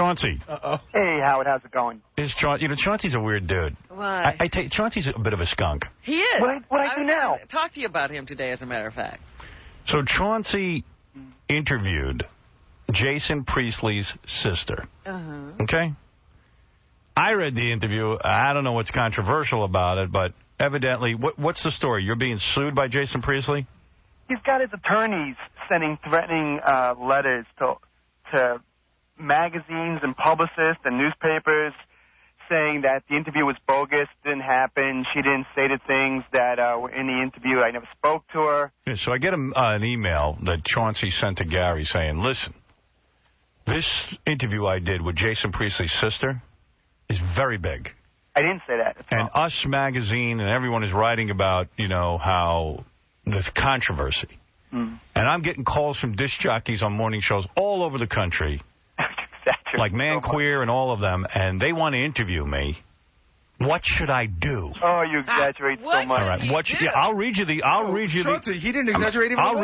Chauncey. Hey, Howard, how's it going? Chauncey's a weird dude. Why? Chauncey's a bit of a skunk. He is. What I do now? Talk to you about him today, as a matter of fact. So Chauncey interviewed Jason Priestley's sister. Okay? I read the interview. I don't know what's controversial about it, but evidently, what's the story? You're being sued by Jason Priestley? He's got his attorneys sending threatening letters to magazines and publicists and newspapers saying that the interview was bogus, didn't happen, she didn't say the things that were in the interview, I never spoke to her. Yeah, so I get an email that Chauncey sent to Gary saying, listen, this interview I did with Jason Priestley's sister is very big. I didn't say that. And Us Magazine and everyone is writing about, how this controversy. And I'm getting calls from disc jockeys on morning shows all over the country, like Man Queer and all of them, and they want to interview me. What should I do? Oh, you exaggerate so much. All right, I'll read you the. He didn't exaggerate even. I'll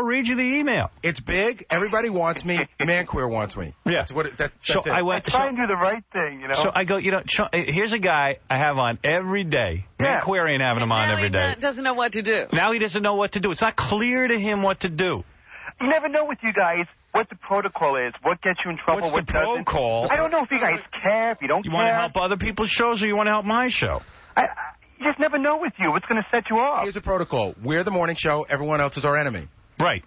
read you the email. It's big. Everybody wants me. Man Queer wants me. Yeah. That's what. That's so it. I went. I try and do the right thing, So I go. Here's a guy I have on every day. Man Queer ain't having him on every day. Doesn't know what to do. Now he doesn't know what to do. It's not clear to him what to do. You never know with you guys what the protocol is, what gets you in trouble, What's the protocol? I don't know if you guys care, if you don't care. You want to help other people's shows or you want to help my show? You just never know with you what's going to set you off. Here's the protocol. We're the morning show. Everyone else is our enemy. Right.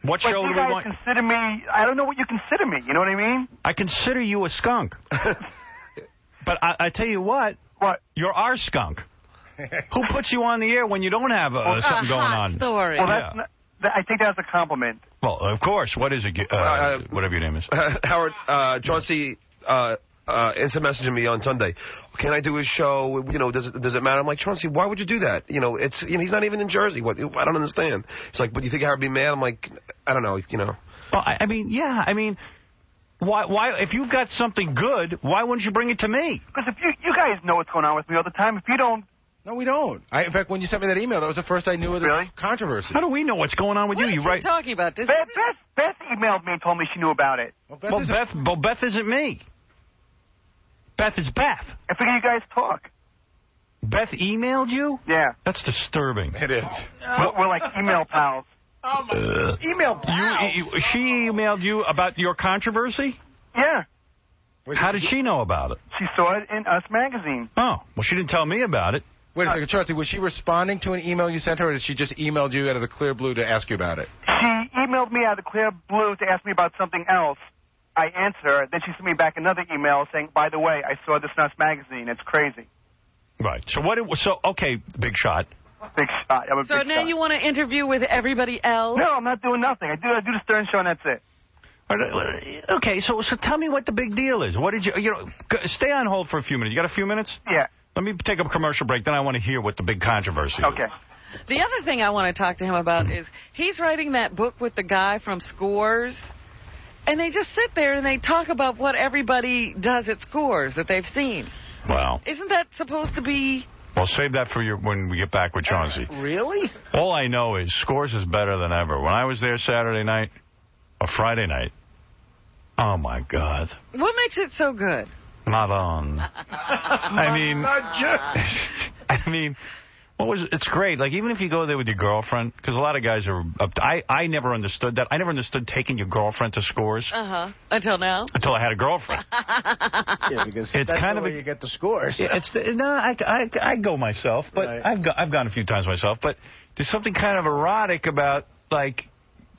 What show do we want? Consider me, I don't know what you consider me. You know what I mean? I consider you a skunk. But I tell you what. What? You're our skunk. Who puts you on the air when you don't have something going on? Story. Well, I take that as a compliment. Well, of course. What is it? Whatever your name is. Howard, Chauncey instant messaging me on Sunday. Can I do his show? Does it matter? I'm like, Chauncey, why would you do that? He's not even in Jersey. What? I don't understand. He's like, but you think Howard would be mad? I'm like, I don't know. Well, I mean, why? If you've got something good, why wouldn't you bring it to me? Because if you guys know what's going on with me all the time. If you don't. No, we don't. In fact, when you sent me that email, that was the first I knew of the controversy. How do we know what's going on with you? What are you talking about? Beth emailed me and told me she knew about it. Beth isn't me. Beth is Beth. I figure you guys talk. Beth emailed you? Yeah. That's disturbing. It is. We're like email pals. Oh, my email pals. She emailed you about your controversy? Yeah. How did she know about it? She saw it in Us Magazine. Oh, well, she didn't tell me about it. Wait a second, Chauncey, was she responding to an email you sent her, or did she just emailed you out of the clear blue to ask you about it? She emailed me out of the clear blue to ask me about something else. I answered her. Then she sent me back another email saying, by the way, I saw this in Us Magazine. It's crazy. Right. So okay, big shot. Big shot. I'm a so big now shot. you want to interview with everybody else? No, I'm not doing nothing. I do the Stern Show and that's it. Okay, so tell me what the big deal is. What did you stay on hold for a few minutes. You got a few minutes? Yeah. Let me take a commercial break, then I want to hear what the big controversy is. Okay. The other thing I want to talk to him about is he's writing that book with the guy from Scores, and they just sit there and they talk about what everybody does at Scores that they've seen. Wow. Isn't that supposed to be... Well, save that for when we get back with Chauncey. Really? All I know is Scores is better than ever. When I was there Saturday night, or Friday night, oh, my God. What makes it so good? Not on. I mean, it's great. Like, even if you go there with your girlfriend, because a lot of guys are up to, I never understood that. I never understood taking your girlfriend to Scores. Until now? Until I had a girlfriend. Yeah, because it's that's kind of where you get the scores. Yeah, I go myself, but right. I've gone a few times myself, but there's something kind of erotic about, like,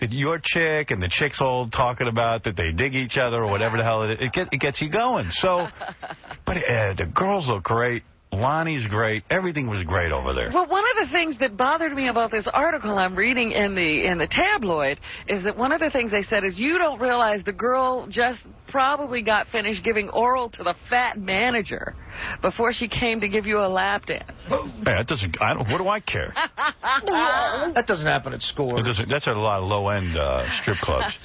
that your chick and the chick's all talking about that they dig each other or whatever the hell it is. It gets you going. So, but the girls look great. Lonnie's great. Everything was great over there. Well, one of the things that bothered me about this article I'm reading in the tabloid is that one of the things they said is you don't realize the girl just probably got finished giving oral to the fat manager before she came to give you a lap dance. Yeah, it doesn't. What do I care? That doesn't happen at Scores. That's at a lot of low-end strip clubs.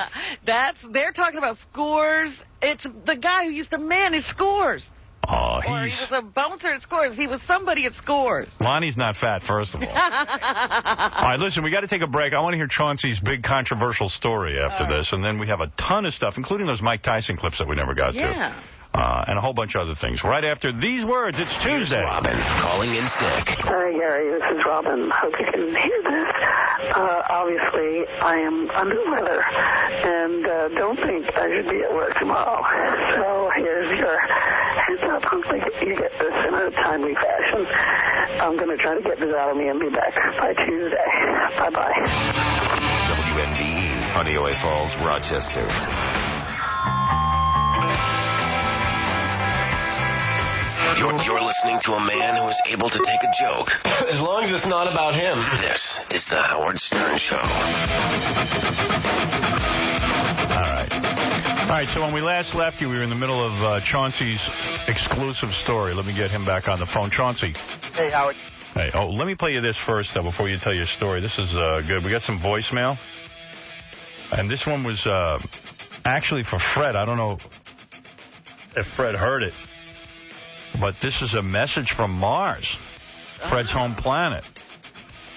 They're talking about Scores. It's the guy who used to manage Scores. Oh, Or he was a bouncer at Scores. He was somebody at Scores. Lonnie's not fat, first of all. All right, listen, we got to take a break. I want to hear Chauncey's big controversial story after this, and then we have a ton of stuff, including those Mike Tyson clips that we never got to. And a whole bunch of other things. Right after these words, it's Tuesday. Here's Robin calling in sick. Hi, Gary. This is Robin. Hope you can hear this. Obviously, I am under the weather, and don't think I should be at work tomorrow. So here's your heads up. Hopefully you get this in a timely fashion. I'm going to try to get this out of me and be back by Tuesday. Bye-bye. WNBE, Honeoye Falls, Rochester. You're listening to a man who is able to take a joke. As long as it's not about him. This is the Howard Stern Show. All right, so when we last left you, we were in the middle of Chauncey's exclusive story. Let me get him back on the phone. Chauncey. Hey, Howard. Hey, let me play you this first, though, before you tell your story. This is good. We got some voicemail. And this one was actually for Fred. I don't know if Fred heard it. But this is a message from Mars, Fred's home planet.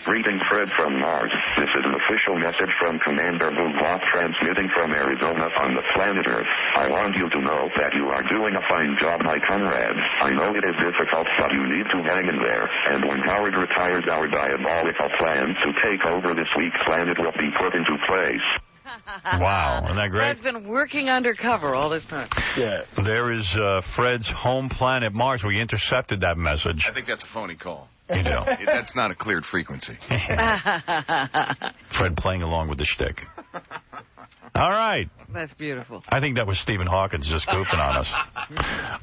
Greeting, Fred from Mars. This is an official message from Commander Boubois transmitting from Arizona on the planet Earth. I want you to know that you are doing a fine job, my comrade. I know it is difficult, but you need to hang in there. And when Howard retires, our diabolical plan to take over this week's planet will be put into place. Wow, isn't that great? Fred's been working undercover all this time. Yeah. There is Fred's home planet, Mars. We intercepted that message. I think that's a phony call. You know. That's not a cleared frequency. Fred playing along with the shtick. All right. That's beautiful. I think that was Stephen Hawkins just goofing on us.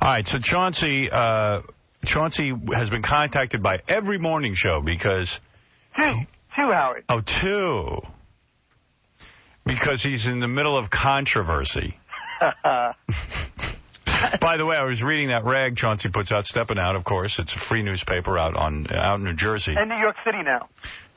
All right, so Chauncey has been contacted by every morning show because... Two, Howard. Oh, two. Because he's in the middle of controversy. By the way, I was reading that rag Chauncey puts out, Steppin' Out, of course. It's a free newspaper out in New Jersey. And New York City now.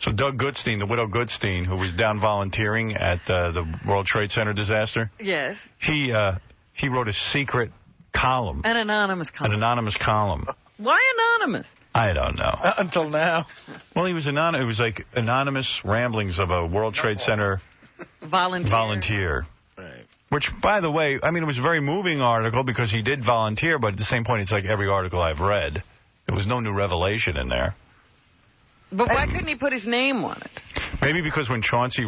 So Doug Goodstein, the widow Goodstein, who was down volunteering at the World Trade Center disaster. Yes. He wrote a secret column. An anonymous column. An anonymous column. Why anonymous? I don't know. Until now. Well, he was anonymous. It was like anonymous ramblings of a World Trade Center volunteer. Right. Which, by the way, I mean, it was a very moving article because he did volunteer, but at the same point, it's like every article I've read. There was no new revelation in there. But why couldn't he put his name on it? Maybe because when Chauncey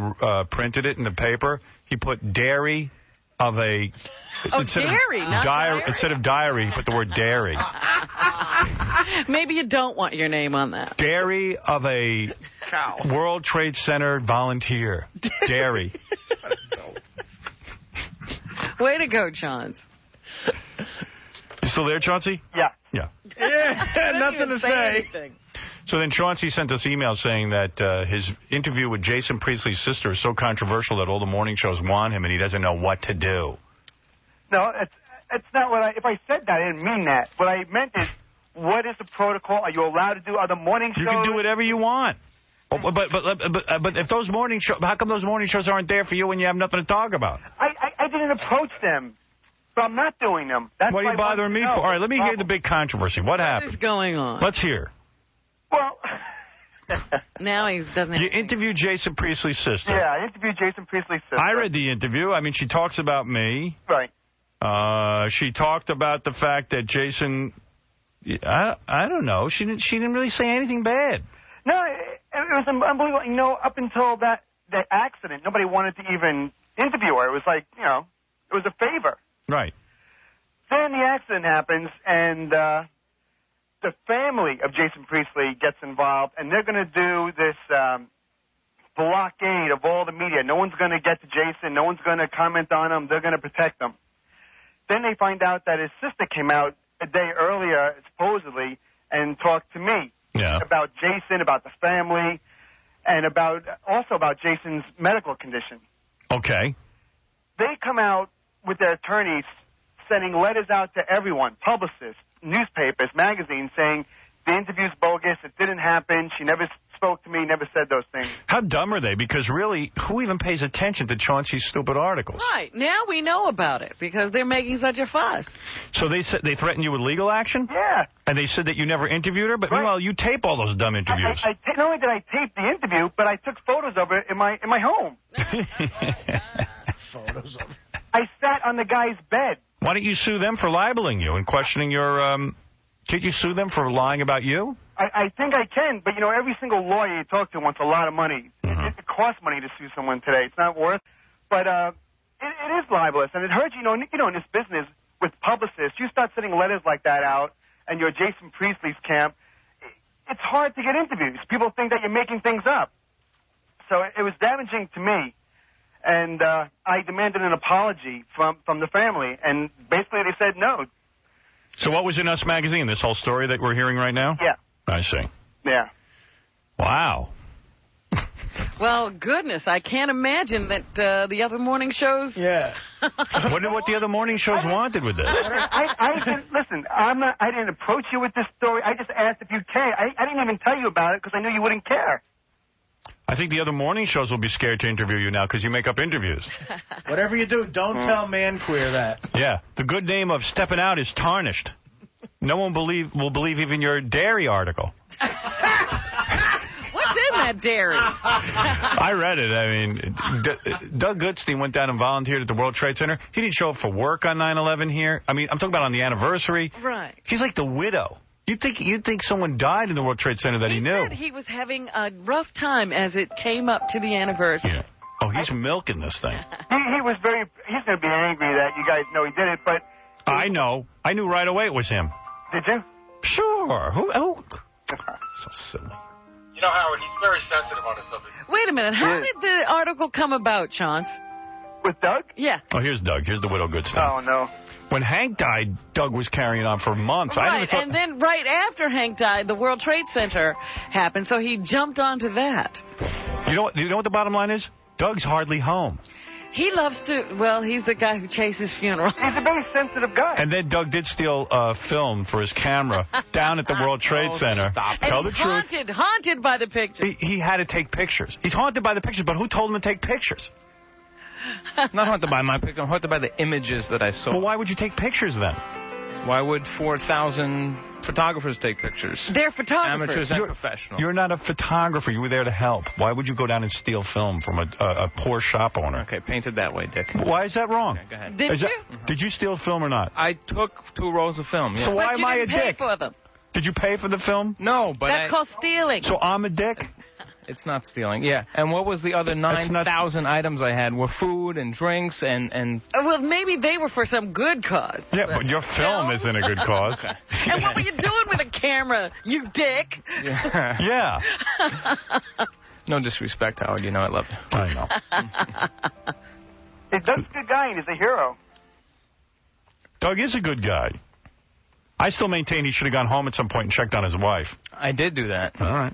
printed it in the paper, he put dairy of a... Instead of diary, he put the word dairy. Maybe you don't want your name on that. Dairy of a cow. World Trade Center volunteer. Dairy. Way to go, Chauncey. You still there, Chauncey? Yeah. Yeah. Yeah, nothing to say. Anything. So then Chauncey sent us emails saying that his interview with Jason Priestley's sister is so controversial that all the morning shows want him and he doesn't know what to do. No, it's not what if I said that, I didn't mean that. What I meant is, what is the protocol? Are you allowed to do other morning shows? You can do whatever you want. But if those morning shows, how come those morning shows aren't there for you when you have nothing to talk about? I didn't approach them, so I'm not doing them. That's what are you bothering me for? All right, let me hear the big controversy. What happened? What is going on? Let's hear. Well... Now he doesn't have You interviewed Jason Priestley's sister. Yeah, I interviewed Jason Priestley's sister. I read the interview. I mean, she talks about me. Right. She talked about the fact that Jason... I don't know. She didn't really say anything bad. No, it was unbelievable. You know, up until that accident, nobody wanted to even interview her. It was like, you know, it was a favor. Right. Then the accident happens, and the family of Jason Priestley gets involved, and they're going to do this blockade of all the media. No one's going to get to Jason. No one's going to comment on him. They're going to protect him. Then they find out that his sister came out a day earlier, supposedly, and talked to me about Jason, about the family, and also about Jason's medical condition. Okay. They come out with their attorneys sending letters out to everyone, publicists, newspapers, magazines, saying the interview's bogus, it didn't happen, she never spoke to me, never said those things. How dumb are they? Because really, who even pays attention to Chauncey's stupid articles? Right. Now we know about it because they're making such a fuss. So they said they threatened you with legal action? Yeah. And they said that you never interviewed her? But meanwhile, you tape all those dumb interviews. Not only did I tape the interview, but I took photos of it in my home. Photos of it. I sat on the guy's bed. Why don't you sue them for libeling you and questioning your... Can't you sue them for lying about you? I think I can, but, every single lawyer you talk to wants a lot of money. Mm-hmm. It costs money to sue someone today. It's not worth. But it is libelous, and it hurts, in this business with publicists. You start sending letters like that out, and you're Jason Priestley's camp, it's hard to get interviews. People think that you're making things up. So it was damaging to me. And I demanded an apology from the family, and basically they said no. So what was in Us Magazine, this whole story that we're hearing right now? Yeah. I see. Yeah. Wow. Well, goodness, I can't imagine that the other morning shows... Yeah. Wonder what the other morning shows wanted with this. I didn't, listen, I didn't approach you with this story. I just asked if you care. I didn't even tell you about it because I knew you wouldn't care. I think the other morning shows will be scared to interview you now because you make up interviews. Whatever you do, don't tell Man Queer that. Yeah. The good name of Stepping Out is tarnished. No one will believe even your dairy article. What's in that dairy? I read it. I mean, Doug Goodstein went down and volunteered at the World Trade Center. He didn't show up for work on 9/11 here. I mean, I'm talking about on the anniversary. Right. He's like the widow. You'd think someone died in the World Trade Center that he knew. He said he was having a rough time as it came up to the anniversary. Yeah. Oh, he's milking this thing. He was he's going to be angry that you guys know he did it, but... I know. I knew right away it was him. Did you? Sure. Who? So silly. You know, Howard, he's very sensitive on this subject. Wait a minute. How did the article come about, Chauncey? With Doug? Yeah. Oh, here's Doug. Here's the widow Goodstein. Oh, no. When Hank died, Doug was carrying on for months. Right, and then right after Hank died, the World Trade Center happened, so he jumped onto that. You know what the bottom line is? Doug's hardly home. He loves to, well, he's the guy who chases funerals. He's a very sensitive guy. And then Doug did steal film for his camera down at the World Trade Center. Stop. Tell And the he's truth. haunted by the pictures. He had to take pictures. He's haunted by the pictures, but who told him to take pictures? Not haunted by my picture. I'm haunted by the images that I saw. Well, why would you take pictures then? Why would 4,000 photographers take pictures? They're photographers. Amateurs and professionals. You're not a photographer. You were there to help. Why would you go down and steal film from a poor shop owner? Okay, painted that way, Dick. Why is that wrong? Okay, go ahead. Did you steal film or not? I took 2 rolls of film. Yeah. So why am I a dick? For them. Did you pay for the film? No, but That's called stealing. So I'm a dick? It's not stealing. Yeah. And what was the other 9,000 items I had? Were food and drinks and... Well, maybe they were for some good cause. Yeah, but your film isn't a good cause. Okay. And what were you doing with a camera, you dick? Yeah. No disrespect, Howard. You know I love you. I know. Doug's a good guy and he's a hero. Doug is a good guy. I still maintain he should have gone home at some point and checked on his wife. I did do that. All right.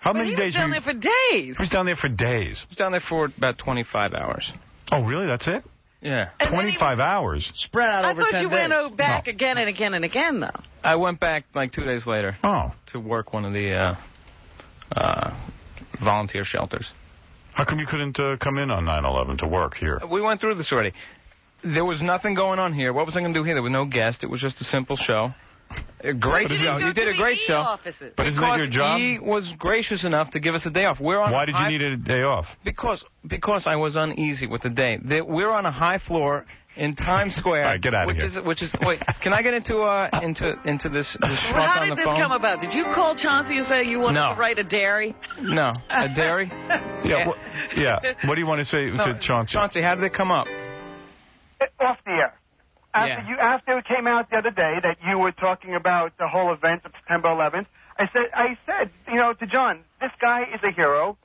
How many days? He was down there for days. He was down there for days. I was down there for about 25 hours. Oh, really? That's it? Yeah. 25 hours? Spread out over 10 days. I thought you went back again and again and again, though. I went back like 2 days later. Oh. To work one of the volunteer shelters. How come you couldn't come in on 9/11 to work here? We went through this already. There was nothing going on here. What was I going to do here? There was no guest. It was just a simple show. A great show. You did a great show. Offices. But isn't that your job? He was gracious enough to give us a day off. Why did you need a day off? Because I was uneasy with the day. We're on a high floor in Times Square. All right, get out of here. Wait, can I get into this Well, how on did the this phone? come about? Did you call Chauncey and say you wanted to write a dairy? No. A dairy? Yeah. What do you want to say to Chauncey? Chauncey, how did it come up? Off the air. After it came out the other day that you were talking about the whole event of September 11th, I said, to John, this guy is a hero,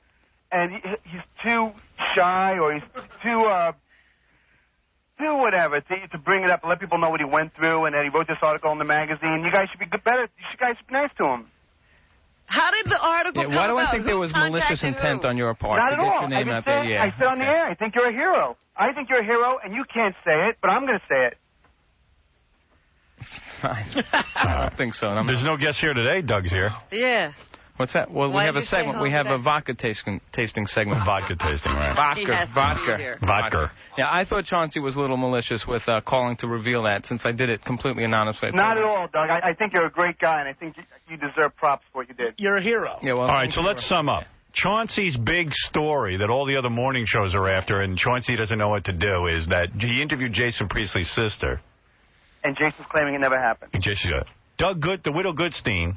and he's too shy or he's too whatever to bring it up and let people know what he went through, and that he wrote this article in the magazine. You guys should be better. You guys should be nice to him. How did the article come Why do about? I think there was malicious intent on your part Not to at get all. your name out there? Yeah. I said on the air, I think you're a hero. I think you're a hero, and you can't say it, but I'm going to say it. I don't think so. There's no guest here today. Doug's here. Yeah. What's that? Well, Why we have did a you stay segment. home We have today? a vodka tasting segment. Vodka tasting, right? He has to be here. Vodka. Yeah, I thought Chauncey was a little malicious with calling to reveal that, since I did it completely anonymously. Not at all, Doug. I think you're a great guy, and I think you deserve props for what you did. You're a hero. Yeah, well, all right, so let's sum up. Chauncey's big story that all the other morning shows are after, and Chauncey doesn't know what to do, is that he interviewed Jason Priestley's sister. And Jason's claiming it never happened. And Doug Good, the widow Goodstein,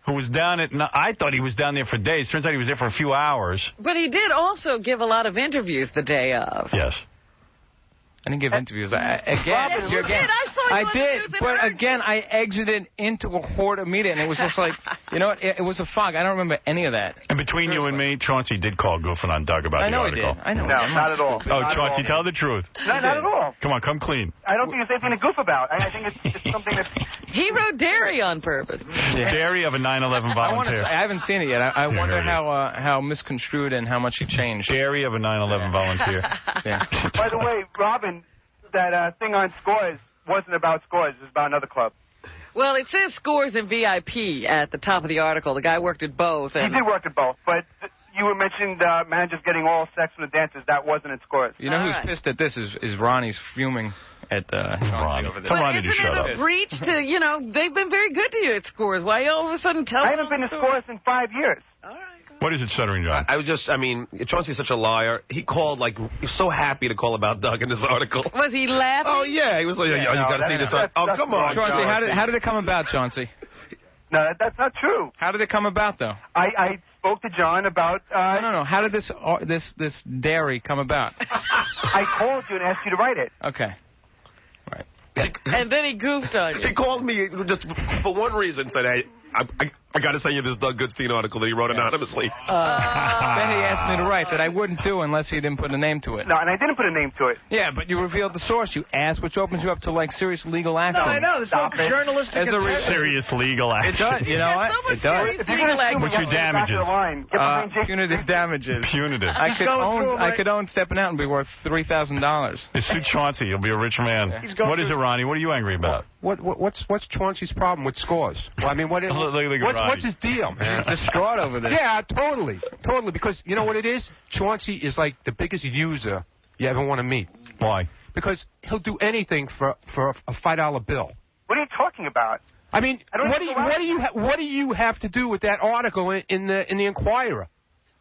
who was down at, I thought he was down there for days. Turns out he was there for a few hours. But he did also give a lot of interviews the day of. Yes. I didn't give interviews. Yes, you did. I saw you on the did, news and but heard again, I exited into a horde of media, and it was just like, you know, it was a fog. I don't remember any of that. And between you and me, Chauncey did call goofing on Doug about the article. I know he did. No, not at all. Oh, Chauncey, tell the truth. No, not at all. Come on, come clean. I don't think there's anything to goof about. I think it's something that's... He wrote dairy on purpose. Dairy of a 9/11 volunteer. I haven't seen it yet. I wonder how misconstrued and how much he changed. Dairy of a 9/11 volunteer. Yeah. By the way, Robin, that thing on Scores wasn't about Scores. It was about another club. Well, it says Scores and VIP at the top of the article. The guy worked at both. And He did work at both, but you were mentioned managers getting oral sex from the dancers. That wasn't at Scores. You know who's pissed at this is Ronnie's fuming at Chauncey over there. But isn't it a breach to, you know, they've been very good to you at Scores. Why all of a sudden tell I haven't been to Scores in 5 years. What is it, Stuttering John? I mean, Chauncey's such a liar. He called, like, he was so happy to call about Doug in this article. Was he laughing? Oh, yeah. He was like, you got to see this. Oh, come on, Chauncey. How did it come about, Chauncey? No, that's not true. How did it come about, though? I spoke to John about... No. How did this dairy come about? I called you and asked you to write it. Okay. And then he goofed on you. He called me just for one reason, said, hey, I got to send you this Doug Goodstein article that he wrote anonymously. Then he asked me to write that I wouldn't do unless he didn't put a name to it. No, and I didn't put a name to it. Yeah, but you revealed the source. You asked, which opens you up to, like, serious legal action. No, I know. There's no journalistic... As a serious legal action. It does. You know what? So It does. What's your damages? Punitive damages. Punitive. I could own stepping out and be worth $3,000. It's Sue Chauncey. You'll be a rich man. What is it, Ronnie? What are you angry about? What's Chauncey's problem with Scores? Well, I mean, what's his deal, man? He's distraught over this. Yeah, totally. Because you know what it is? Chauncey is like the biggest user you ever want to meet. Why? Because he'll do anything for a $5 bill. What are you talking about? I mean, what do you have to do with that article in the Inquirer?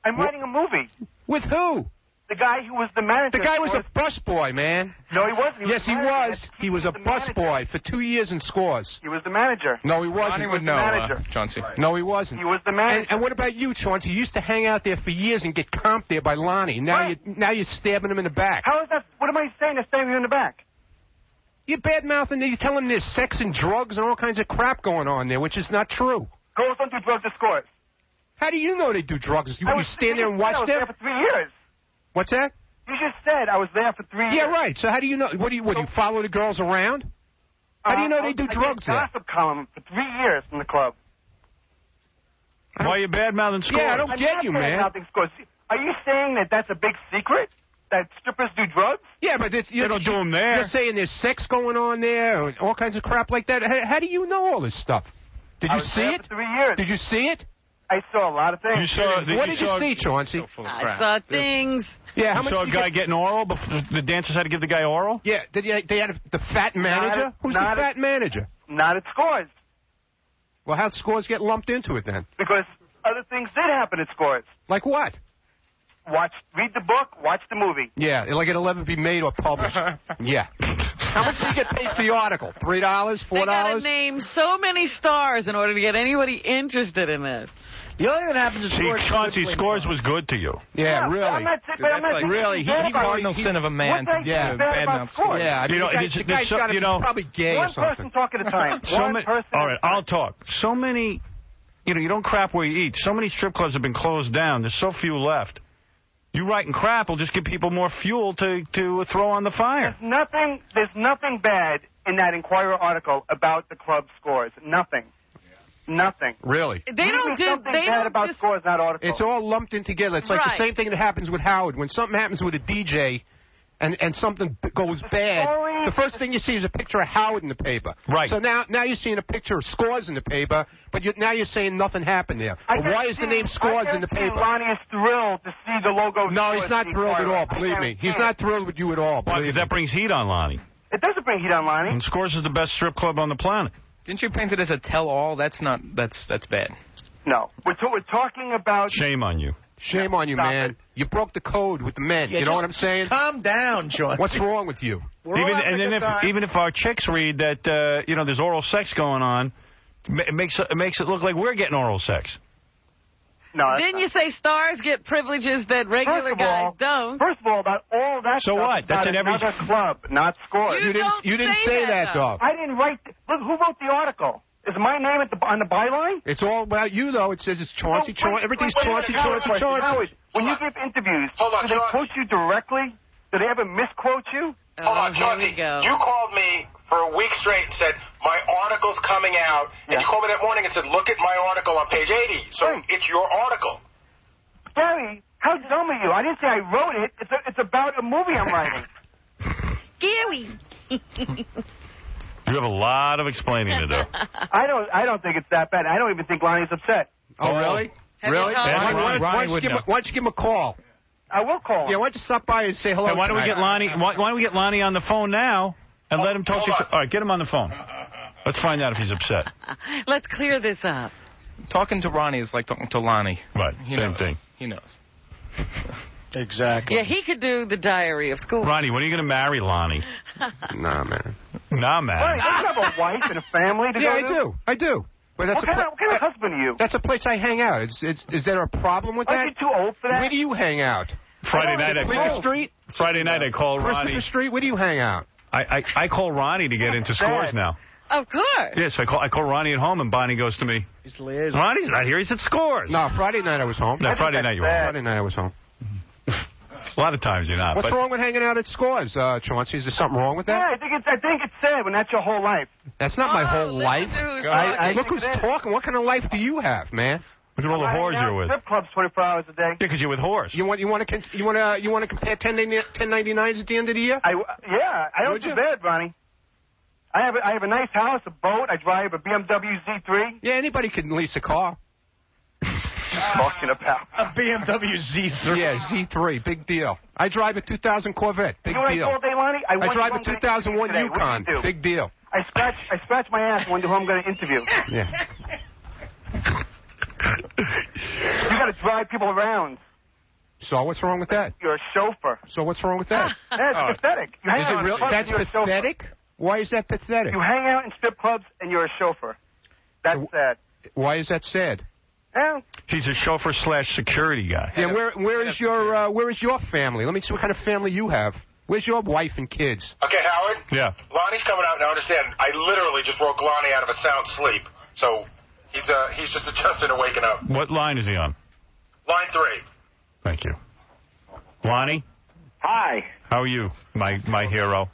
I'm writing a movie. With who? The guy who was the manager. The guy was a busboy, man. No, he wasn't. Yes, he was. He was a busboy for 2 years in Scores. He was the manager. No, he wasn't. Ronnie would know, Chauncey. No, he wasn't. He was the manager. And what about you, Chauncey? You used to hang out there for years and get comped there by Lonnie. Now you're stabbing him in the back. How is that? What am I saying? They're stabbing you in the back. You're bad-mouthing. You tell him there's sex and drugs and all kinds of crap going on there, which is not true. Girls don't do drugs at Scores. How do you know they do drugs? You stand there and watch them? I was there for 3 years. What's that? You just said I was there for 3 years. Yeah, right. So how do you know? What do you follow the girls around? How do you know they do drugs there? I did gossip column for 3 years from the club. Why are you bad-mouthing Scores? Yeah, I don't get you, man. Scores. Are you saying that that's a big secret? That strippers do drugs? Yeah, but they don't do them there. You're saying there's sex going on there and all kinds of crap like that. How do you know all this stuff? Did you see it? For 3 years. Did you see it? I saw a lot of things. What did you see, Chauncey? I saw things. Yeah, you saw a guy getting oral? The dancers had to give the guy oral? Yeah, they had the fat manager? Who's the fat manager? Not at Scores. Well, how'd Scores get lumped into it then? Because other things did happen at Scores. Like what? Read the book, watch the movie. Yeah, like it'll ever be made or published. Yeah. How much did you get paid for the article? $3, $4? They gotta name so many stars in order to get anybody interested in this. The only thing that happens is Chauncey, Scores was good to you. Yeah, really. I'm not really, he cardinal sin of a man to bad-mouth Scores. Yeah, I mean, the guy's probably gay or something. One person talk at a time. All right, I'll talk. So many, you don't crap where you eat. So many strip clubs have been closed down. There's so few left. You writing crap will just give people more fuel to throw on the fire. There's nothing bad in that Inquirer article about the club Scores. Nothing. Nothing. Really? They don't do bad about Scores, not article. It's all lumped in together. It's like the same thing that happens with Howard. When something happens with a DJ and something goes bad, the first thing you see is a picture of Howard in the paper. Right. So now you're seeing a picture of Scores in the paper, but now you're saying nothing happened there. Why is the name Scores in the paper? Lonnie is thrilled to see the logo. No, he's not thrilled at all, believe me. He's not thrilled with you at all, Why? Because that brings heat on Lonnie. It doesn't bring heat on Lonnie. And Scores is the best strip club on the planet. Didn't you paint it as a tell-all? That's bad. No. We're talking about... Shame on you. Shame on you, man. You broke the code with the men. Yeah, you know what I'm saying? Calm down, John. What's wrong with you? Even if our chicks read that, there's oral sex going on, it makes it look like we're getting oral sex. No. Didn't you say stars get privileges that regular guys don't? First of all, about all that So stuff what? That's in every club, not Scores. You didn't say that, though. I didn't write... Look, who wrote the article? Is my name on the byline? It's all about you, though. It says it's Chauncey. Everything's Chauncey. Howard, when you give interviews, do they quote you directly? Do they ever misquote you? Hold on, Chauncey. You called me for a week straight and said, my article's coming out. And you called me that morning and said, look at my article on page 80. So it's your article. Gary, how dumb are you? I didn't say I wrote it. It's about a movie I'm writing. Gary. You have a lot of explaining to do. I don't think it's that bad. I don't even think Lonnie's upset. Oh, really? Really? Why don't you give him a call? I will call him. Yeah, why don't you stop by and say hello? Hey, why don't we get Lonnie? Why don't we get Lonnie on the phone now and let him talk to you? All right, get him on the phone. Let's find out if he's upset. Let's clear this up. Talking to Ronnie is like talking to Lonnie. Right, same thing. He knows. Exactly. Yeah, he could do the diary of school. Ronnie, when are you going to marry Lonnie? Nah, man. Nah, man. Ronnie, don't you have a wife and a family to go to? I do. But that's what kind of husband are you? That's a place I hang out. Is there a problem with that? Are you too old for that? Where do you hang out? Friday night at I call Ronnie. Christopher Street. Where do you hang out? I call Ronnie to get into Scores now. Of course. Yes, I call Ronnie at home, and Bonnie goes to me. He's the liaison. Ronnie's not here. He's at Scores. No, Friday night I was home. No, Friday night you were home. Friday night I was home. A lot of times you're not. What's wrong with hanging out at Scores, Chauncey? Is there something wrong with that? Yeah, I think it's sad when that's your whole life. That's not my whole life. Look who's talking. What kind of life do you have, man? Look at all the whores you're with. Strip clubs 24 hours a day. Yeah, because you're with whores. You want to compare 1099s at the end of the year? I don't do bad, Ronnie. I have a nice house, a boat. I drive a BMW Z3. Yeah, anybody can lease a car. Talking about a BMW Z3. Yeah, Z3, big deal. I drive a 2000 Corvette, big deal. You know what I do all day, Lonnie? I drive a 2001 Yukon, big deal. I scratch my ass and wonder who I'm going to interview. Yeah. You got to drive people around. So what's wrong with that? You're a chauffeur. So what's wrong with that? That's pathetic. Is it real? That's pathetic? Why is that pathetic? You hang out in strip clubs and you're a chauffeur. That's sad. Why is that sad? He's a chauffeur / security guy. Yeah, where is your family? Let me see what kind of family you have. Where's your wife and kids? Okay, Howard? Yeah. Lonnie's coming out now. Understand, I literally just woke Lonnie out of a sound sleep. So he's just adjusting and waking up. What line is he on? Line 3. Thank you. Lonnie? Hi. How are you, my hero?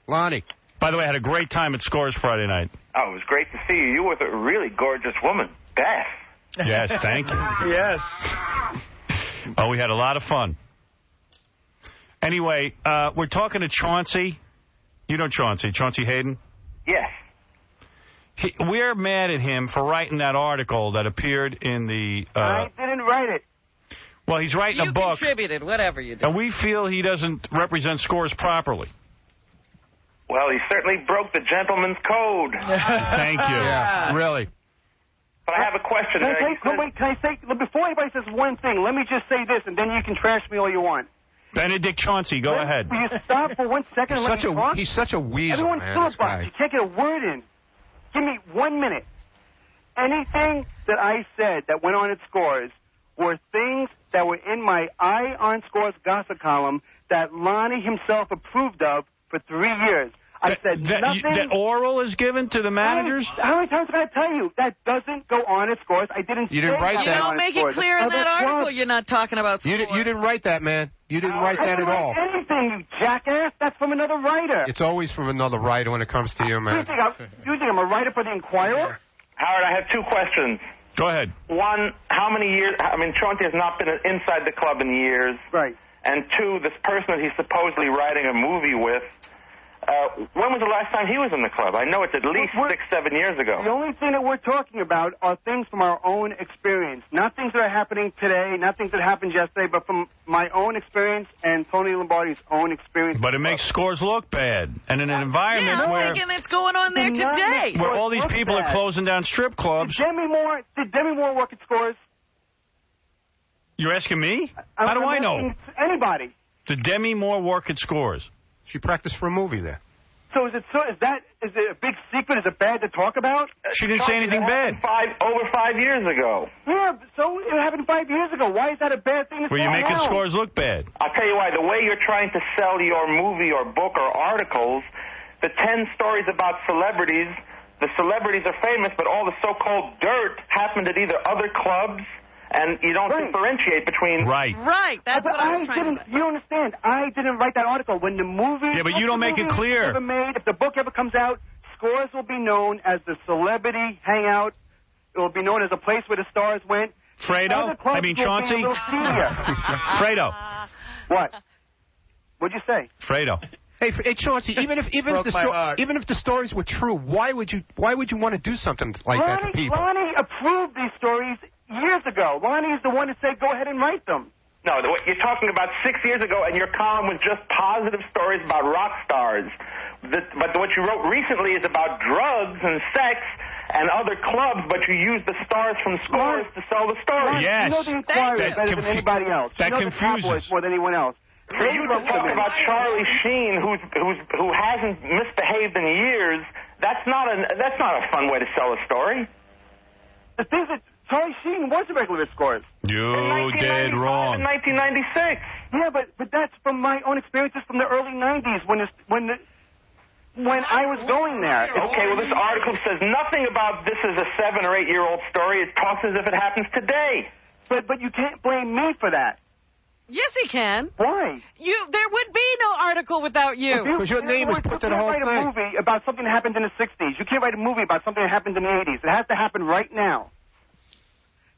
Lonnie. By the way, I had a great time at Scores Friday night. Oh, it was great to see you. You were with a really gorgeous woman, Beth. Yes, thank you. Yes. Oh, we had a lot of fun. Anyway, we're talking to Chauncey. You know Chauncey Hayden? Yes. We're mad at him for writing that article that appeared in the... I didn't write it. Well, he's writing a book. You contributed, whatever you did. And we feel he doesn't represent Scores properly. Well, he certainly broke the gentleman's code. Thank you. Yeah, really. But I have a question. Can I say, before anybody says one thing, let me just say this, and then you can trash me all you want. Benedict Chauncey, go ahead. Will you stop for 1 second and let me talk? He's such a weasel, Everyone's filibuster. You can't get a word in. Give me 1 minute. Anything that I said that went on at Scores were things that were in my Eye on Scores gossip column that Lonnie himself approved of for 3 years. I said nothing. That oral is given to the managers? How many times can I tell you? That doesn't go on at Scores. I didn't You didn't write that. You don't make it clear in that article you're not talking about Scores. You didn't write that, man. You didn't write that at all. I didn't write anything, you jackass. That's from another writer. It's always from another writer when it comes to you, man. You think I'm a writer for the Inquirer? Howard, I have 2 questions. Go ahead. One, how many years... I mean, Chauncey has not been inside the club in years. Right. And 2, this person that he's supposedly writing a movie with, when was the last time he was in the club? I know it's at least 6-7 years ago. The only thing that we're talking about are things from our own experience. Not things that are happening today, not things that happened yesterday, but from my own experience and Tony Lombardi's own experience. But it makes scores look bad. And in an environment where... thinking it's going on there today. Where all these people are closing down strip clubs. Did Demi Moore work at Scores? You're asking me? How do I know? Anybody. Did Demi Moore work at Scores? She practiced for a movie there. So is it a big secret? Is it bad to talk about? She didn't say anything bad. Over 5 years ago. Yeah, so it happened 5 years ago. Why is that a bad thing to say? Well, you're making now? Scores look bad. I'll tell you why. The way you're trying to sell your movie or book or articles, the 10 stories about celebrities, the celebrities are famous, but all the so-called dirt happened at either other clubs, and you don't differentiate between... Right. That's what I was trying to say. You don't understand. I didn't write that article. When the movie... Yeah, but you don't make it clear. If the book ever comes out, Scores will be known as the celebrity hangout. It will be known as a place where the stars went. Fredo? I mean, Chauncey? Fredo. What? What'd you say? Fredo. Hey, Chauncey, even if the stories were true, why would you want to do something like that to people? Lonnie approved these stories years ago. Lonnie is the one that said, go ahead and write them. No, you're talking about 6 years ago, and your column was just positive stories about rock stars. But what you wrote recently is about drugs and sex and other clubs, but you used the stars from Scores to sell the stories. Yes. You know the Inquirer better than anybody else. That you know confuses. the tabloids more than anyone else. For you to talk about Charlie Sheen, who hasn't misbehaved in years, that's not a fun way to sell a story. The thing is that Charlie Sheen was a regular at Scores. You did wrong. In 1996. Yeah, but that's from my own experiences from the early 90s when I was going there. Okay, well, this article says nothing about this is a 7 or 8 year old story. It talks as if it happens today. But you can't blame me for that. Yes, he can. Why? There would be no article without you. Because your name is put to the whole thing. You can't write a movie about something that happened in the 60s. You can't write a movie about something that happened in the 80s. It has to happen right now.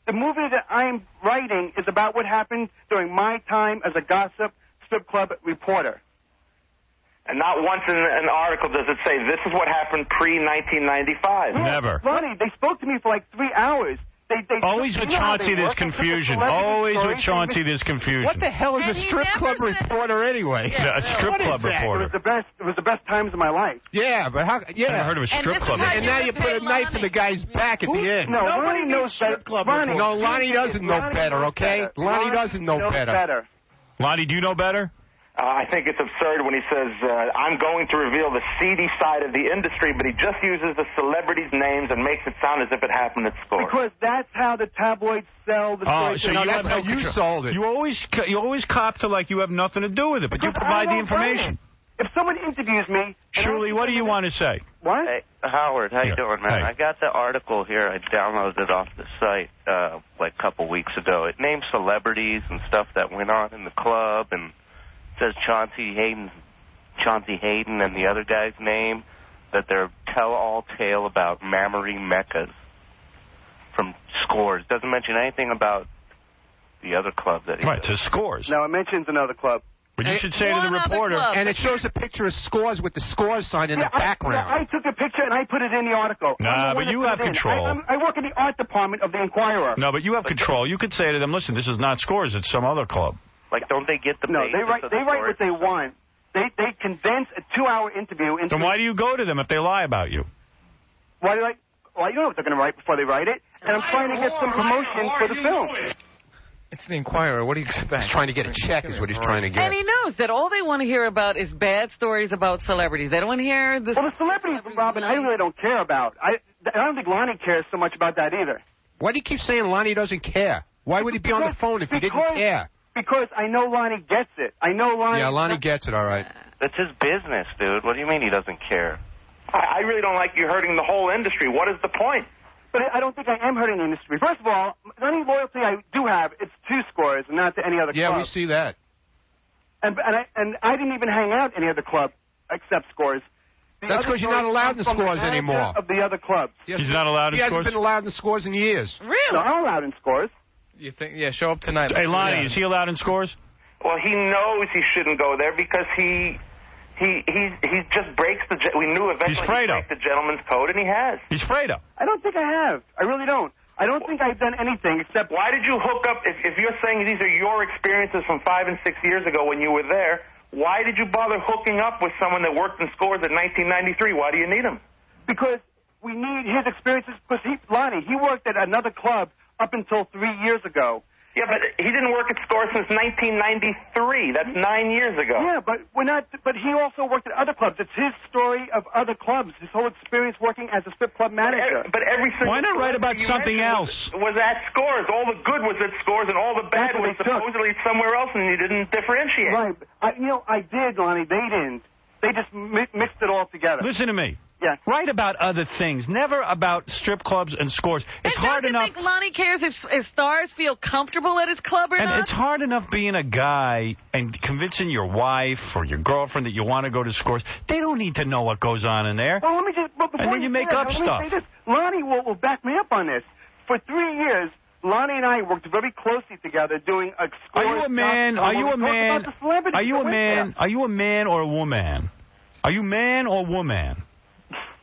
The movie that I'm writing is about what happened during my time as a gossip strip club reporter. And not once in an article does it say this is what happened pre-1995. Never. Ronnie, they spoke to me for like 3 hours. Always with Chauncey, there's confusion. Always with Chauncey, there's confusion. What the hell is a strip club reporter anyway? Yeah, a strip club reporter. It was the best times of my life. Yeah, but how? Yeah, I never heard of a strip club. And now you put a knife in the guy's back at the end. No, Lonnie knows better. No, Lonnie doesn't know better. Okay, Lonnie doesn't know better. Lonnie, do you know better? I think it's absurd when he says, I'm going to reveal the seedy side of the industry, but he just uses the celebrities' names and makes it sound as if it happened at Scores. Because that's how the tabloids sell the story. So that's how you sold it. You always cop to like you have nothing to do with it, but you provide the information. If someone interviews me... Shirley, what do you want to say? What? Hey, Howard, how you doing, man? Hey. I got the article here. I downloaded it off the site like a couple weeks ago. It names celebrities and stuff that went on in the club, and says Chauncey Hayden and the other guy's name, that they're tell-all tale about mammary meccas from Scores. Doesn't mention anything about the other club that he Right, to Scores. No, it mentions another club. But you should say to the reporter... And it shows a picture of Scores with the Scores sign in the background. I took a picture and I put it in the article. Nah, but you have control. I work in the art department of the Inquirer. No, but you have control. You could say to them, listen, this is not Scores, it's some other club. Like, don't they get the No, they write what they want. They condense a 2-hour interview into... Then why do you go to them if they lie about you? Why do Well, you know what they're going to write before they write it. And I'm trying to get some promotion for the film. It's the Inquirer. What do you expect? He's trying to get a check is what he's trying to get. And he knows that all they want to hear about is bad stories about celebrities. They don't want to hear the... Well, the celebrities, Robin, I really don't care about. I don't think Lonnie cares so much about that either. Why do you keep saying Lonnie doesn't care? Why would he be on the phone if he didn't care? Because I know Lonnie gets it. I know Lonnie... Yeah, Lonnie gets it, all right. That's his business, dude. What do you mean he doesn't care? I really don't like you hurting the whole industry. What is the point? But I don't think I am hurting the industry. First of all, the only loyalty I do have, it's to Scores and not to any other club. Yeah, we see that. And I didn't even hang out any other club except Scores. That's because you're not allowed in Scores anymore. Of the other clubs. He's not allowed in Scores? He hasn't been allowed in Scores in years. Really? No, I'm allowed in Scores. You think? Yeah, show up tonight. Hey, Lonnie, is he allowed in Scores? Well, he knows he shouldn't go there because he just breaks the. We knew eventually he'd break the gentleman's code, and he has. He's Fredo. I don't think I have. I really don't. I don't think I've done anything except... Why did you hook up... If you're saying these are your experiences from 5 and 6 years ago when you were there, why did you bother hooking up with someone that worked in scores in 1993? Why do you need him? Because we need his experiences. Because Lonnie, he worked at another club up until 3 years ago. Yeah, but he didn't work at Scores since 1993. That's 9 years ago. Yeah, but we're not. But he also worked at other clubs. It's his story of other clubs. His whole experience working as a strip club manager. But every single why not write about something else? Was at Scores. All the good was at Scores, and all the bad was supposedly somewhere else, and you didn't differentiate. Right. I did, Lonnie. They didn't. They just mixed it all together. Listen to me. Yeah. Write about other things, never about strip clubs and Scores. It's hard enough. Don't you think Lonnie cares if stars feel comfortable at his club or not? And it's hard enough being a guy and convincing your wife or your girlfriend that you want to go to Scores. They don't need to know what goes on in there. Well, let me just. And then you make up stuff. Lonnie will back me up on this. For 3 years, Lonnie and I worked very closely together doing a Scores. Are you a man? Are you a man? Are you a man? Are you a man or a woman? Are you man or woman?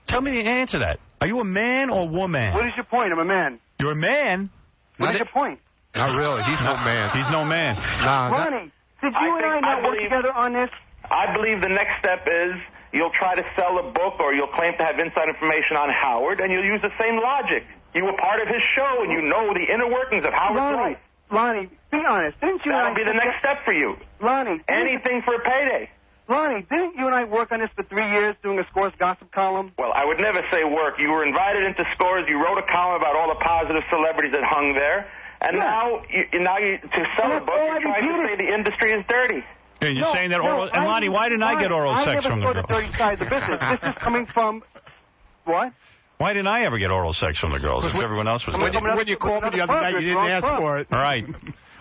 Tell me the answer to that. Are you a man or woman? What is your point? I'm a man. You're a man? What is your point? Not really. He's no man. He's no man. Ronnie, did you and I not work together on this? I believe the next step is you'll try to sell a book or you'll claim to have inside information on Howard, and you'll use the same logic. You were part of his show, and you know the inner workings of Howard's life. Lonnie, be honest. Didn't you? That'll be the next step for you. Lonnie. Anything for a payday. Lonnie, didn't you and I work on this for 3 years doing a Scores gossip column? Well, I would never say work. You were invited into Scores. You wrote a column about all the positive celebrities that hung there. And now to sell a book, you're trying to say the industry is dirty. Yeah, you're saying that oral... And Lonnie, why didn't I get oral sex from the girls? I never saw the dirty side of the business. This is coming from... What? Why didn't I ever get oral sex from the girls if everyone else was when you called me the other night, you didn't ask for it. All right.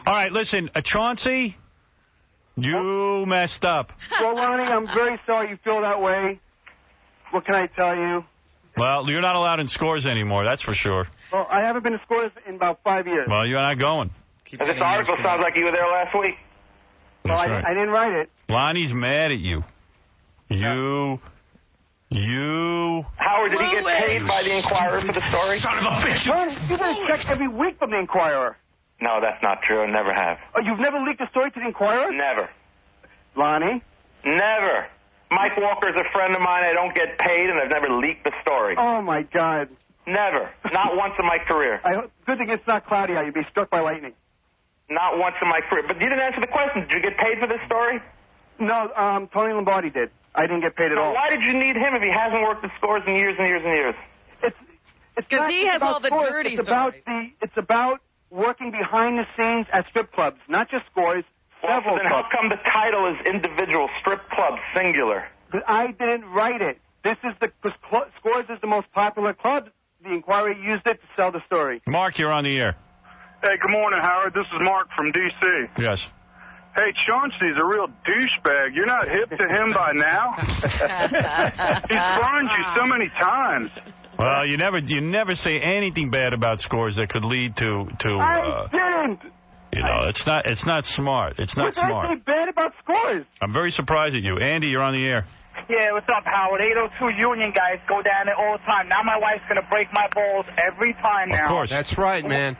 All right, listen, Chauncey... You messed up. Well, Lonnie, I'm very sorry you feel that way. What can I tell you? Well, you're not allowed in Scores anymore, that's for sure. Well, I haven't been to Scores in about 5 years. Well, you're not going. This article sounds like you were there last week. Well, I didn't write it. Lonnie's mad at you. You... Howard, did he get paid by the Inquirer for the story? Son of a bitch! Lonnie, you get a check every week from the Inquirer. No, that's not true. I never have. Oh, you've never leaked a story to the Inquirer? Never. Lonnie? Never. Mike Walker's a friend of mine. I don't get paid, and I've never leaked the story. Oh, my God. Never. Not once in my career. Good thing it's not cloudy out. You'd be struck by lightning. Not once in my career. But you didn't answer the question. Did you get paid for this story? No, Tony Lombardi did. I didn't get paid at all. Why did you need him if he hasn't worked at Scores in years and years and years? Because he has all the dirty stories. It's about working behind the scenes at strip clubs, not just Scores, several then clubs. How come the title is individual strip club singular? Because I didn't write it. Because Scores is the most popular club. The Inquirer used it to sell the story. Mark, you're on the air. Hey, good morning, Howard. This is Mark from D.C. Yes. Hey, Chauncey's a real douchebag. You're not hip to him by now? He's burned you so many times. Well, you never say anything bad about Scores that could lead to I didn't. You know, it's not smart. It's not smart. What did I say bad about Scores? I'm very surprised at you. Andy, you're on the air. Yeah, what's up, Howard? 802 Union guys go down there all the time. Now my wife's going to break my balls every time now. Of course. That's right, man.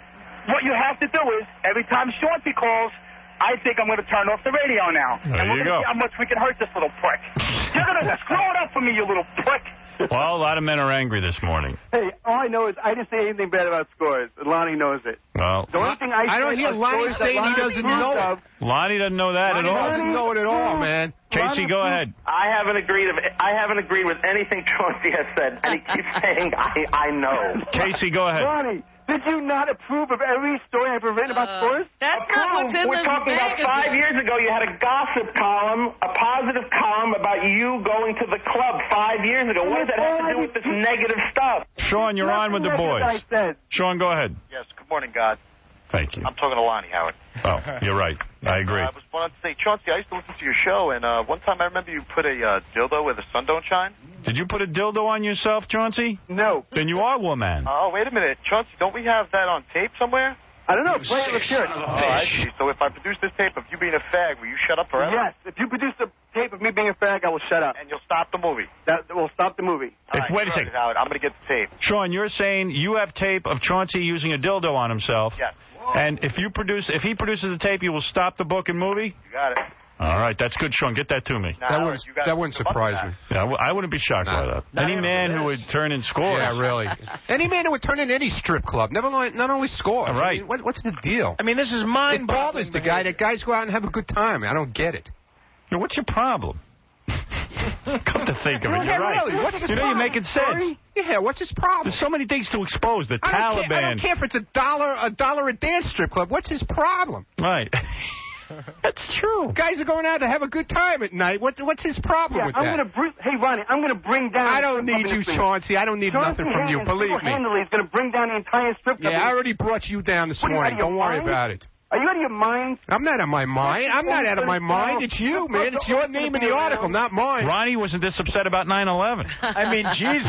What you have to do is, every time Chauncey calls, I think I'm going to turn off the radio now. There and we're you going to go. see how much we can hurt this little prick. You're going to screw it up for me, you little prick. Well, a lot of men are angry this morning. Hey, all I know is I didn't say anything bad about Scores. Lonnie knows it. Well, the only thing I don't hear Lonnie saying he doesn't know it. Lonnie doesn't know that at all. Lonnie doesn't know it at all, man. Casey, go ahead. I haven't agreed with anything Chauncey has said, and he keeps saying, I know. Casey, go ahead. Lonnie, did you not approve of every story I've ever written about Scores? That's not what's in We're talking about 5 years ago. You had a gossip column, a positive column about you going to the club 5 years ago. What does that have to do with this negative stuff? Sean, you're on with the boys. Sean, go ahead. Yes, good morning, God. Thank you. I'm talking to Lonnie, Howard. Oh, you're right. I agree. I was wanted to say, Chauncey, I used to listen to your show, and one time I remember you put a dildo where the sun don't shine. Did you put a dildo on yourself, Chauncey? No. Then you are woman. Oh, wait a minute. Chauncey, don't we have that on tape somewhere? I don't know. Play it. Let's hear it. Oh, I see. So if I produce this tape of you being a fag, will you shut up forever? Yes. If you produce a tape of me being a fag, I will shut up. And you'll stop the movie. That will stop the movie. Wait a second. I'm going to get the tape. Sean, you're saying you have tape of Chauncey using a dildo on himself. Yes. And if he produces the tape, you will stop the book and movie? You got it. All right, that's good, Sean. Get that to me. That wouldn't surprise me. Yeah, I wouldn't be shocked by that. Any man who would turn in scores. Yeah, really. Any man who would turn in any strip club, not only score. Right. I mean, what's the deal? I mean, this is mind-boggling. It bothers the guy that guys go out and have a good time. I don't get it. Yeah, what's your problem? Come to think of it, you're right. Really, what's his you're making sense. Yeah, what's his problem? There's so many things to expose. The I Taliban. don't care if it's $1 a dance strip club. What's his problem? Right. That's true. Guys are going out to have a good time at night. What's his problem with that? Hey, Ronnie, I'm going to bring down... I don't need you, Chauncey. I don't need nothing from you. Believe me. He's going to bring down the entire strip club. Yeah, I already brought you down this morning. Don't worry about it. Are you out of your mind? I'm not out of my mind. I'm not out of my mind. It's you, man. It's your name in the article, not mine. Ronnie wasn't this upset about 9/11. I mean, Jesus.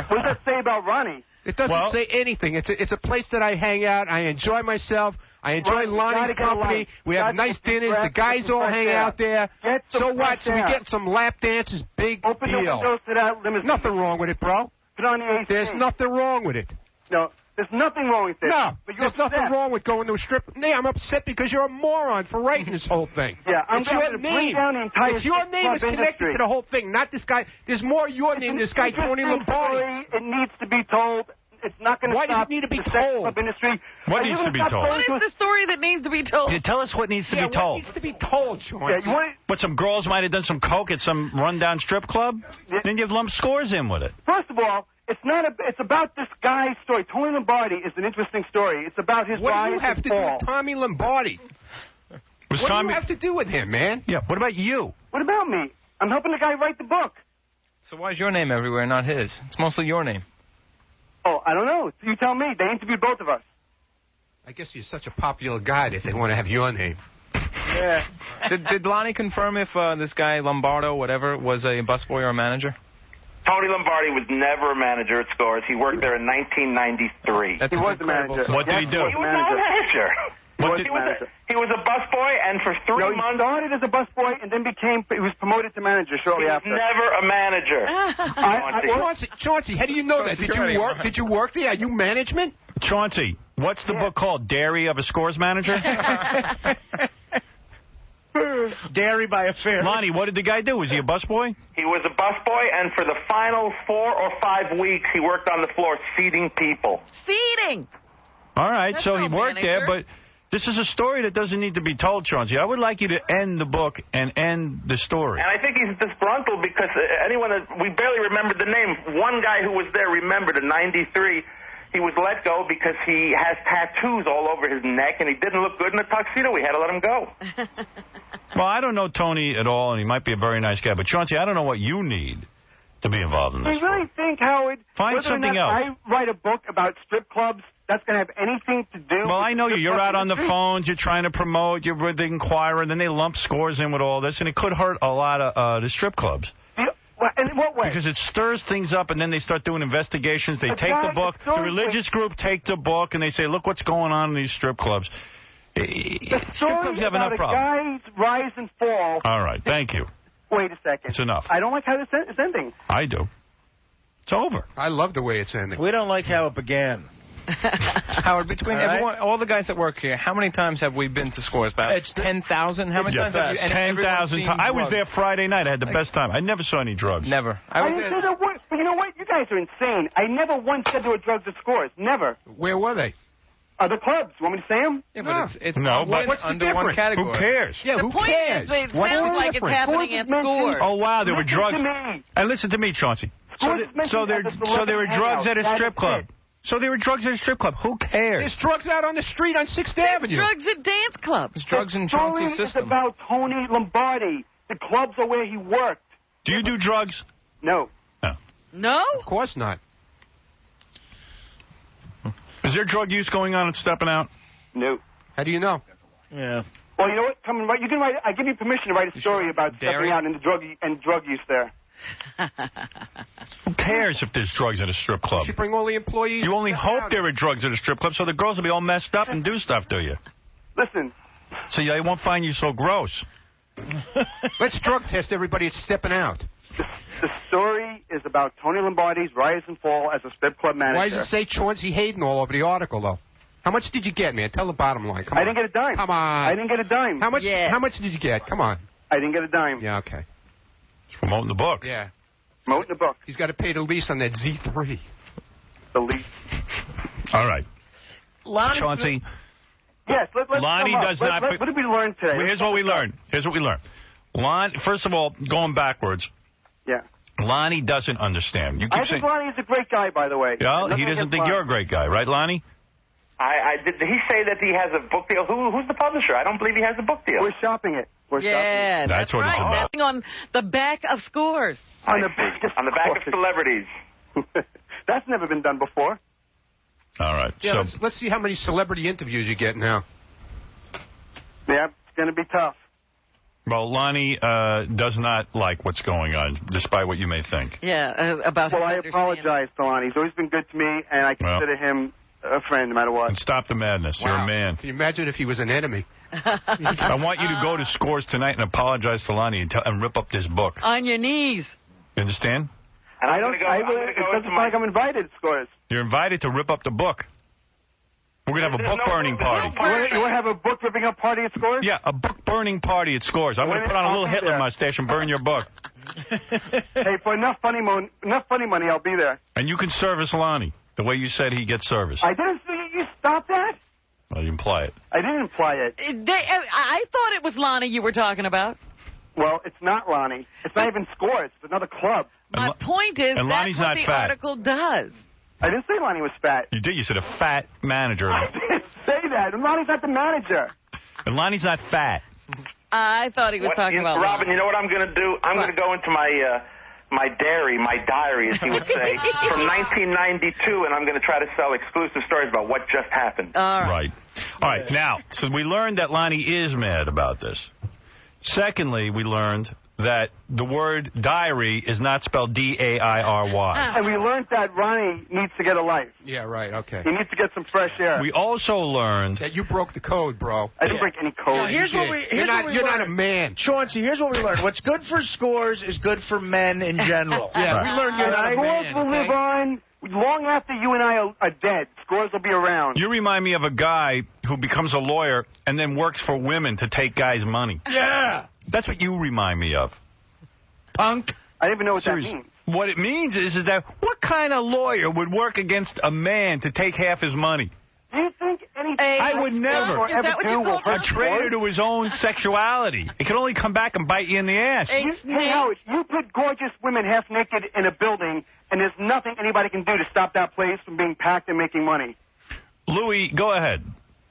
What does that say about Ronnie? It doesn't say anything. It's a place that I hang out. I enjoy myself. I enjoy Lonnie's company. We have nice dinners. The guys all hang out there. So what? So we get some lap dances. Big deal. Open the windows to that limousine. Nothing wrong with it, bro. Put on the AC. There's nothing wrong with it. No. There's nothing wrong with this. No, there's nothing wrong with going to a strip. Yeah, I'm upset because you're a moron for writing this whole thing. Yeah, it's your name. It's your name is connected to the whole thing, not this guy. There's more your name than this guy, Tony Lombardi. It needs to be told. It's not going to stop. Why does it need to be told? What needs to be told? What is the story that needs to be told? Yeah, tell us what needs to be told. What needs to be told, Chauncey? But some girls might have done some coke at some rundown strip club? Then you've lumped scores in with it. First of all, it's about this guy's story. Tony Lombardi is an interesting story. It's about his rise and fall. What do you have to do with Tommy Lombardi? What do you have to do with him, man? Yeah, what about you? What about me? I'm helping the guy write the book. So why is your name everywhere, not his? It's mostly your name. Oh, I don't know. You tell me. They interviewed both of us. I guess you're such a popular guy that they want to have your name. Yeah. Did Lonnie confirm if this guy, Lombardo, whatever, was a busboy or a manager? Tony Lombardi was never a manager at Scores. He worked there in 1993. He was the manager. What did he do? He was not a manager. He was a busboy, and for 3 months... He started as a busboy and then he was promoted to manager shortly after. He was never a manager. Chauncey, how do you know that? Did you work there? Are you management? Chauncey, what's the book called? Diary of a Scores Manager? Dairy by Affair. Lonnie, what did the guy do? Was he a busboy? He was a busboy, and for the final 4 or 5 weeks, he worked on the floor seating people. Seating! All right, so he worked there, but this is a story that doesn't need to be told, Chauncey. I would like you to end the book and end the story. And I think he's disgruntled because we barely remembered the name. One guy who was there remembered in 93. He was let go because he has tattoos all over his neck, and he didn't look good in a tuxedo. We had to let him go. Well, I don't know Tony at all, and he might be a very nice guy. But, Chauncey, I don't know what you need to be involved in this. Do you really think, Howard, find something else. I write a book about strip clubs, that's going to have anything to do Well, I know you. You're out on the phones. You're trying to promote. You're with the Inquirer, and then they lump scores in with all this, and it could hurt a lot of the strip clubs. In what way? Because it stirs things up, and then they start doing investigations. They take the book. The religious group take the book, and they say, look what's going on in these strip clubs. Strip clubs have enough problems. Guy's rise and fall. All right. Thank you. Wait a second. It's enough. I don't like how this is ending. I do. It's over. I love the way it's ending. We don't like how it began. Howard, between everyone, all the guys that work here, how many times have we been to Scores? About 10,000? How many times have you? 10,000 times. I was there Friday night. I had the best time. I never saw any drugs. Never. I didn't say there were. But you know what? You guys are insane. I never once said there were drugs at Scores. Never. Where were they? The clubs. You want me to say them? Yeah, but it's no, but what's the under difference? one category. Who cares? Yeah, the who point cares? Is it sounds like it's happening at Scores. Oh, wow, there were drugs. And listen to me, Chauncey. So there were drugs at a strip club. So there were drugs at a strip club. Who cares? There's drugs out on the street on 6th Avenue. Drugs at dance clubs. There's drugs in Chauncey's system. It's about Tony Lombardi. The clubs are where he worked. Do you do drugs? No. No? Of course not. Is there drug use going on at Stepping Out? No. How do you know? Yeah. Well, you know what? You can write. I give you permission to write a story about Stepping Out and the drug use there. Who cares if there's drugs at a strip club? You should bring all the employees. You only hope there are drugs at a strip club so the girls will be all messed up and do stuff to you. Listen. So they won't find you so gross. Let's drug test everybody that's stepping out. The story is about Tony Lombardi's rise and fall as a strip club manager. Why does it say Chauncey Hayden all over the article, though? How much did you get, man? Tell the bottom line. Come on. I didn't get a dime. Come on. I didn't get a dime. How much? Yeah. How much did you get? Come on. I didn't get a dime. Yeah, okay. He's promoting the book. Yeah. Promoting the book. He's got to pay the lease on that Z3. The lease. All right. Lonnie, Chauncey. Yes, let's Lonnie does not. What did we learn today? Here's what we learned. First of all, going backwards. Yeah. Lonnie doesn't understand. You keep I think Lonnie is a great guy, by the way. Yeah, he doesn't think you're a great guy, right, Lonnie? Did he say that he has a book deal? Who's the publisher? I don't believe he has a book deal. We're shopping it. Yeah, that's what right. it's about. Standing on the back of scores. On the back of celebrities. That's never been done before. All right. Yeah, so let's see how many celebrity interviews you get now. Yeah, it's going to be tough. Well, Lonnie does not like what's going on, despite what you may think. Yeah, about Well, I apologize to Lonnie. He's always been good to me, and I consider him a friend no matter what. And stop the madness. Wow. You're a man. Can you imagine if he was an enemy? I want you to go to Scores tonight and apologize to Lonnie and rip up this book. On your knees. You understand? And it doesn't sound like I'm invited to Scores. You're invited to rip up the book. We're going to have a book burning party. You want to have a book ripping up party at Scores? Yeah, a book burning party at Scores. I'm going to put on a little Hitler mustache and burn your book. Hey, for enough funny money, I'll be there. And you can service Lonnie the way you said he gets service. I didn't say you stop that. Well, you imply it. I didn't imply it. I thought it was Lonnie you were talking about. Well, it's not Lonnie. It's not even Scores. It's another club. My point is Lonnie's that's what not the fat. article does. I didn't say Lonnie was fat. You did. You said a fat manager. I didn't say that. Lonnie's not the manager. And Lonnie's not fat. I thought he was talking about Robin, Lonnie. you know what I'm going to do? I'm going to go into my diary, as he would say, from 1992, and I'm going to try to sell exclusive stories about what just happened. All right. All right. Now, so we learned that Lonnie is mad about this. Secondly, we learned that the word diary is not spelled D-A-I-R-Y. And we learned that Ronnie needs to get a life. Yeah, right, okay. He needs to get some fresh air. We also learned that you broke the code, bro. I didn't break any code. Now, here's what we You're not a man. Chauncey, here's what we learned. What's good for Scores is good for men in general. Yeah, we learned you're not a Scores man. will live on long after you and I are dead. Scores will be around. You remind me of a guy who becomes a lawyer and then works for women to take guys' money. Yeah. That's what you remind me of. Punk. I don't even know what Seriously. that means. What it means is that what kind of lawyer would work against a man to take half his money? Do you think anything I would never. Is that what you call A traitor to his own sexuality. It can only come back and bite you in the ass. Hey, Howard, you put gorgeous women half naked in a building, and there's nothing anybody can do to stop that place from being packed and making money. Louis, go ahead.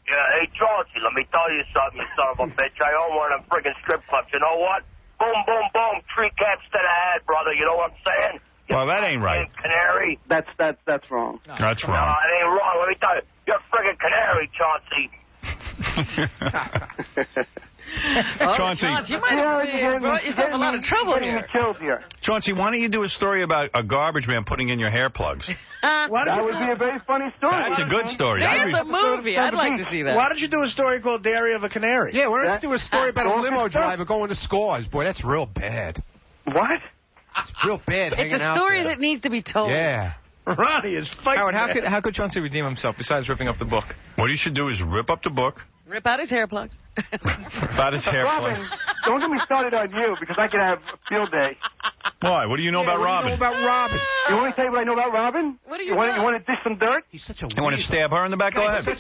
Yeah, hey, Chauncey, let me tell you something, you son of a bitch. I own one of them friggin' strip clubs. You know what? Boom, boom, boom. 3 caps to the head, brother. You know what I'm saying? Well, that ain't right. Canary. That's wrong. That's No, wrong. it ain't wrong. Let me tell you. You're a friggin' canary, Chauncey. Chauncey. Chauncey, you might have brought yourself a lot of trouble here. Chauncey, why don't you do a story about a garbage man putting in your hair plugs? That would be a very funny story. That's a good story. There's a movie. I'd like to see that. Why don't you do a story called Diary of a Canary? Yeah, why don't you do a story about a limo driver going to Scores? Boy, that's real bad. What? It's real bad It's hanging a out story there. that needs to be told. Yeah. Ronnie is fighting. Howard, how could Chauncey redeem himself besides ripping up the book? What you should do is rip up the book. Rip out his hair plug. Rip out his hair plug. Robin, don't get me started on you, because I could have a field day. Why? What do you know about Robin? You know about Robin? You want me to tell you what I know about Robin? What do you want? You want to dish some dirt? He's such a You want to stab her in the back? Go ahead. So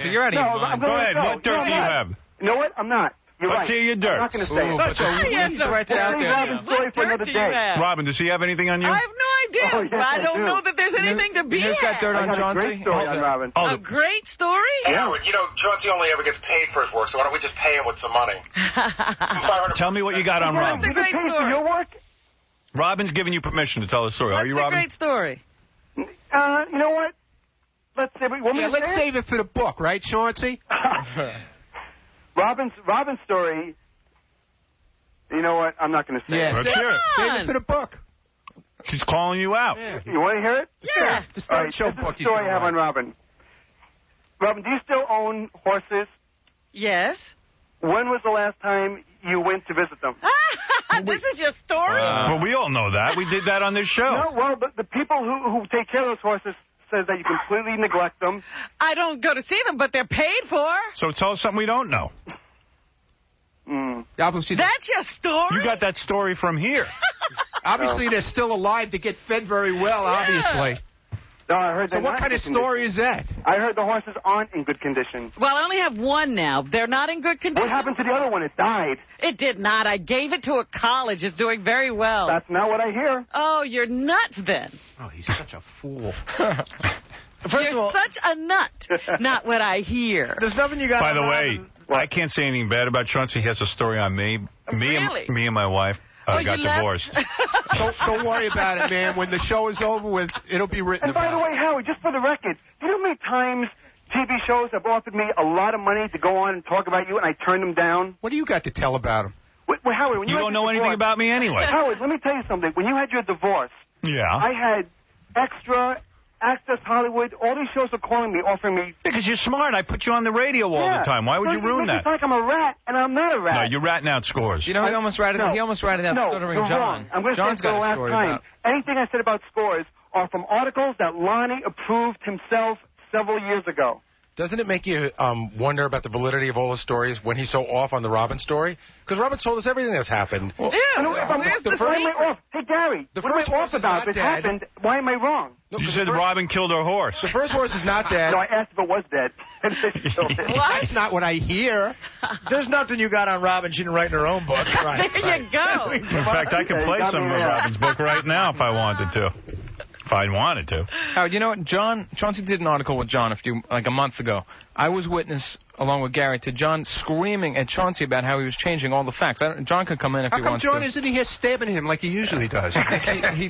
you're out of your mind. Go ahead. What dirt do you have? You know what? I'm not. You're Let's right. hear your dirt. I'm not going to say it. Such a threats out there. Robin's story for another day. Robin, does he have anything on you? I have no idea. Oh, yes, I don't do. know that there's anything to be Who's got dirt I on got a Chauncey? great story on Robin. A great story? Howard, you know, Chauncey only ever gets paid for his work, so why don't we just pay him with some money? Tell me what you got on What's Robin. the great story? Your work? Robin's giving you permission to tell the story. Are you, What's the Robin? great story? You know what? Let's save it for the book, right, Chauncey? Robin's story You know what? I'm not going to say it. Let's hear it. Save it for the book. She's calling you out. Yeah. You want to hear it? Yeah. The start show This is book. the story I have on Robin. Robin, do you still own horses? Yes. When was the last time you went to visit them? This is your story? Well, we all know that. We did that on this show. No, well, but the people who take care of those horses says that you completely neglect them. I don't go to see them, but they're paid for. So tell us something we don't know. That's your story? You got that story from here. Obviously, they're still alive to get fed very well, obviously. No, I heard So what kind of story is that? I heard the horses aren't in good condition. Well, I only have one now. They're not in good condition. What happened to the other one? It died. It did not. I gave it to a college. It's doing very well. That's not what I hear. Oh, you're nuts then. Oh, he's such a fool. You're such a nut. Not what I hear. There's nothing you got. By the way, I can't say anything bad about Chauncey. He has a story on me. Really? Me and my wife got divorced. Don't worry about it, man. When the show is over with, it'll be written And by about. the way, Howard, just for the record, do you know how many times TV shows have offered me a lot of money to go on and talk about you, and I turned them down? What do you got to tell about him? Wait, Howard, when You had don't your know anything divorce- about me anyway. Howard, let me tell you something. When you had your divorce, Yeah. I had Extra, Access Hollywood, all these shows are calling me, offering me... Because you're smart. I put you on the radio all the time. Why would you ruin that? It's like I'm a rat, and I'm not a No, rat. you're ratting out scores. You know, he almost ratted out Stuttering you're John. wrong. I'm going to say John's it for the got a last story time. about. Anything I said about scores are from articles that Lonnie approved himself several years ago. Doesn't it make you wonder about the validity of all his stories when he's so off on the Robin story? Because Robin told us everything that's happened. Where's the secret? Hey, Gary, The what am first I horse off is about? not If it dead. happened, why am I wrong? You said Robin killed her horse. The first horse is not dead. No, I asked if it was dead. And they killed it. That's not what I hear. There's nothing you got on Robin she didn't write in her own book. Right. There you go. In fact, I could Okay, play got some me of there. Robin's book right now if I wanted to. If I wanted to. Howard, you know what? Chauncey did an article with John a month ago. I was witness, along with Gary, to John screaming at Chauncey about how he was changing all the facts. John could come in if How he come wants John to. isn't here stabbing him like he usually does? He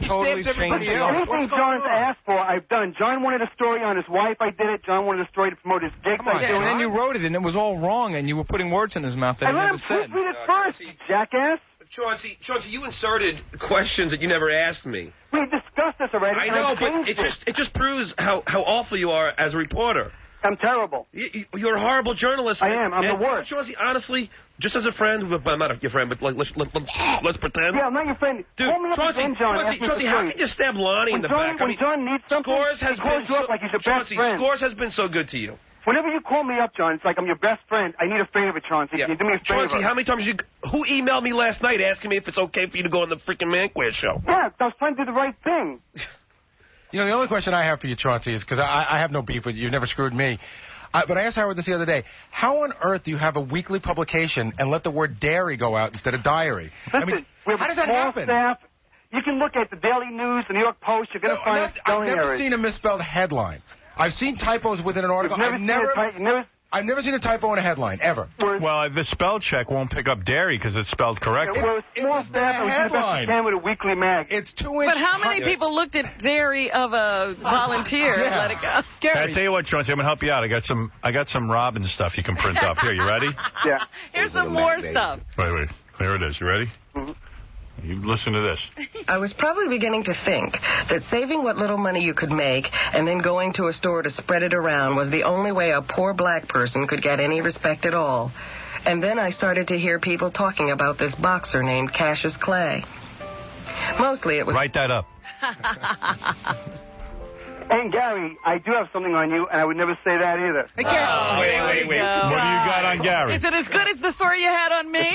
totally stabs changed everybody the else. article. Anything John's asked for, I've done. John wanted a story on his wife. I did it. John wanted a story to promote his gigs. I Yeah, do and then it. you wrote it, and it was all wrong, and you were putting words in his mouth that I he let never him said. proofread it first, jackass. Chauncey, you inserted questions that you never asked me. We discussed this already. I and know, changed but it just proves how awful you are as a reporter. I'm terrible. You're a horrible journalist. I am. I'm the worst. Chauncey, honestly, just as a friend, I'm not your friend, but like, let's pretend. Yeah, I'm not your friend. Dude, Call me up Chauncey, again, John. Ask me Chauncey, for how free. can you stab Lonnie in the back? When John needs something, Scores has he calls been you up like he's your best Chauncey, friend. Scores has been so good to you. Whenever you call me up, John, it's like I'm your best friend. I need a favor, Chauncey. Yeah. Can you do me a favor? Chauncey, how many times who emailed me last night asking me if it's okay for you to go on the freaking Man Quiz show? Yeah, I was trying to do the right thing. You know, the only question I have for you, Chauncey, is because I have no beef with you. You've never screwed me. But I asked Howard this the other day. How on earth do you have a weekly publication and let the word dairy go out instead of diary? Listen, we have how a does that small happen? staff. You can look at the Daily News, the New York Post. You're going to find I've spelling never errors. seen a misspelled headline. I've seen typos within an article. I've never seen a typo in a headline, ever. Well, the spell check won't pick up dairy because it's spelled correctly. We're a small staff, and we do the best we can with a weekly mag. It's 2 But how many people looked at dairy of a volunteer and let it go? I tell you what, Chauncey, I'm gonna help you out. I got some Robin stuff you can print up. Here, you ready? Yeah. Here's some more stuff. Wait. Here it is. You ready? Mm-hmm. You listen to this. I was probably beginning to think that saving what little money you could make and then going to a store to spread it around was the only way a poor black person could get any respect at all. And then I started to hear people talking about this boxer named Cassius Clay. Mostly it was... Write that up. And Gary, I do have something on you, and I would never say that either. Hey, Gary. Wait. What do you got on Gary? Is it as good as the story you had on me?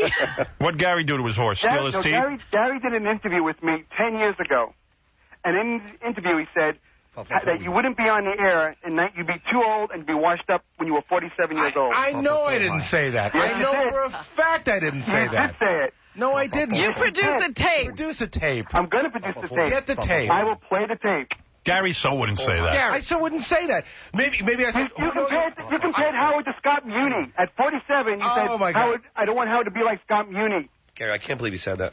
What'd Gary do to his horse? Steal his teeth? Gary did an interview with me 10 years ago. And in the interview, he said that you wouldn't be on the air and that you'd be too old and be washed up when you were 47 years old. I know I didn't say that. Yes, I you know did. for a fact I didn't say You that. did say it. No, I didn't. You produce a tape. Produce a tape. I'm going to produce the tape. Get the tape. I will play the tape. Gary so wouldn't say that. Gary, I so wouldn't say that. Maybe I said... You compared Howard to Scott Muni. At 47, you said, my God. Howard, I don't want Howard to be like Scott Muni. Gary, I can't believe you said that.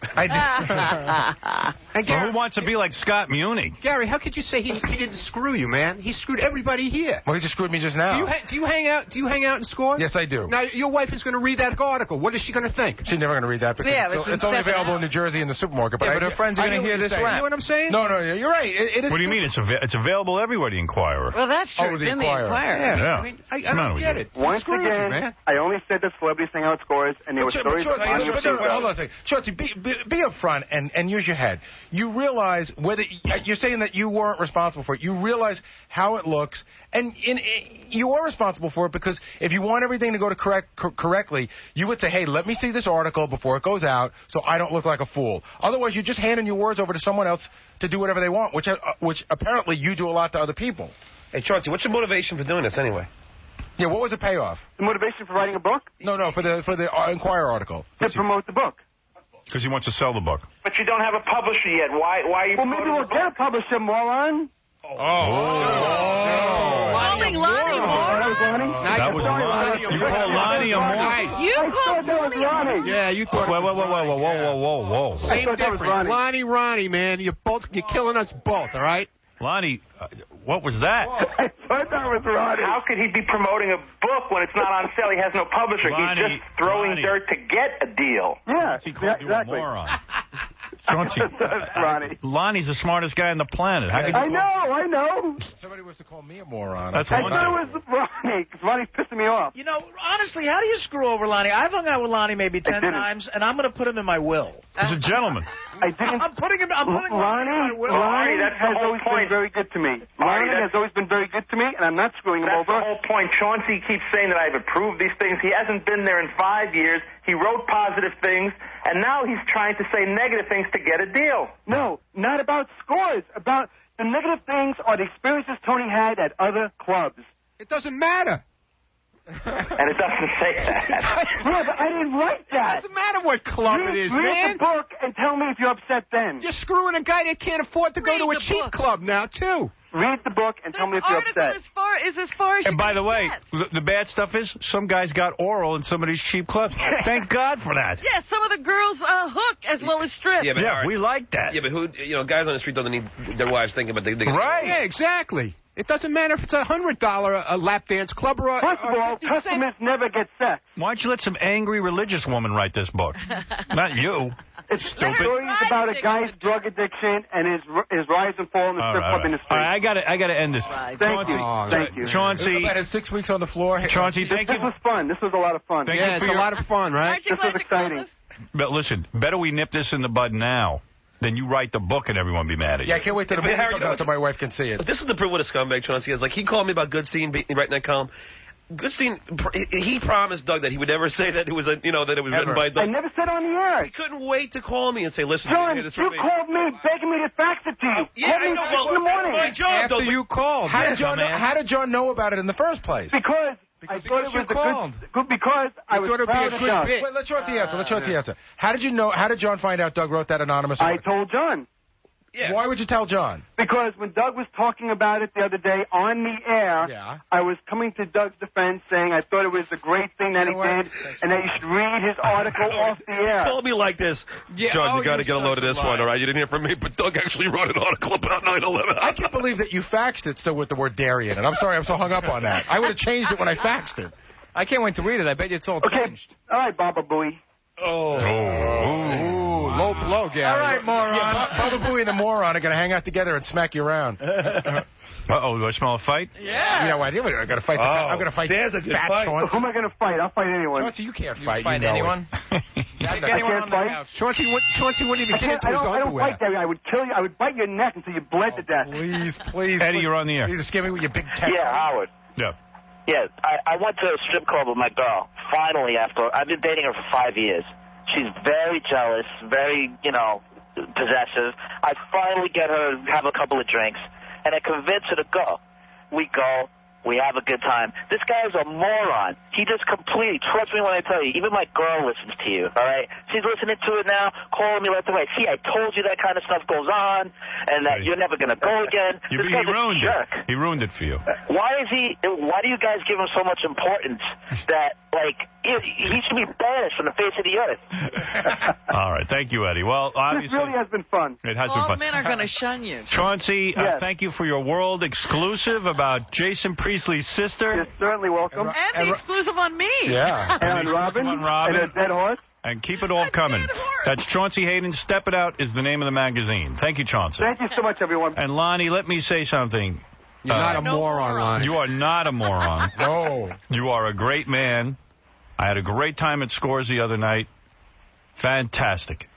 And Gary, who wants to be like Scott Muni? Gary, how could you say he didn't screw you, man? He screwed everybody here. Well, he just screwed me just now. Do you hang out in Score? Yes, I do. Now, your wife is going to read that article. What is she going to think? She's never going to read that because it's only available in New Jersey in the supermarket. But her friends are going to hear this rap. You know what I'm saying? No, you're right. It is. What do you mean? It's available everywhere, the Inquirer. Well, that's true. It's in the Inquirer. Yeah. I mean, I don't get it. Once again, I only said that celebrities hang out at Scores, and there were stories hold on a second. Chauncey, be upfront and use your head. You realize whether you're saying that you weren't responsible for it. You realize how it looks, and you are responsible for it because if you want everything to go to correctly, you would say, hey, let me see this article before it goes out so I don't look like a fool. Otherwise, you're just handing your words over to someone else to do whatever they want, which apparently you do a lot to other people. Hey, Chauncey, what's your motivation for doing this anyway? Yeah, what was the payoff? The motivation for writing a book? No, for the Inquirer article. To promote the book. Because he wants to sell the book. But you don't have a publisher yet. Why are you? Well, maybe we'll get a publisher, moron. Calling Lonnie moron? That was Lonnie. You call Lonnie a moron? You called Lonnie. Yeah, you thought. Whoa. Same difference. Lonnie, Ronnie, man. You're killing us both, all right? Lonnie, what was that? I thought that was Ronnie. How could he be promoting a book when it's not on sale? He has no publisher. He's just throwing dirt to get a deal. Yeah, he called you a moron. Chauncey, Ronnie. Lonnie's the smartest guy on the planet. How could you I know. Somebody was to call me a moron. That's I thought it was Ronnie, because Ronnie's pissing me off. You know, honestly, how do you screw over Lonnie? I've hung out with Lonnie maybe 10 times, and I'm going to put him in my will. He's a gentleman. I'm putting Lonnie in my will. Lonnie that's has the whole always point. been very good to me. Lonnie has always been very good to me, and I'm not screwing him That's over. the whole point. Chauncey keeps saying that I've approved these things. He hasn't been there in 5 years. He wrote positive things, and now he's trying to say negative things to get a deal. No, not about Scores. About the negative things are the experiences Tony had at other clubs. It doesn't matter. And it doesn't say that. Yeah, but I didn't write that. It doesn't matter what club it is, man. Read the book and tell me if you're upset then. You're screwing a guy that can't afford to go to a cheap club now, too. Read the book and tell me if you're upset. Is as far as And by the way, the bad stuff is some guys got oral in some of these cheap clubs. Thank God for that. Yeah, some of the girls hook as well as strip. Yeah, we like that. Yeah, but guys on the street doesn't need their wives thinking about they right. Yeah, exactly. It doesn't matter if it's $100 a lap dance club or First of all, customers never get sex. Why don't you let some angry religious woman write this book? Not you. It's stupid. Stories about a guy's drug addiction and his rise and fall in the strip club industry. All right, I got to end this. Thank you. Chauncey. About 6 weeks on the floor. Chauncey, thank you. This was fun. This was a lot of fun. It's a lot of fun, right? This was exciting. But listen, better we nip this in the bud now than you write the book and everyone be mad at you. Yeah, I can't wait till the book comes out so my wife can see it. But this is the proof what a scumbag Chauncey is. Like, he called me about Goodstein writing that column. Goodstein, he promised Doug that he would never say that it was that it was written by Doug. I never said on the air. He couldn't wait to call me and say, listen, John, you hear this you from me. called me begging me to fax it to you. Yeah, Called me I know. 6 in the morning. My job, After you called. How did John know about it in the first place? Because I thought it was because I was proud enough. Wait, let Chauncey answer. How did you know? How did John find out Doug wrote that anonymous article? I told John. Yeah. Why would you tell John? Because when Doug was talking about it the other day on the air, I was coming to Doug's defense saying I thought it was a great thing that he did and that you should read his article off the air. Call me like this. Yeah, John, you got to get a load of this one, all right? You didn't hear from me, but Doug actually wrote an article about 9/11. I can't believe that you faxed it still with the word dairy in it. I'm sorry I'm so hung up on that. I would have changed it when I faxed it. I can't wait to read it. I bet you it's all changed. All right, Baba Booey. Low blow, Gary. All right, moron. Yeah, Baba Booey and the moron are going to hang out together and smack you around. Uh-oh, do I smell a fight? Yeah. You know what? I'm going to fight. I'm going to fight. There's a good fat fight. Chauncey. Who am I going to fight? I'll fight anyone. Chauncey, you can't fight. Fight anyone? I can't fight. Chauncey wouldn't even get into his I don't underwear. fight, Gary. I would kill you. I would bite your neck until you bled to death. Please. Eddie, you're on the air. You just give me with your big tech. Yeah, Howard. Yeah. Yeah, I went to a strip club with my girl. Finally, after I've been dating her for 5 years. She's very jealous, very, possessive. I finally get her to have a couple of drinks, and I convince her to go. We go. We have a good time. This guy is a moron. He just completely, trust me when I tell you, even my girl listens to you, all right? She's listening to it now, calling me left and right. See, I told you that kind of stuff goes on, and that you're never going to go again. He ruined it. He ruined it for you. Why do you guys give him so much importance that Like, he should be banished from the face of the earth. All right. Thank you, Eddie. Well, obviously... This really has been fun. It has been All fun. men are going to shun you. Chauncey, Yes. thank you for your world exclusive about Jason Priestley's sister. You're certainly welcome. And the exclusive on me. Yeah. And on Robin. And a dead horse. And keep it all coming. That's Chauncey Hayden. Step It Out is the name of the magazine. Thank you, Chauncey. Thank you so much, everyone. And Lonnie, let me say something. You're not a moron, Lonnie. You are not a moron. No. You are a great man. I had a great time at Scores the other night. Fantastic.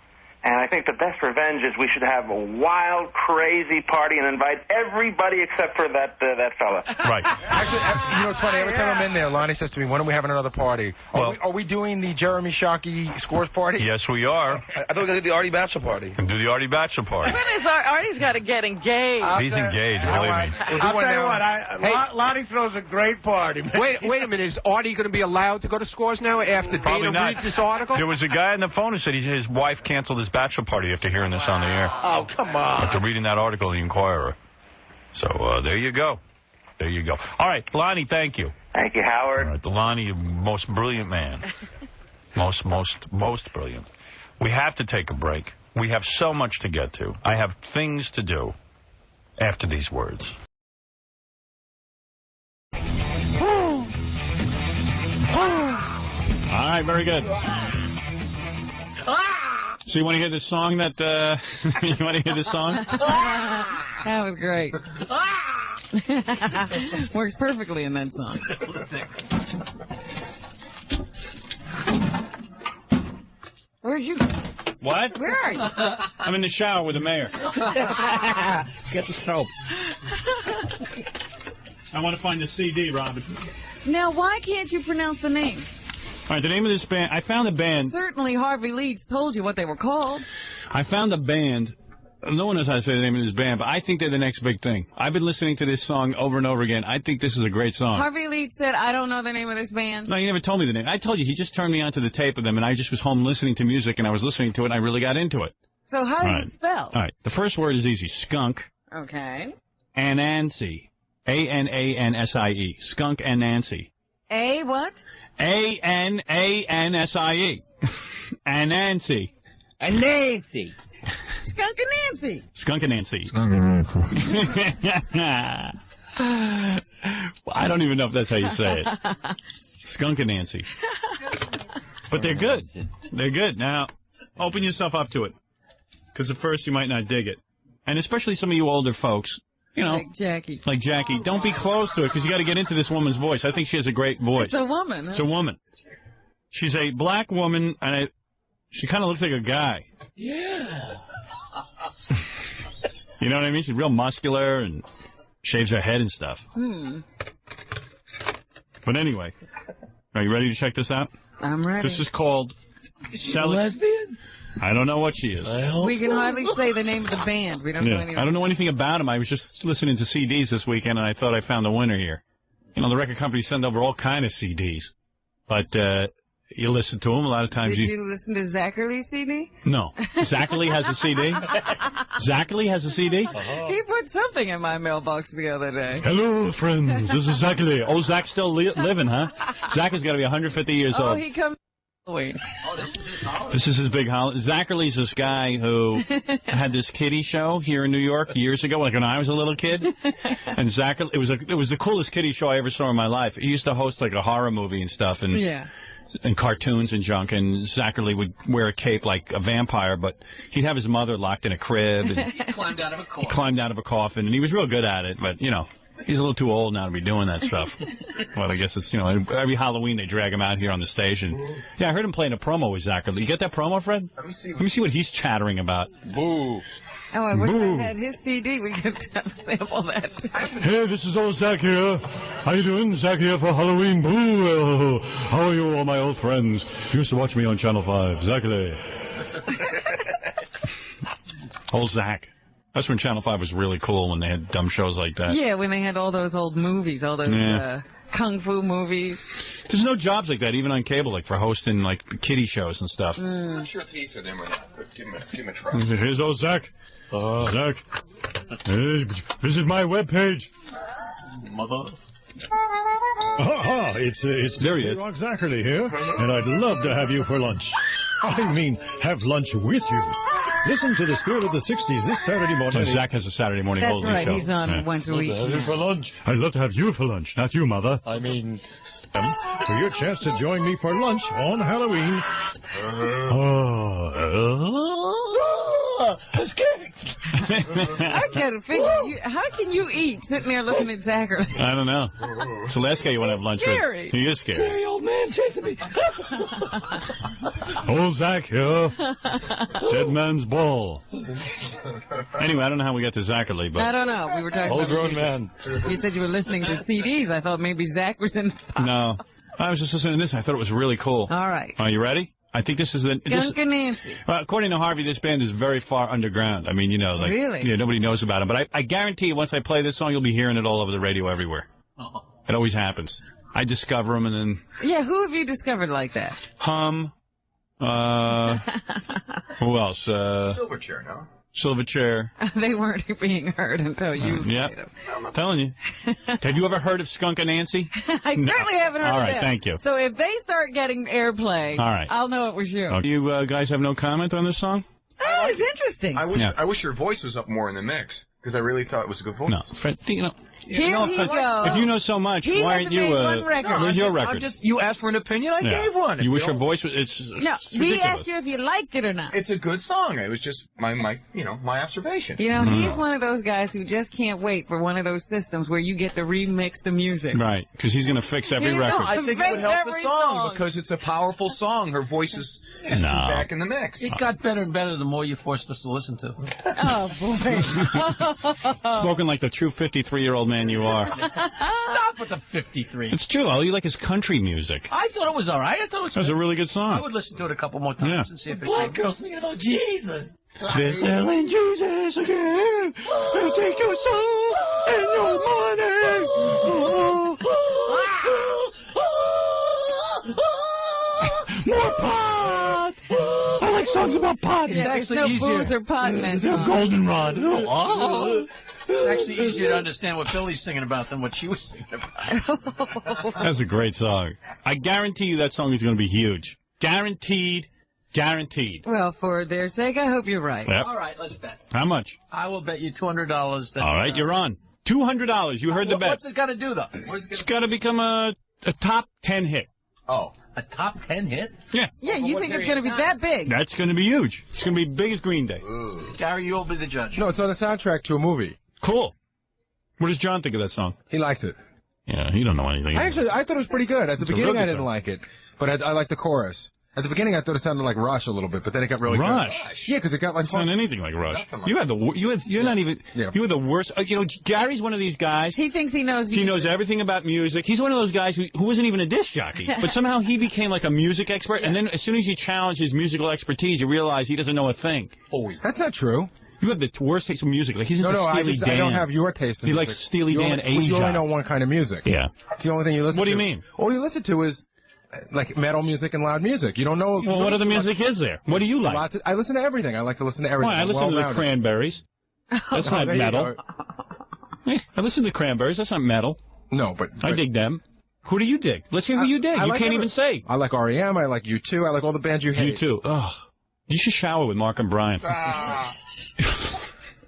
And I think the best revenge is we should have a wild, crazy party and invite everybody except for that fella. Right. Actually, you know what's funny? Every time I'm in there, Lonnie says to me, when are we having another party? Are we doing the Jeremy Shockey Scores party? Yes, we are. I thought we were going to do the Artie Bachelor party. And do the Artie Bachelor party. Artie's got to get engaged. He's engaged, believe me. I'll tell you what, Lonnie throws a great party. Wait a minute. Is Artie going to be allowed to go to Scores now after Probably Dana not. reads this article? There was a guy on the phone who said his wife canceled his bachelor party after hearing this on the air. Oh, come on. After reading that article in the Inquirer. So there you go. There you go. All right, Lonnie, thank you. Thank you, Howard. All right, Lonnie, most brilliant man. most brilliant. We have to take a break. We have so much to get to. I have things to do after these words. All right, very good. So you want to hear this song you want to hear this song? That was great. Works perfectly in that song. Where'd you go? What? Where are you? I'm in the shower with the mayor. Get the soap. I want to find the CD, Robin. Now, why can't you pronounce the name? All right, the name of this band, I found a band. Certainly Harvey Leeds told you what they were called. I found a band. No one knows how to say the name of this band, but I think they're the next big thing. I've been listening to this song over and over again. I think this is a great song. Harvey Leeds said, I don't know the name of this band. No, he never told me the name. I told you, he just turned me onto the tape of them, and I just was home listening to music, and I was listening to it, and I really got into it. So how does it spell? All right, the first word is easy, skunk. Okay. Anansie. A-N-A-N-S-I-E. Skunk and Nancy. A what? A-N-A-N-S-I-E. Anansie. Nancy. Skunk and Nancy. Skunk and Nancy. Well, I don't even know if that's how you say it. Skunk and Nancy. But they're good. They're good. Now, open yourself up to it. Because at first you might not dig it. And especially some of you older folks. You know, like Jackie. Don't be close to it because you got to get into this woman's voice. I think she has a great voice. It's a woman. Huh? It's a woman. She's a black woman, and she kind of looks like a guy. Yeah. You know what I mean? She's real muscular and shaves her head and stuff. But anyway, are you ready to check this out? I'm ready. This is called... Is she a lesbian? I don't know what she is. We can hardly say the name of the band. We don't know anything. I don't know anything about them. I was just listening to CDs this weekend, and I thought I found the winner here. You know, the record companies send over all kind of CDs. But you listen to them a lot of times. Did you listen to Zacherle's CD? No. Zachary has a CD? Zachary has a CD? He put something in my mailbox the other day. Hello, friends. This is Zachary. Oh, Zach's still living, huh? Zach has got to be 150 years old. Oh, he comes... Wait. This is his big holiday. Zacherle's this guy who had this kiddie show here in New York years ago, like when I was a little kid. And Zachary, it was the coolest kiddie show I ever saw in my life. He used to host like a horror movie and stuff, and cartoons and junk. And Zachary would wear a cape like a vampire, but he'd have his mother locked in a crib. And He climbed out of a coffin. He climbed out of a coffin, and he was real good at it. But you know, he's a little too old now to be doing that stuff. Well, I guess it's, you know, every Halloween they drag him out here on the stage. And yeah, I heard him playing a promo with Zachary. You get that promo, Fred? Let me see what he's chattering about. Boo. Oh, I wish I had his CD. We could sample that. Hey, this is old Zach here. How you doing? Zach here for Halloween. Boo. How are you, all my old friends? You used to watch me on Channel 5. Zachary. Old Zach. That's when Channel 5 was really cool, when they had dumb shows like that. Yeah, when they had all those old movies, all those kung fu movies. There's no jobs like that, even on cable, like for hosting like kiddie shows and stuff. I'm not sure it's easy them or not, but give him a try. Here's old Zach. Zach, hey, visit my webpage. Mother. Ha! It's there he is. Rock Zachary here, and I'd love to have you for lunch. I mean, have lunch with you. Listen to the Spirit of the 60s this Saturday morning. So Zach has a Saturday morning That's holding right. show. He's on once a week. For lunch. I'd love to have you for lunch, not you, Mother. I mean, for your chance to join me for lunch on Halloween. I'm scared. I can't figure. How can you eat sitting there looking at Zachary? I don't know. It's the last guy you want to have lunch Scary. with. He is scary. Scary old man chasing me. Old Zach here. Dead man's ball. Anyway, I don't know how we got to Zachary, but I don't know. We were talking about Old-grown music. man. You said you were listening to CDs. I thought maybe Zach was in. no. I was just listening to this. I thought it was really cool. All right. Are you ready? I think this is the... Skunk and Nancy. According to Harvey, this band is very far underground. I mean, you know, like... Really? Yeah, nobody knows about them. But I guarantee you, once I play this song, you'll be hearing it all over the radio everywhere. It always happens. I discover them and then... Yeah, who have you discovered like that? Who else? Silverchair, no? Silverchair. They weren't being heard until you Yeah, played them. I'm telling you. Have you ever heard of Skunk and Nancy? I certainly haven't heard All of right, them. thank you. So if they start getting airplay, All right. I'll know it was you. You guys have no comment on this song? Oh, it's interesting. I wish your voice was up more in the mix, because I really thought it was a good voice. No, Fred, you know... Here no, he Fred, goes. If you know so much, He why aren't hasn't you... made one record. Where's your record? You asked for an opinion, I gave one. You wish your voice was... It's No, it's he ridiculous. asked you if you liked it or not. It's a good song. It was just my observation. You know, he's one of those guys who just can't wait for one of those systems where you get to remix the music. Right, because he's going to fix every record. No, I think it would help the every song, song. because it's a powerful song. Her voice is too back in the mix. It got better and better the more you forced us to listen to. Oh, boy. Spoken like the true 53-year-old man you are. Stop with the 53. It's true. All you like is country music. I thought it was all right. I thought it was That was a really good I song. would listen to it a couple more times Yeah. and see if it... Black girl singing about Jesus. They're selling Jesus again. They'll take your soul and your money. More pot. I like songs about pot. Yeah, there's no booze or pot in that song. Goldenrod. It's actually easier to understand what Billy's singing about than what she was singing about. That's a great song. I guarantee you that song is going to be huge. Guaranteed. Guaranteed. Well, for their sake, I hope you're right. Yep. All right, let's bet. How much? I will bet you $200 that... All right, you're on. $200. You heard the bet. What's it got to do, though? It's got to become a top 10 hit. Oh. A top 10 hit? Yeah. Yeah, you think it's going to be that big? That's going to be huge. It's going to be big as Green Day. Gary, you'll be the judge. No, it's on the soundtrack to a movie. Cool. What does John think of that song? He likes it. Yeah, he don't know anything. I thought it was pretty good. At the It's a beginning, real I good didn't song. like it, but I liked the chorus. At the beginning, I thought it sounded like Rush a little bit, but then it got really Rush? good. Yeah, because it got like... It's not anything like Rush. You have the you're not even you were the worst. You know, Gary's one of these guys. He thinks he knows music. He knows everything about music. He's one of those guys who wasn't even a disc jockey, but somehow he became like a music expert. And then as soon as you challenge his musical expertise, you realize he doesn't know a thing. Oh, That's not true. You have the worst taste of music. Like he's into Steely Dan. I don't have your taste in He music. likes Steely Dan, You 80s only rock. know one kind of music. Yeah. It's the only thing you listen to. What do you mean? All you listen to is like metal music and loud music. You don't know... Well, what other music is there? What do you like? I listen to everything. I like to listen to everything. Well, I listen to the Cranberries. That's not there you metal. I listen to the Cranberries. That's not metal. No, but I dig them. Who do you dig? Let's hear who you dig. You can't even say. I like R.E.M. I like U2. I like all the bands you hate. U2. Ugh. You should shower with Mark and Brian.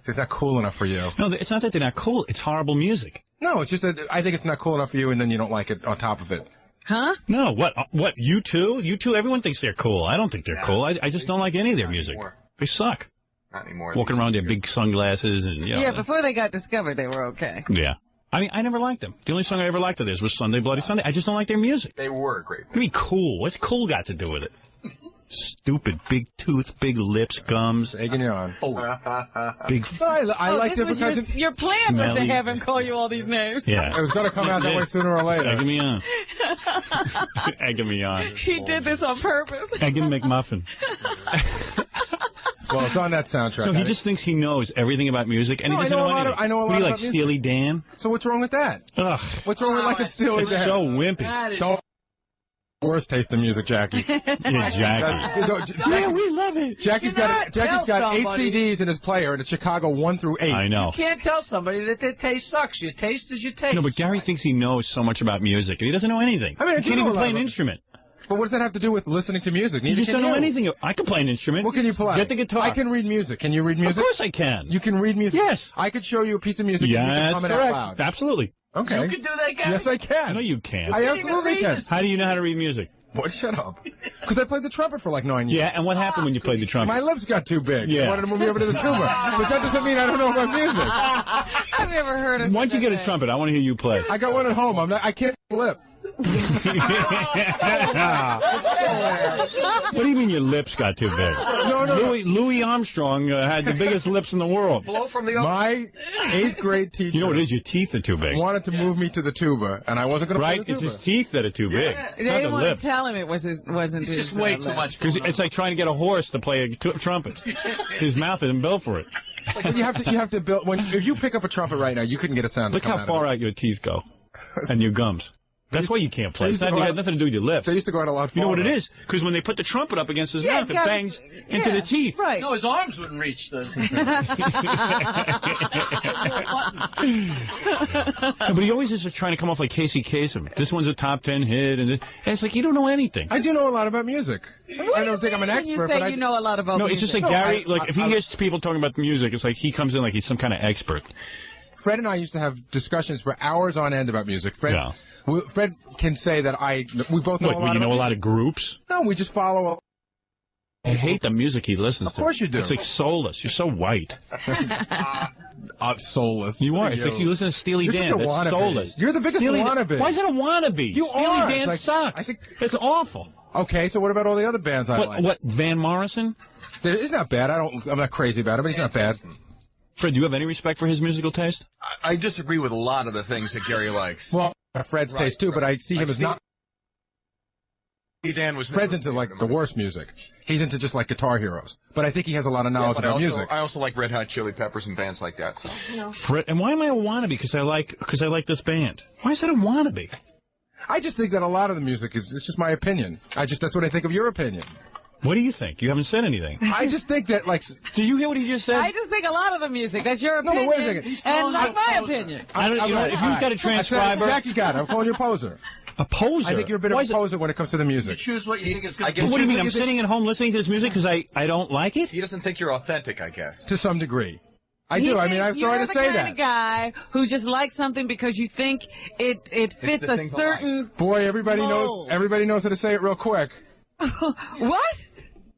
It's not cool enough for you. No, it's not that they're not cool. It's horrible music. No, it's just that I think it's not cool enough for you, and then you don't like it on top of it. Huh? No, what, U2? U2, everyone thinks they're cool. I don't think they're cool. I just don't like any of their music. They suck. Not anymore. Walking around their big sunglasses and, you know. Yeah, before they got discovered, they were okay. Yeah. I mean, I never liked them. The only song I ever liked of theirs was Sunday Bloody Sunday. I just don't like their music. They were great. What do you mean cool? What's cool got to do with it? Stupid, big tooth, big lips, gums. Egging you on. Big. I like this was different kinds of... your plan was to smelly- have him call you all these names. Yeah. It was going to come out that way sooner or later. Egging me on. Egging me on. He did this on purpose. Egging McMuffin. Well, it's on that soundtrack. No, he just thinks he knows everything about music, and No, he I doesn't know a know lot anything. of- I know a What lot do you like, about music. Steely Dan? So what's wrong with that? Ugh. What's wrong with like a Steely It's Dan? so wimpy. Don't Worst taste in music, Jackie. Yeah, Jackie. Yeah, we love it. Jackie's got 8 CDs in his player, and it's Chicago 1 through 8. I know. You can't tell somebody that their taste sucks. Your taste is your taste. No, but Gary thinks he knows so much about music, and he doesn't know anything. I mean, he can't even play an instrument. But what does that have to do with listening to music? You just don't know anything. I can play an instrument. What can you play? Get the guitar. I can read music. Can you read music? Of course I can. You can read music? Yes. I could show you a piece of music and you can hum it out loud. Absolutely. Okay. You can do that, Gary? Yes, I can. I know you can. I absolutely can. How do you know how to read music? What? Shut up. Because I played the trumpet for like 9 years. Yeah, and what happened when you played the trumpet? My lips got too big. Yeah. I wanted to move me over to the tuba. But that doesn't mean I don't know about music. I've never heard of. Why don't you get a trumpet? I want to hear you play. I got one at home. I can't flip. What do you mean your lips got too big? No. Louis Armstrong had the biggest lips in the world. Blow from the My 8th grade teacher. You know what it is? Your teeth are too big. Wanted to move me to the tuba, and I wasn't going to play the tuba. It's his teeth that are too big. They didn't want to tell him it wasn't It's his just way too much. Because it's like trying to get a horse to play a trumpet. His mouth isn't built for it. You have to build. If you pick up a trumpet right now, you couldn't get a sound. Look how far out your teeth go, and your gums. That's why you can't play. It had nothing to do with your lips. They used to go out a lot farther. You know what it is? Because when they put the trumpet up against his mouth, it bangs into the teeth. Right. No, his arms wouldn't reach those. But he always is trying to come off like Casey Kasem. This one's a top 10 hit, and it's like you don't know anything. I do know a lot about music. I don't think I'm an expert. You say you know a lot about music. No, it's just like Gary. Like if he hears people talking about music, it's like he comes in like he's some kind of expert. Fred and I used to have discussions for hours on end about music. Fred can say that we both know a lot. You know a lot of groups? No, we just follow. I hate the music he listens to. Of course you do. It's like soulless. You're so white. Soulless. You are. It's like you listen to Steely Dan. That's soulless. You're the biggest wannabe. Why is it a wannabe? Steely Dan sucks. It's awful. Okay, so what about all the other bands I like? What, Van Morrison? He's not bad. I'm not crazy about it, but he's not bad. Fred, do you have any respect for his musical taste? I disagree with a lot of the things that Gary likes. Well, Fred's taste too, but I see him as not. Fred's into like the worst music. He's into just like Guitar Heroes, but I think he has a lot of knowledge about music. I also like Red Hot Chili Peppers and bands like that. So. Fred, and why am I a wannabe? Because I like this band. Why is that a wannabe? I just think that a lot of the music it's just my opinion. That's what I think of your opinion. What do you think? You haven't said anything. I just think that, like... Did you hear what he just said? I just think a lot of the music. That's your opinion. No, but wait a second. And not my opinion. I don't, if you've got a transcriber... Jackie got it. I'm calling you a poser. A poser? I think you're a bit of a poser when it comes to the music. You choose what you think is good. What do you mean? I'm sitting at home listening to this music because I don't like it? He doesn't think you're authentic, I guess. To some degree. I do. I mean, I'm sorry to say that. You're the kind of guy who just likes something because you think it fits a certain... Boy, everybody knows how to say it real quick. What?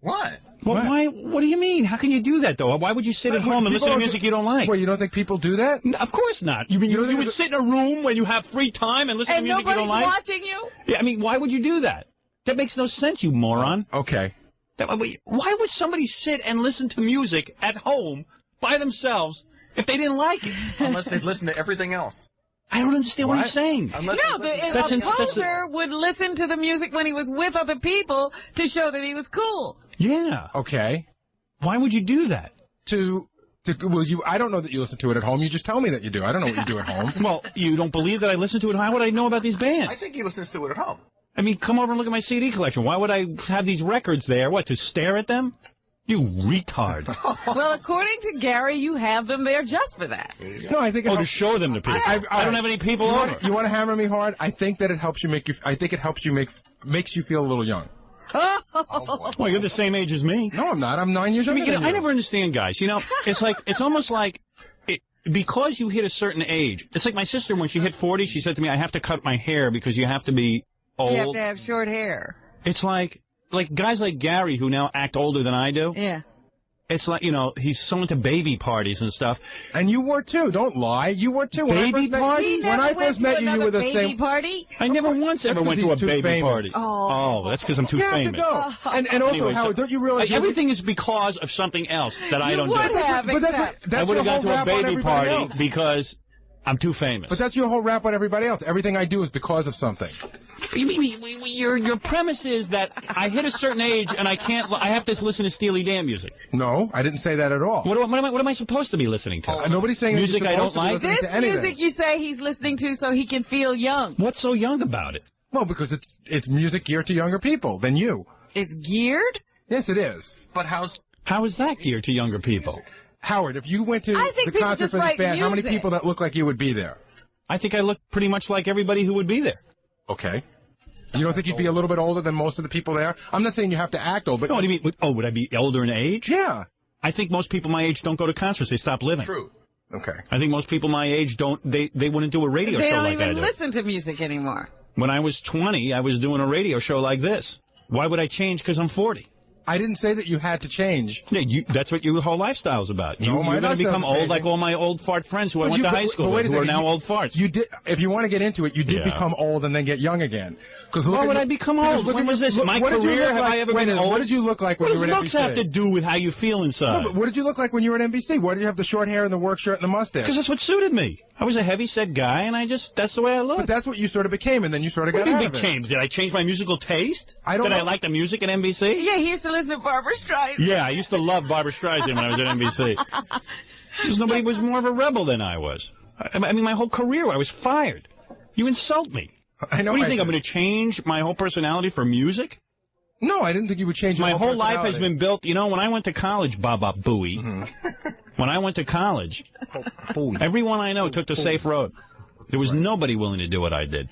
What? Well, what do you mean? How can you do that, though? Why would you sit at home and listen to music you don't like? Well, you don't think people do that? No, of course not. You mean you would sit in a room when you have free time and listen to music you don't like? And nobody's watching you? Yeah, I mean, why would you do that? That makes no sense, you moron. Okay. Why would somebody sit and listen to music at home by themselves if they didn't like it? Unless they'd listen to everything else. I don't understand what he's saying. The composer would listen to the music when he was with other people to show that he was cool. Yeah. Okay. Why would you do that? I don't know that you listen to it at home. You just tell me that you do. I don't know what you do at home. Well, you don't believe that I listen to it? How would I know about these bands? I think he listens to it at home. I mean, come over and look at my CD collection. Why would I have these records there? What, to stare at them? You retard. Well, according to Gary, you have them there just for that. No, I think... to show them to people. I don't have any people over. You want to hammer me hard? I think that it helps you makes you feel a little young. Well, you're the same age as me. No, I'm not. I'm 9 years younger than you. I never understand guys. You know, it's almost like... because you hit a certain age. It's like my sister, when she hit 40, she said to me, I have to cut my hair because you have to be old. You have to have short hair. It's like guys like Gary who now act older than I do. Yeah. It's like, he's so into baby parties and stuff. And you were too. Don't lie. You were too. Baby parties? When I first met you, you were the same. Party? I never once ever went to a baby party. Oh, that's because I'm too famous. You have to go. And also, anyways, Howard, don't you realize... everything is because of something else that I don't do. But I would have gone to a baby party because I'm too famous. But that's your whole rap on everybody else. Everything I do is because of something. Your premise is that I hit a certain age and I have to listen to Steely Dan music. No, I didn't say that at all. What am I supposed to be listening to? Nobody's saying music I don't like. This music you say he's listening to so he can feel young. What's so young about it? Well, because it's music geared to younger people than you. It's geared? Yes, it is. But how is that geared to younger people? Howard, if you went to the concert for this band, how many people that look like you would be there? I think I look pretty much like everybody who would be there. Okay. You don't think you'd be a little bit older than most of the people there? I'm not saying you have to act old, but... No, what do you mean? Oh, would I be older in age? Yeah. I think most people my age don't go to concerts. They stop living. True. Okay. I think most people my age don't, they wouldn't do a radio show like I do. They don't even listen to music anymore. When I was 20, I was doing a radio show like this. Why would I change because I'm 40? I didn't say that you had to change. Yeah, that's what your whole lifestyle's about. You're going to become old like all my old fart friends who I went to high school with, who are now old farts. You did, if you want to get into it, you did become old and then get young again. Why would I become old? When was this? My career, have I ever been old? What did you look like when you were at NBC? What does looks have to do with how you feel inside? No, but what did you look like when you were at NBC? Why did you have the short hair and the work shirt and the mustache? Because that's what suited me. I was a heavy-set guy, and that's the way I looked. But that's what you sort of became, and then you sort of got out of it. Became? Did I change my musical taste? Did I like the music at NBC? Yeah, he used to listen to Barbra Streisand. Yeah, I used to love Barbra Streisand when I was at NBC. Because nobody was more of a rebel than I was. I mean, my whole career, I was fired. You insult me. I know. What do you think, I'm going to change my whole personality for music? No, I didn't think you would change my whole life has been built, you know, when I went to college, Baba Booey, when I went to college, everyone I know took the safe road. There was nobody willing to do what I did.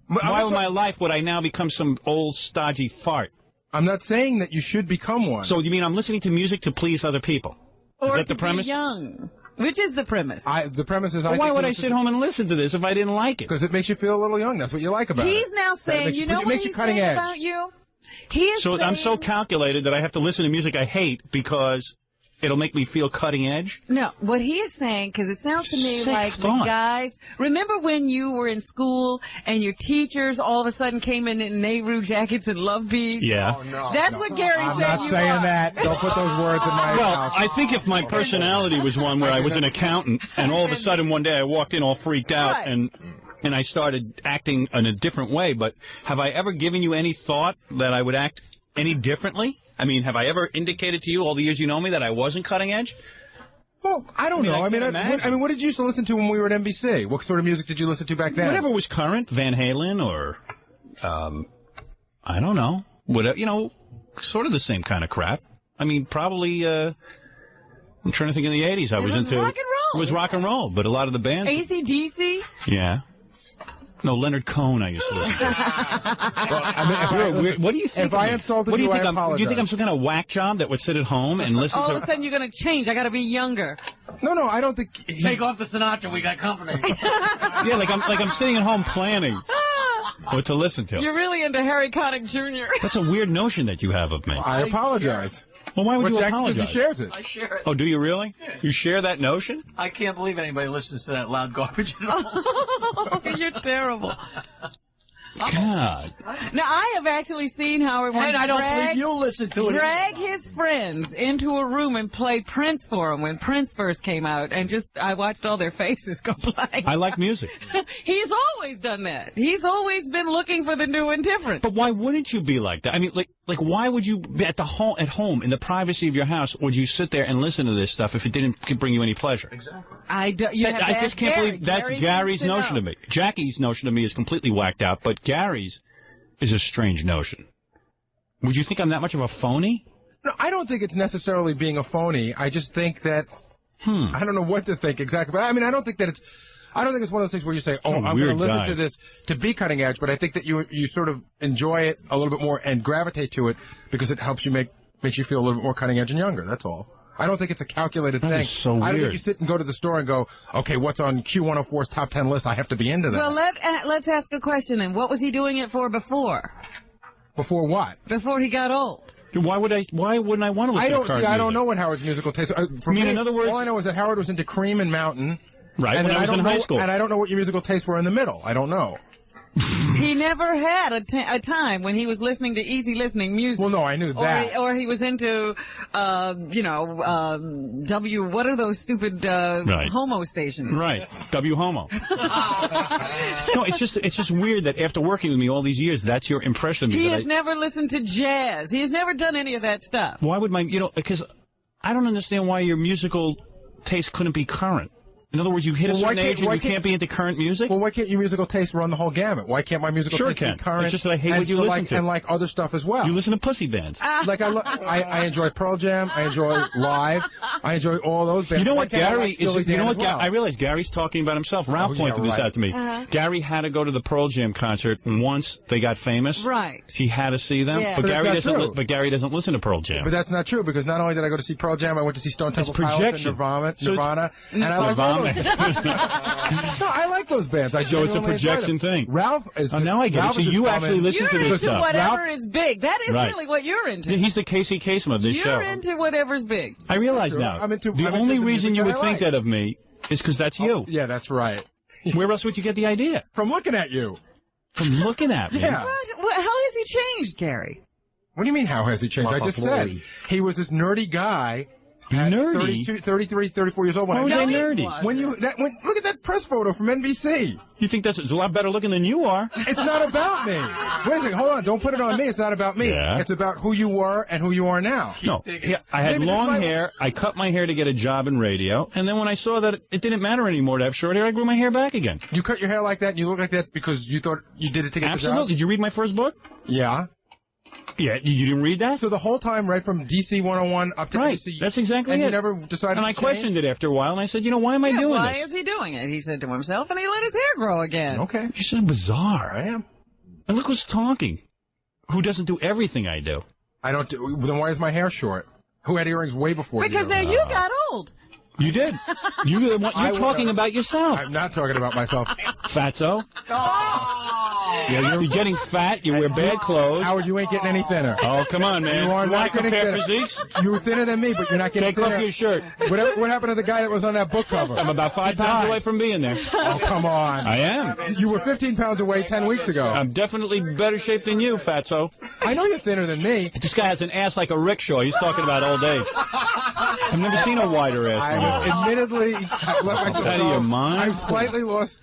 Why in my life would I now become some old, stodgy fart? I'm not saying that you should become one. So you mean I'm listening to music to please other people? Or is that the to premise? be young. Which is the premise? The premise is why would I sit home and listen to this if I didn't like it? Because it makes you feel a little young. That's what you like about it. He's now saying, you know what he's saying about you? So I'm so calculated that I have to listen to music I hate because it'll make me feel cutting edge? No, what he is saying, because it sounds to me like the guys, remember when you were in school and your teachers all of a sudden came in Nehru jackets and love beads? Yeah. Oh, no, that's what Gary said. I'm not saying that. Don't put those words in my mouth. I think if my personality was one where I was an accountant and all of a sudden one day I walked in all freaked out and I started acting in a different way, but have I ever given you any thought that I would act any differently? I mean, have I ever indicated to you all the years you know me that I wasn't cutting edge? Well, I don't know. I mean, what did you used to listen to when we were at NBC? What sort of music did you listen to back then? Whatever was current, Van Halen or, I don't know. Whatever, you know, sort of the same kind of crap. I mean, probably, I'm trying to think in the 80s I was into. Rock and roll. It was rock and roll, but a lot of the bands. AC/DC? Yeah. No, Leonard Cohen I used to listen to. What do you think? If I insulted you, I apologize. Do you think I'm some kind of whack job that would sit at home and listen to... All of a sudden you're going to change. I got to be younger. No, I don't think... Take off the Sinatra. We got company. Yeah, like I'm sitting at home planning what to listen to. You're really into Harry Connick Jr. That's a weird notion that you have of me. I apologize. Well, why would you Jack apologize? He shares it. I share it. Oh, do you really? Yeah. You share that notion? I can't believe anybody listens to that loud garbage at all. You're terrible. God. Now, I have actually seen Howard once I don't believe you'll listen to it. Drag his friends into a room and play Prince for him when Prince first came out, and I watched all their faces go blank. I like music. He's always done that. He's always been looking for the new and different. But why wouldn't you be like that? I mean, like why would you at home in the privacy of your house would you sit there and listen to this stuff if it didn't bring you any pleasure? Exactly. I just can't believe that's Gary's notion to me. Jackie's notion to me is completely whacked out, but Gary's is a strange notion. Would you think I'm that much of a phony? No, I don't think it's necessarily being a phony. I just think that I don't know what to think exactly. But I mean, I don't think it's one of those things where you say, "Oh, I'm going to listen to this to be cutting edge." But I think that you sort of enjoy it a little bit more and gravitate to it because it helps you makes you feel a little bit more cutting edge and younger. That's all. I don't think it's a calculated thing. Is so weird. I don't think you sit and go to the store and go, okay, what's on Q104's top 10 list? I have to be into that. Well, let's ask a question then. What was he doing it for before? Before what? Before he got old. Why wouldn't I want to listen to music? I don't know what Howard's musical taste. For me, in other words, all I know is that Howard was into Cream and Mountain. Right, when I was in high school. And I don't know what your musical tastes were in the middle. I don't know. He never had a time when he was listening to easy listening music. Well, no, I knew that. Or he was into, what are those stupid homo stations? Right, W homo. No, it's just weird that after working with me all these years, that's your impression of me. He has never listened to jazz. He has never done any of that stuff. Why would because I don't understand why your musical taste couldn't be current. In other words, you hit a certain age and you can't be into current music? Well, why can't your musical taste run the whole gamut? Why can't my musical taste be current? It's just that I hate what you listen to. And like other stuff as well. You listen to pussy bands. Like I enjoy Pearl Jam. I enjoy Live. I enjoy all those bands. You know what Gary is? You know what? I realize Gary's talking about himself. Ralph pointed this out to me. Gary had to go to the Pearl Jam concert once they got famous. Right. He had to see them. Yeah. But Gary doesn't listen to Pearl Jam. But that's not true, because not only did I go to see Pearl Jam, I went to see Stone Temple Pilots and Nirvana, and I like all those. No, I like those bands. So it's a projection thing. Ralph is. Now I get it. So you actually listen to this stuff. Whatever is big. That is really what you're into. He's the Casey Kasem of this show. You're into whatever's big. I realize now. The only reason you would think that of me is because that's you. Yeah, that's right. Where else would you get the idea? From looking at you. From looking at me? Yeah. What? How has he changed, Gary? What do you mean, how has he changed? I just said he was this nerdy guy. Nerdy? 32, 33, 34 years old. Why was I nerdy? Look at that press photo from NBC. You think that's a lot better looking than you are? It's not about me. Wait a second. Hold on. Don't put it on me. It's not about me. Yeah. It's about who you were and who you are now. No. I had long hair. I cut my hair to get a job in radio. And then when I saw that it didn't matter anymore to have short hair, I grew my hair back again. You cut your hair like that and you look like that because you thought you did it to get the job? Absolutely. Did you read my first book? Yeah. Yeah, you didn't read that? So the whole time, right from DC 101 up to DC. That's exactly and it. you never decided And I questioned it after a while, and I said, why am I doing why this? is he doing it? He said to himself, and he let his hair grow again. Okay. You're so bizarre. I am. And look who's talking. Who doesn't do everything I do? I don't do. Then why is my hair short? Who had earrings way before you? Because now you got old. You did. You're talking about yourself. I'm not talking about myself. Fatso. Yeah, you're getting fat. You wear bad clothes. Howard, you ain't getting any thinner. Oh, come on, man. You are not getting thinner. Physiques? You were thinner than me, but you're not getting thinner. Take off your shirt. What happened to the guy that was on that book cover? I'm about 5 pounds away from being there. Oh, come on. I am. You were 15 pounds away 10 weeks ago. I'm definitely better shape than you, Fatso. I know you're thinner than me. This guy has an ass like a rickshaw. He's talking about old age. I've never seen a wider ass than you. Admittedly, I let myself out of your mind. I've slightly lost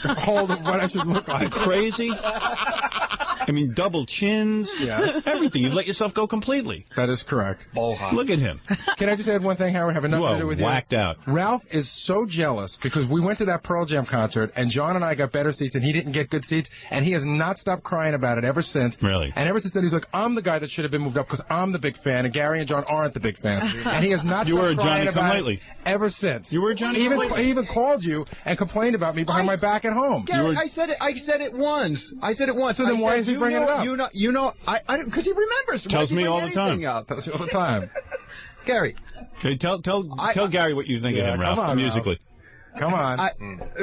hold of what I should look like. Crazy? I mean, double chins. Yes. Everything. You've let yourself go completely. That is correct. Look at him. Can I just add one thing, Howard? Have nothing to do with whacked out. Ralph is so jealous because we went to that Pearl Jam concert and John and I got better seats and he didn't get good seats and he has not stopped crying about it ever since. Really? And ever since then he's like, I'm the guy that should have been moved up because I'm the big fan and Gary and John aren't the big fans. And he has not You were a stopped crying Johnny come about lately. it ever since. You were a Johnny come lately. He even called you and complained about me behind my back at home. Gary, I said it once. So then why is he bringing it up? Because he remembers. Tells me all the time. Tells me all the time. Gary. Okay, tell Gary what you think of him, Ralph, musically. Come on.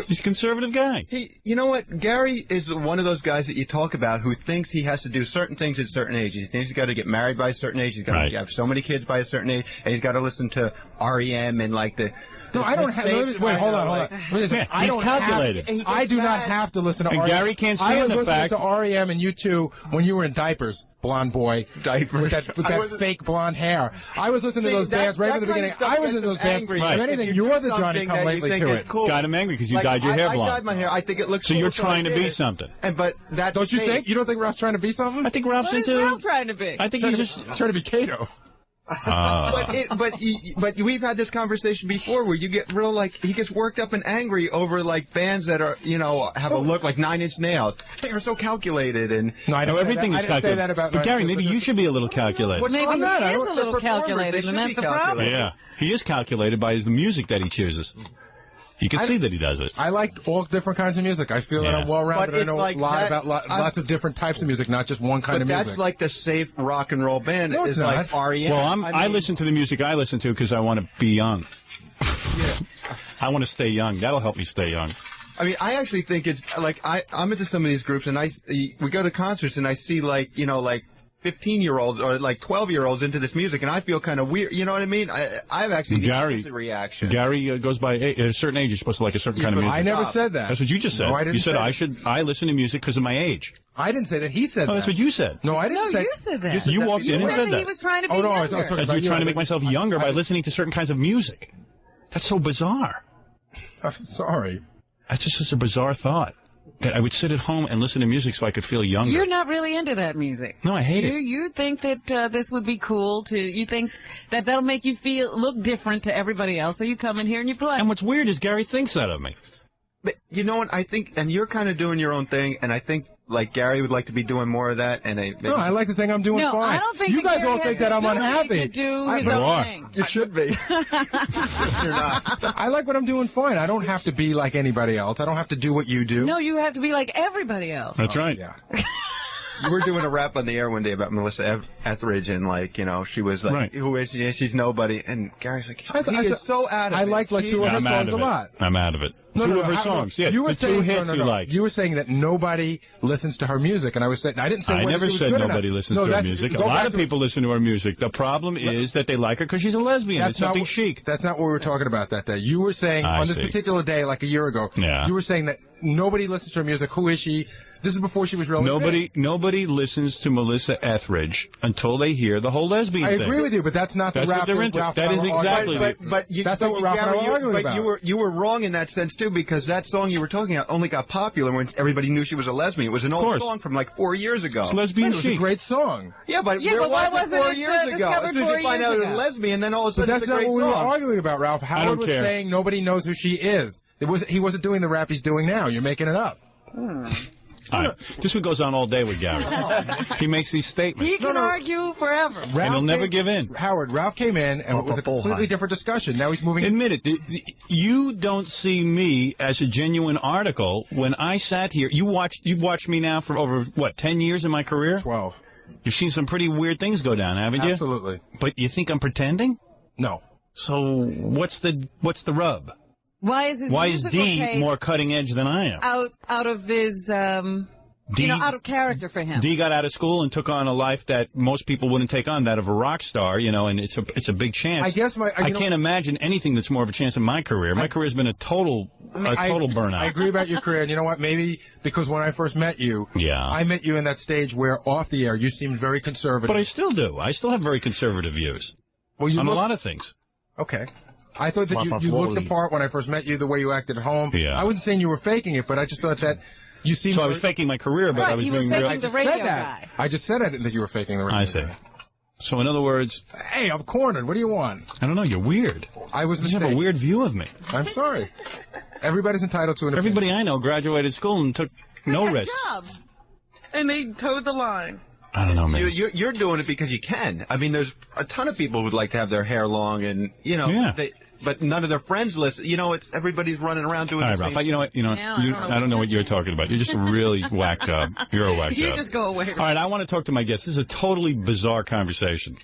He's a conservative guy. You know what? Gary is one of those guys that you talk about who thinks he has to do certain things at certain ages. He thinks he's got to get married by a certain age. He's got to have so many kids by a certain age, and he's got to listen to REM and like the. No, I don't have. Wait, hold on. He's calculated. I do not have to listen to REM. And Gary can't stand the fact. I was listening to REM and U2 when you were in diapers, blonde boy. Diapers. With that fake blonde hair. I was listening to those bands right from the beginning. I was in those bands. If anything, you're the Johnny come lately to it. Got him angry because you dyed your hair blonde. I dyed my hair. I think it looks so you're trying to be something. But that don't you think? You don't think Ralph's trying to be something? I think Ralph's What is Ralph trying to be? I think he's just trying to be Kato. But we've had this conversation before where you get real he gets worked up and angry over bands that are have a look like 9 Inch Nails. They are so calculated and no, I know everything is calculated. But Gary, maybe you should be a little calculated. Well, maybe he is a little calculated, and that's the problem. Yeah, he is calculated by the music that he chooses. You can see that he does it. I like all different kinds of music. I feel that I'm well-rounded. I know a lot about lots of different types of music, not just one kind of music. But that's like the safe rock and roll band. No, it's not. Like REM. Well, I listen to the music I listen to because I want to be young. I want to stay young. That'll help me stay young. I mean, I actually think it's I'm into some of these groups, and we go to concerts, and I see 15-year-olds or 12-year-olds into this music, and I feel kind of weird. You know what I mean? I've actually the reaction. Gary goes by at a certain age. You're supposed to like a certain kind of music. I never said that. That's what you just said. No, I didn't. You said I listen to music because of my age. I didn't say that. He said that. That's what you said. No, I didn't say. No, you said that. You walked in and said that. He was trying to be younger. I was talking about you're trying to make myself younger by listening to certain kinds of music. That's so bizarre. I'm sorry. That's just such a bizarre thought. that I would sit at home and listen to music so I could feel younger. You're not really into that music. No, I hate it. You think that this would be cool you think that that'll make you look different to everybody else, so you come in here and you play. And what's weird is Gary thinks that of me. But you know what? I think, and you're kind of doing your own thing, and I think, like, Gary would like to be doing more of that. And no, I like to think I'm doing fine. I don't think you guys all think that I'm unhappy. To do his own thing. You should be. You're not. I like what I'm doing fine. I don't have to be like anybody else. I don't have to do what you do. No, you have to be like everybody else. That's right. Yeah. You were doing a rap on the air one day about Melissa Etheridge, and, like, you know, she was like, who is she? She's nobody. And Gary's like, he is so out of it. I like two of her songs a lot. I'm out of it. Two of her songs. Yeah, you were the saying, two hits you like. You were saying that nobody listens to her music, and I was saying I didn't say. I never said nobody listens to her music. A lot of people listen to her music. The problem is that they like her because she's a lesbian. It's something chic. That's not what we were talking about that day. You were saying on this particular day, like a year ago, you were saying that nobody listens to her music. Who is she? This is before she was really big. Nobody listens to Melissa Etheridge until they hear the whole lesbian thing. I agree with you, but that's not the That's what they're into. That is exactly. That's what Ralph and I were arguing about. But you were wrong in that sense too, because that song you were talking about only got popular when everybody knew she was a lesbian. It was an old song from like 4 years ago. It's lesbian chic. It was a great song. Yeah, but why wasn't 4 years ago? As soon as you find out it was a lesbian, then all of a sudden it's a great song. That's not what we were arguing about, Ralph. Howard was saying nobody knows who she is. He wasn't doing the rap he's doing now. You're making it up. All right. This one goes on all day with Gary. He makes these statements. He can argue forever. And he'll never give in. Howard, Ralph came in, and it was a completely different discussion. Now he's moving. Admit it. You don't see me as a genuine article. When I sat here, you've watched me now for over, 10 years in my career? 12. You've seen some pretty weird things go down, haven't you? Absolutely. But you think I'm pretending? No. So what's the rub? Why is D more cutting edge than I am? Out of his, out of character for him. D got out of school and took on a life that most people wouldn't take on, that of a rock star, and it's a big chance. I guess I can't imagine anything that's more of a chance in my career. My career's been a total burnout. I agree about your career, and you know what? Maybe because when I first met you, I met you in that stage where off the air you seemed very conservative. But I still do. I still have very conservative views on a lot of things. Okay. I thought that you looked the part when I first met you, the way you acted at home. Yeah. I wasn't saying you were faking it, but I just thought that you seemed... So I was faking my career, but I was being real. I just said that. I just said that you were faking the radio guy. I see. So in other words... Hey, I'm cornered. What do you want? I don't know. You're weird. You have a weird view of me. I'm sorry. Everybody's entitled to an opinion. Everybody I know graduated school and took no risks. Jobs. And they towed the line. I don't know, man. You're doing it because you can. I mean, there's a ton of people who'd like to have their hair long and, but none of their friends listen. It's everybody's running around doing the same thing. You know what? I don't know what you're talking about. You're just a really whack job. You're a whack job. You just go away. All right, I want to talk to my guests. This is a totally bizarre conversation.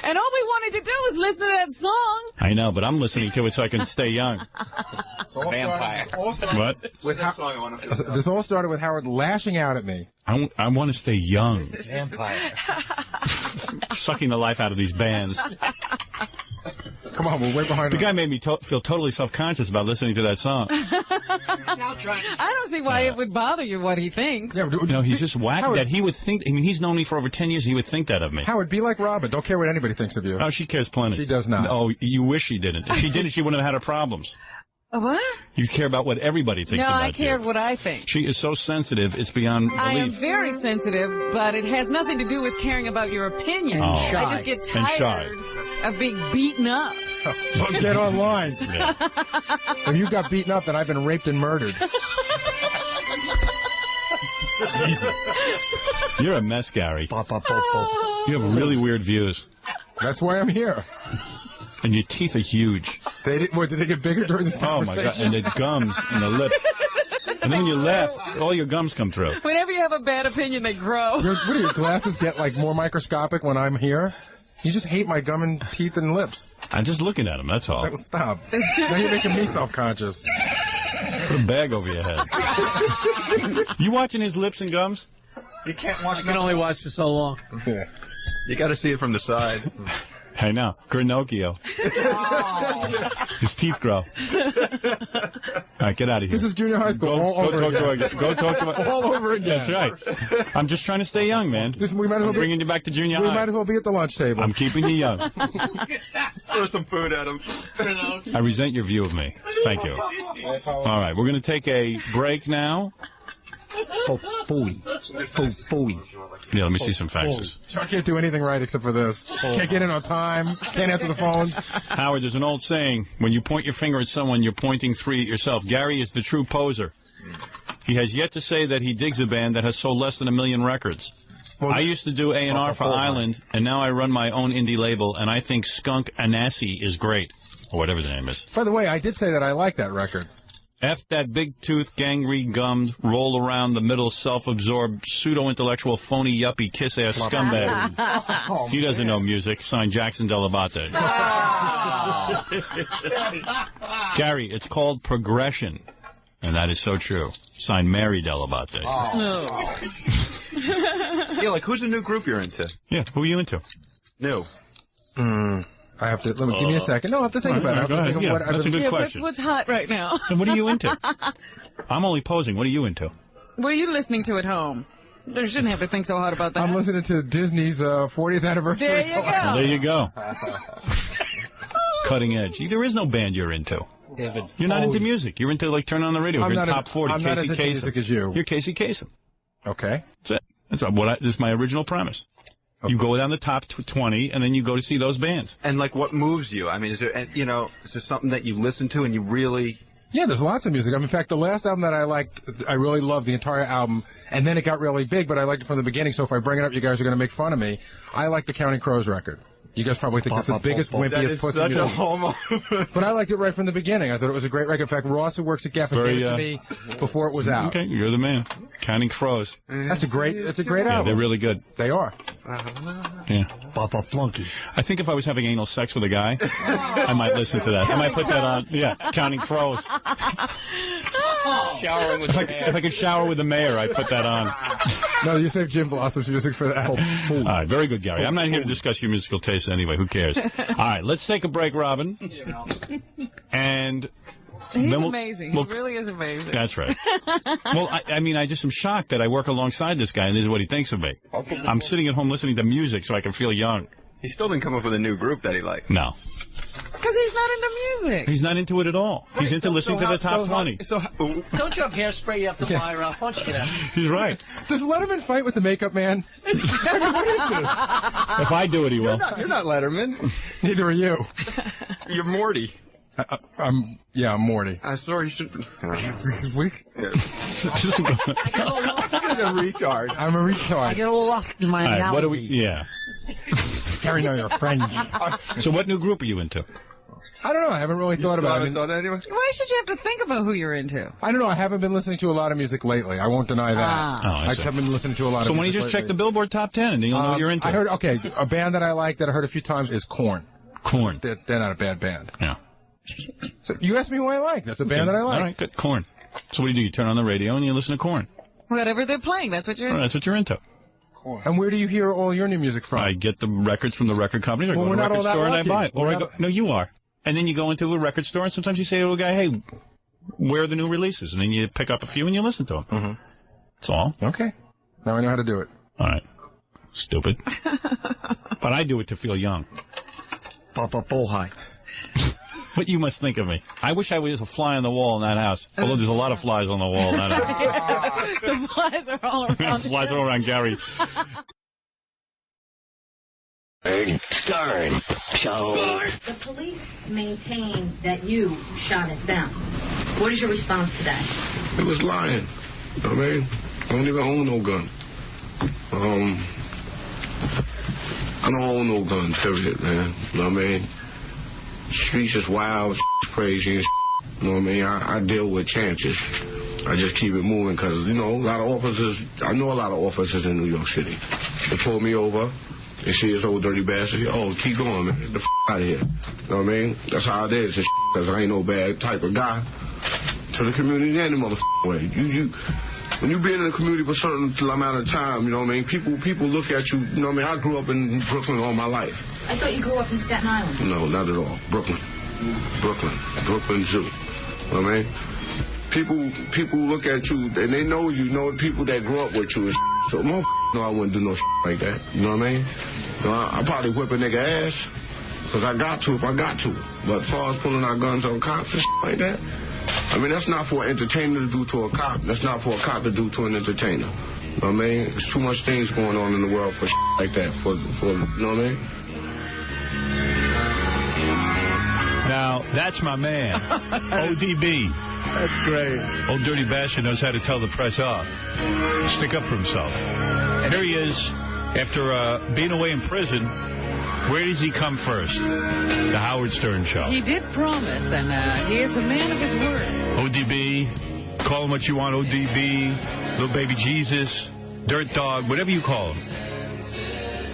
And all we wanted to do was listen to that song. I know, but I'm listening to it so I can stay young. Vampire. What? This all started with Howard lashing out at me. I want to stay young. Vampire. Sucking the life out of these bands. Come on, we're way behind. The guy made me feel totally self-conscious about listening to that song. I don't see why it would bother you what he thinks. Yeah, he's just whack that he would think. I mean, he's known me for over 10 years. He would think that of me. Howard, be like Robin. Don't care what anybody thinks of you. Oh, she cares plenty. She does not. Oh, you wish she didn't. If she didn't, she wouldn't have had her problems. What? You care about what everybody thinks about you. No, I care what I think. She is so sensitive, it's beyond belief. I am very sensitive, but it has nothing to do with caring about your opinion. I just get tired of being beaten up. So get online. Yeah. If you got beaten up, then I've been raped and murdered. Jesus. You're a mess, Gary. You have really weird views. That's why I'm here. And your teeth are huge. Did they get bigger during this conversation? Oh, my God. And the gums and the lip. And then when you laugh, all your gums come through. Whenever you have a bad opinion, they grow. What do your glasses get, more microscopic when I'm here? You just hate my gum and teeth and lips. I'm just looking at them, that's all. Stop. Now you're making me self-conscious. Put a bag over your head. You watching his lips and gums? You can't watch. You can only watch for so long. Yeah. You got to see it from the side. I know. Pinocchio. His teeth grow. All right, get out of here. This is junior high school all over again. Go talk to all over again. That's right. I'm just trying to stay young, man. We might as well bringing you back to junior high. We might as well be at the lunch table. I'm keeping you young. Throw some food at him. I resent your view of me. Thank you. All right, we're going to take a break now. Yeah, let me see some faxes. I can't do anything right except for this. Can't get in on time. Can't answer the phones. Howard, there's an old saying, when you point your finger at someone, you're pointing 3 at yourself. Gary is the true poser. He has yet to say that he digs a band that has sold less than 1 million records. Well, I used to do A&R for Island, and now I run my own indie label, and I think Skunk Anansi is great, or whatever the name is. By the way, I did say that I like that record. F that big-toothed, gangly-gummed, roll-around-the-middle, self-absorbed, pseudo-intellectual, phony, yuppie, kiss-ass scumbag. He doesn't know music. Signed, Jackson Dell'Abate. Gary, it's called progression, and that is so true. Signed, Mary Dell'Abate. Yeah, like, who's the new group you're into? Yeah, who are you into? New. I have to, give me a second. No, I have to think about it. That's a good question. That's what's hot right now. And what are you into? I'm only posing. What are you into? What are you listening to at home? You shouldn't have to think so hard about that. I'm listening to Disney's 40th anniversary. There you go. Well, there you go. Cutting edge. There is no band you're into. David. You're not into music. You're into, like, turn on the radio. You're in top 40. I'm not as into music as you. You're Casey Kasem. Okay. That's it. This is my original premise. Okay. You go down the top 20, and then you go to see those bands. And, like, what moves you? I mean, is there something that you listen to and you really... Yeah, there's lots of music. In fact, the last album that I liked, I really loved the entire album, and then it got really big, but I liked it from the beginning, so if I bring it up, you guys are going to make fun of me. I like the Counting Crows record. You guys probably think that's the biggest, wimpiest pussy music. That is such a homo. But I liked it right from the gebeginning. I thought it was a great record. In fact, Ross, who works at Geffen, gave it to me before it was out. Okay, you're the man. Counting Crows. That's a great album. Yeah, they're really good. They are. Yeah. Papa Flunky. I think if I was having anal sex with a guy, I might listen to that. I might put that on. Yeah, Counting Crows. Showering with the mayor. If I could shower with the mayor, I'd put that on. No, you saved Jim Blossom's music for that. All right, very good, Gary. I'm not here to discuss your musical tastes anyway. Who cares? All right, let's take a break, Robin. And he's amazing. He really is amazing. That's right. Well, I just am shocked that I work alongside this guy, and this is what he thinks of me. I'm sitting at home listening to music so I can feel young. He still didn't come up with a new group that he liked. No. Because he's not into music. He's not into it at all. He's into listening to the top 20. Don't you have hairspray you have to fly around? Why don't you get out? He's right. Does Letterman fight with the makeup man? I mean, what is this? If I do it, he will. You're not Letterman. Neither are you. You're Morty. I'm Morty. I'm sorry, you should... Weak? You're a retard. I'm a retard. I get a little lost in my analogy. What do we... Yeah. Gary, no, you're friends. So what new group are you into? I don't know. I haven't really thought about it. Anyway? Why should you have to think about who you're into? I don't know. I haven't been listening to a lot of music lately. I won't deny that. I just haven't been listening to a lot of music. So why don't you just check the Billboard Top 10 and then you'll know what you're into? I heard, a band that I like that I heard a few times is Korn. Korn. They're not a bad band. Yeah. So you asked me who I like. That's a band that I like. All right, good. Korn. So what do? You turn on the radio and you listen to Korn. Whatever they're playing, that's what you're into. That's what you're into. And where do you hear all your new music from? I get the records from the record company. I go to the record store and I buy it. No, you are. And then you go into a record store and sometimes you say to a guy, hey, where are the new releases? And then you pick up a few and you listen to them. Mm-hmm. That's all. Okay. Now I know how to do it. All right. Stupid. But I do it to feel young. Papa Bohai. What you must think of me. I wish I was a fly on the wall in that house. Although there's a lot of flies on the wall in that house. The flies are all around. Flies are all around Gary. Stern Show. The police maintain that you shot at them. What is your response to that? It was lying. I mean, I don't even own no gun. I don't own no gun, period, man. You know what I mean? Streets is wild, crazy, and you know what I mean? I deal with chances. I just keep it moving because, I know a lot of officers in New York City. They pull me over. They see this old dirty bastard. Oh, keep going, man. Get the out of here. You know what I mean? That's how it is, because I ain't no bad type of guy. To the community any way. When you been in the community for a certain amount of time, you know what I mean? People look at you, you know what I mean? I grew up in Brooklyn all my life. I thought you grew up in Staten Island. No, not at all. Brooklyn Zoo. You know what I mean? People look at you, and they know the people that grew up with you. And so, no, I wouldn't do no like that. You know what I mean? I probably whip a nigga ass. because I got to if I got to. But as far as pulling out guns on cops and like that, I mean, that's not for an entertainer to do to a cop. That's not for a cop to do to an entertainer. You know what I mean? There's too much things going on in the world for like that. For you know what I mean? Now, that's my man, ODB. That's great. Old Dirty Bastard knows how to tell the press off. Stick up for himself. Here he is, after being away in prison. Where does he come first? The Howard Stern Show. He did promise, and he is a man of his word. ODB, call him what you want, ODB, Little Baby Jesus, Dirt Dog, whatever you call him.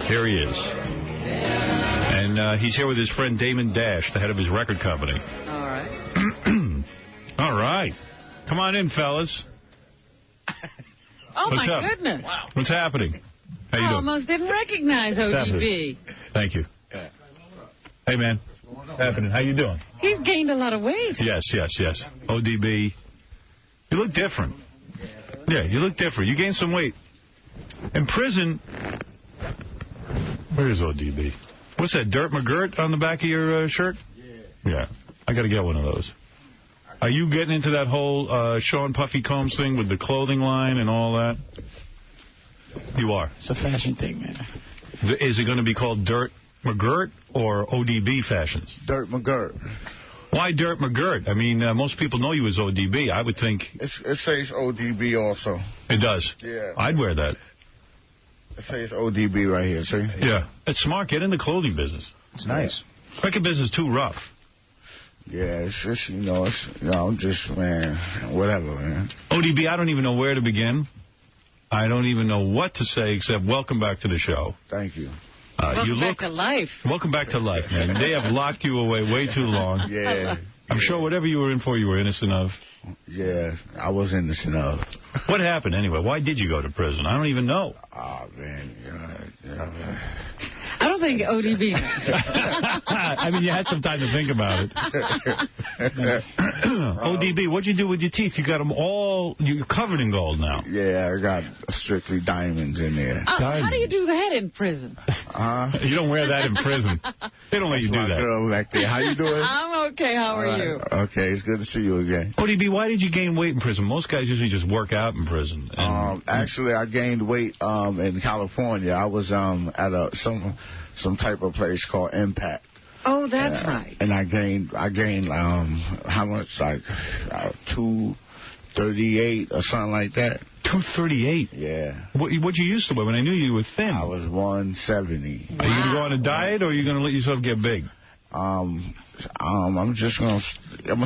Here he is. And he's here with his friend Damon Dash, the head of his record company. All right. All right. Come on in, fellas. Oh, What's my up? goodness. Wow. What's happening? How you I doing? almost didn't recognize ODB. Thank you. Hey, man. What's happening? How you doing? He's gained a lot of weight. Yes. ODB. You look different. Yeah, you look different. You gained some weight. In prison, where is ODB? What's that, Dirt McGirt on the back of your shirt? Yeah. I got to get one of those. Are you getting into that whole Sean Puffy Combs thing with the clothing line and all that? You are. It's a fashion thing, man. Is it going to be called Dirt McGirt or ODB Fashions? Dirt McGirt. Why Dirt McGirt? I mean, most people know you as ODB. I would think... It says ODB also. It does? Yeah. I'd wear that. It says ODB right here, see? Yeah. It's smart. Get in the clothing business. It's nice. Record business is too rough. Yeah, it's just, just, man, whatever, man. ODB, I don't even know where to begin. I don't even know what to say except welcome back to the show. Thank you. Welcome back to life. Welcome back to life, man. They have locked you away way too long. Yeah. I'm sure whatever you were in for, you were innocent of. Yeah, I was innocent of. What happened anyway? Why did you go to prison? I don't even know. Oh, man. I don't think ODB knows. I mean, you had some time to think about it. ODB, what'd you do with your teeth? You got them all, you're covered in gold now. Yeah, I got strictly diamonds in there. How do you do that in prison? You don't wear that in prison. They don't let you do that. Girl back there. How you doing? I'm okay. How are you? Okay, it's good to see you again. ODB, why did you gain weight in prison? Most guys usually just work out in prison. Actually, I gained weight in California. I was at some type of place called Impact. Oh, that's right. And I gained how much? Like 238 or something like that. 238? Yeah. What'd you used to weigh? When I knew you were thin. I was 170. Are you going to go on a diet, or are you going to let yourself get big? I'm just gonna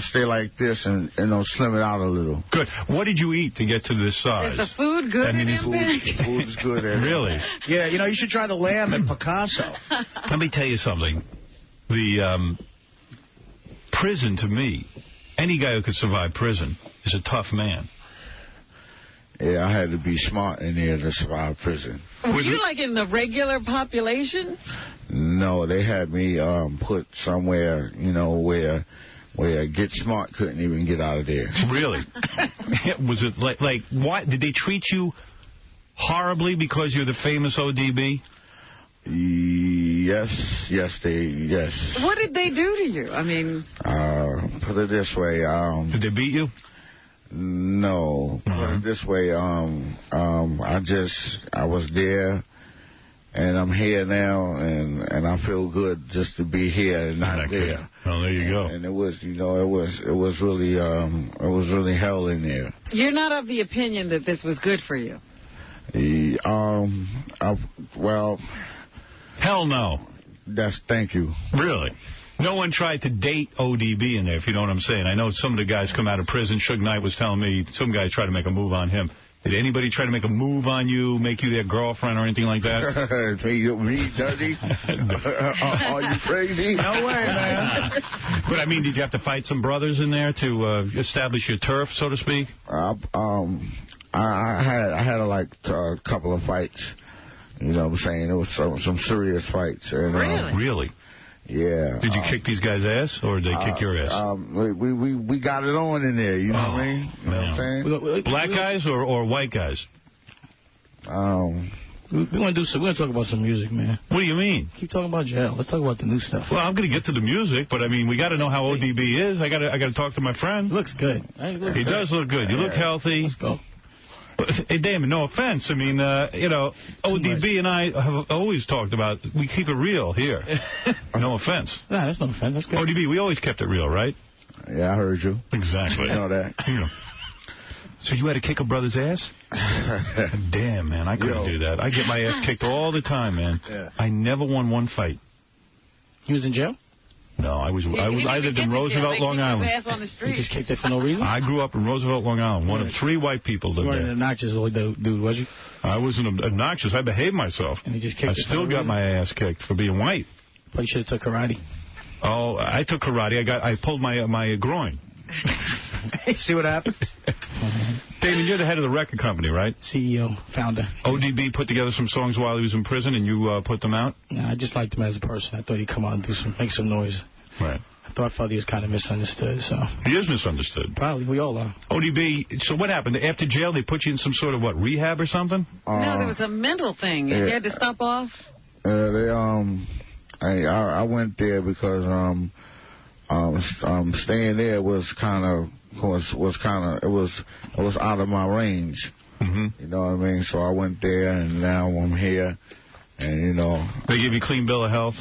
stay like this and slim it out a little. Good. What did you eat to get to this size? Is the food good? Food's good. Really? Yeah, you should try the lamb at Picasso. Let me tell you something. The prison, to me, any guy who could survive prison is a tough man. Yeah, I had to be smart in there to survive prison. Were you like in the regular population? No, they had me put somewhere, where Get Smart couldn't even get out of there. Really? Was it like why did they treat you horribly because you're the famous ODB? Yes. What did they do to you? I mean, put it this way. Did they beat you? No. Put it this way. I was there. And I'm here now, and I feel good just to be here and not there. Oh, there you go. And it was, it was really hell in there. You're not of the opinion that this was good for you? Well, hell no. Thank you. Really? No one tried to date ODB in there, if you know what I'm saying. I know some of the guys come out of prison. Suge Knight was telling me some guys tried to make a move on him. Did anybody try to make a move on you, make you their girlfriend or anything like that? Me, dirty? Are you crazy? No way, man. But, I mean, did you have to fight some brothers in there to establish your turf, so to speak? I had like a couple of fights. You know what I'm saying? It was some serious fights. And, Really? Yeah. Did you kick these guys' ass, or did they kick your ass? We got it on in there, you know what I mean? You know what I'm saying? Black guys or white guys? We want to talk about some music, man. What do you mean? Keep talking about jail. Let's talk about the new stuff. Well, I'm going to get to the music, but I mean, we got to know how ODB is. I got to talk to my friend. He looks good. He does look good. You look healthy. Let's go. Hey, Damon, no offense. I mean, ODB and I have always talked about we keep it real here. No offense. Nah, that's no offense. That's good. ODB, we always kept it real, right? Yeah, I heard you. Exactly. You know that. Yeah. So you had to kick a brother's ass? Damn, man, I couldn't do that. I get my ass kicked all the time, man. Yeah. I never won one fight. He was in jail? No, I lived in Roosevelt, Long Island. Ass on the street. You just kicked it for no reason? I grew up in Roosevelt, Long Island. One of 3 white people lived there. You there. weren't an obnoxious old dude, was you? I wasn't obnoxious. I behaved myself. And he just kicked I still got my ass kicked for being white. But you should have took karate. Oh, I took karate. I pulled my groin. See what happened? Damon, you're the head of the record company, right? CEO, founder. ODB put together some songs while he was in prison, and you put them out? Yeah, I just liked him as a person. I thought he'd come out and make some noise. Right. I felt he was kind of misunderstood. So he is misunderstood. Probably. We all are. ODB, so what happened? After jail, they put you in some sort of, rehab or something? No, there was a mental thing. You had to stop off? I went there because staying there was out of my range. Mm-hmm. You know what I mean? So I went there, and now I'm here, and they give you a clean bill of health.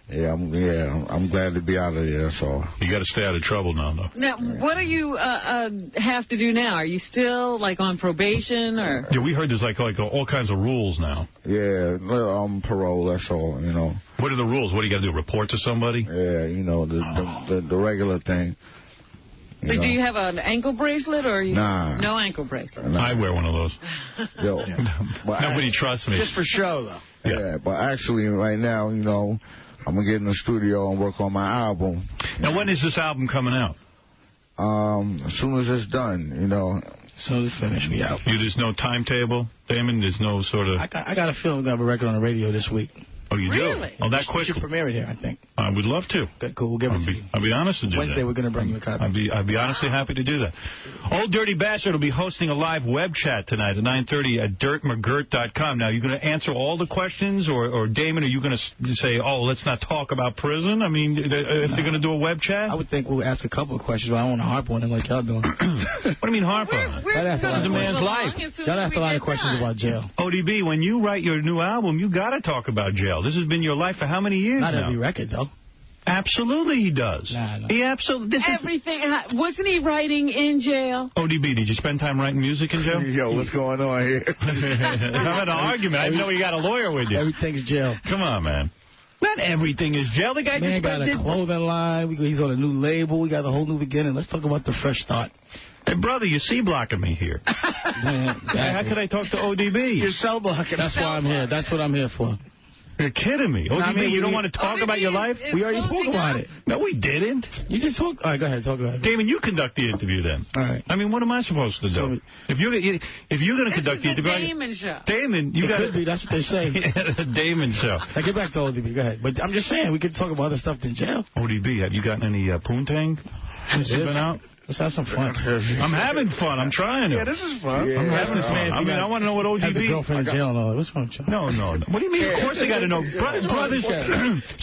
Yeah, I'm glad to be out of there. So you got to stay out of trouble now, though. Now, what do you have to do now? Are you still on probation or? Yeah, we heard there's all kinds of rules now. Yeah, parole. That's all. What are the rules? What do you got to do? Report to somebody? Yeah, the regular thing. But do you have an ankle bracelet or no ankle bracelet? Nah. I wear one of those. Yo, nobody trusts me. Just for show, though. Yeah, but actually, right now, I'm going to get in the studio and work on my album. Now, when is this album coming out? As soon as it's done, As soon as it's finished, we out. There's no timetable, Damon? There's no sort of... I got a feeling we're going to have a record on the radio this week. Oh, you do? Really? Oh, that quick? We should premiere it here, I think. I would love to. Okay, cool. We'll give it to you. I'll be honest and do Wednesday, that. we're going to bring you a copy. I'd be honestly happy to do that. Old Dirty Bastard will be hosting a live web chat tonight at 9:30 at dirtmcgirt.com. Now, are you going to answer all the questions, or Damon, are you going to say, oh, let's not talk about prison? I mean, if they're going to do a web chat? I would think we'll ask a couple of questions, but I don't want to harp on it like y'all doing. What do you mean harp on it? This is a man's life. Y'all ask a lot of questions about jail. ODB, when you write your new album, you got to talk about jail. This has been your life for how many years now? Not every record, though. Absolutely he does. Nah. He absolutely... Everything. Wasn't he writing in jail? ODB, did you spend time writing music in jail? Yo, what's going on here? I'm having an argument. I know you got a lawyer with you. Everything's jail. Come on, man. Not everything is jail. The guy just got a clothing line. He's on a new label. We got a whole new beginning. Let's talk about the fresh start. Hey, brother, you're C-blocking me here. Exactly. How could I talk to ODB? You're cell blocking. That's why I'm here. That's what I'm here for. You're kidding me. ODB, you don't want to talk about your life? We already spoke about it. No, we didn't. You just talked. All right, go ahead. Talk about it. Damon, you conduct the interview then. All right. I mean, what am I supposed to do? If you're going to conduct the interview... Damon show. Damon, you got to... Could be. That's what they say. The Damon show. Now, get back to ODB. Go ahead. But I'm just saying, we could talk about other stuff than jail. ODB, have you gotten any poontang since you've been out? Let's have some fun. I'm having fun. I'm trying to. Yeah, this is fun. I'm having fun. I mean, I want to know what ODB... Have a girlfriend in jail. No, what's wrong with you? No. What do you mean? Of course they got to know. Brothers,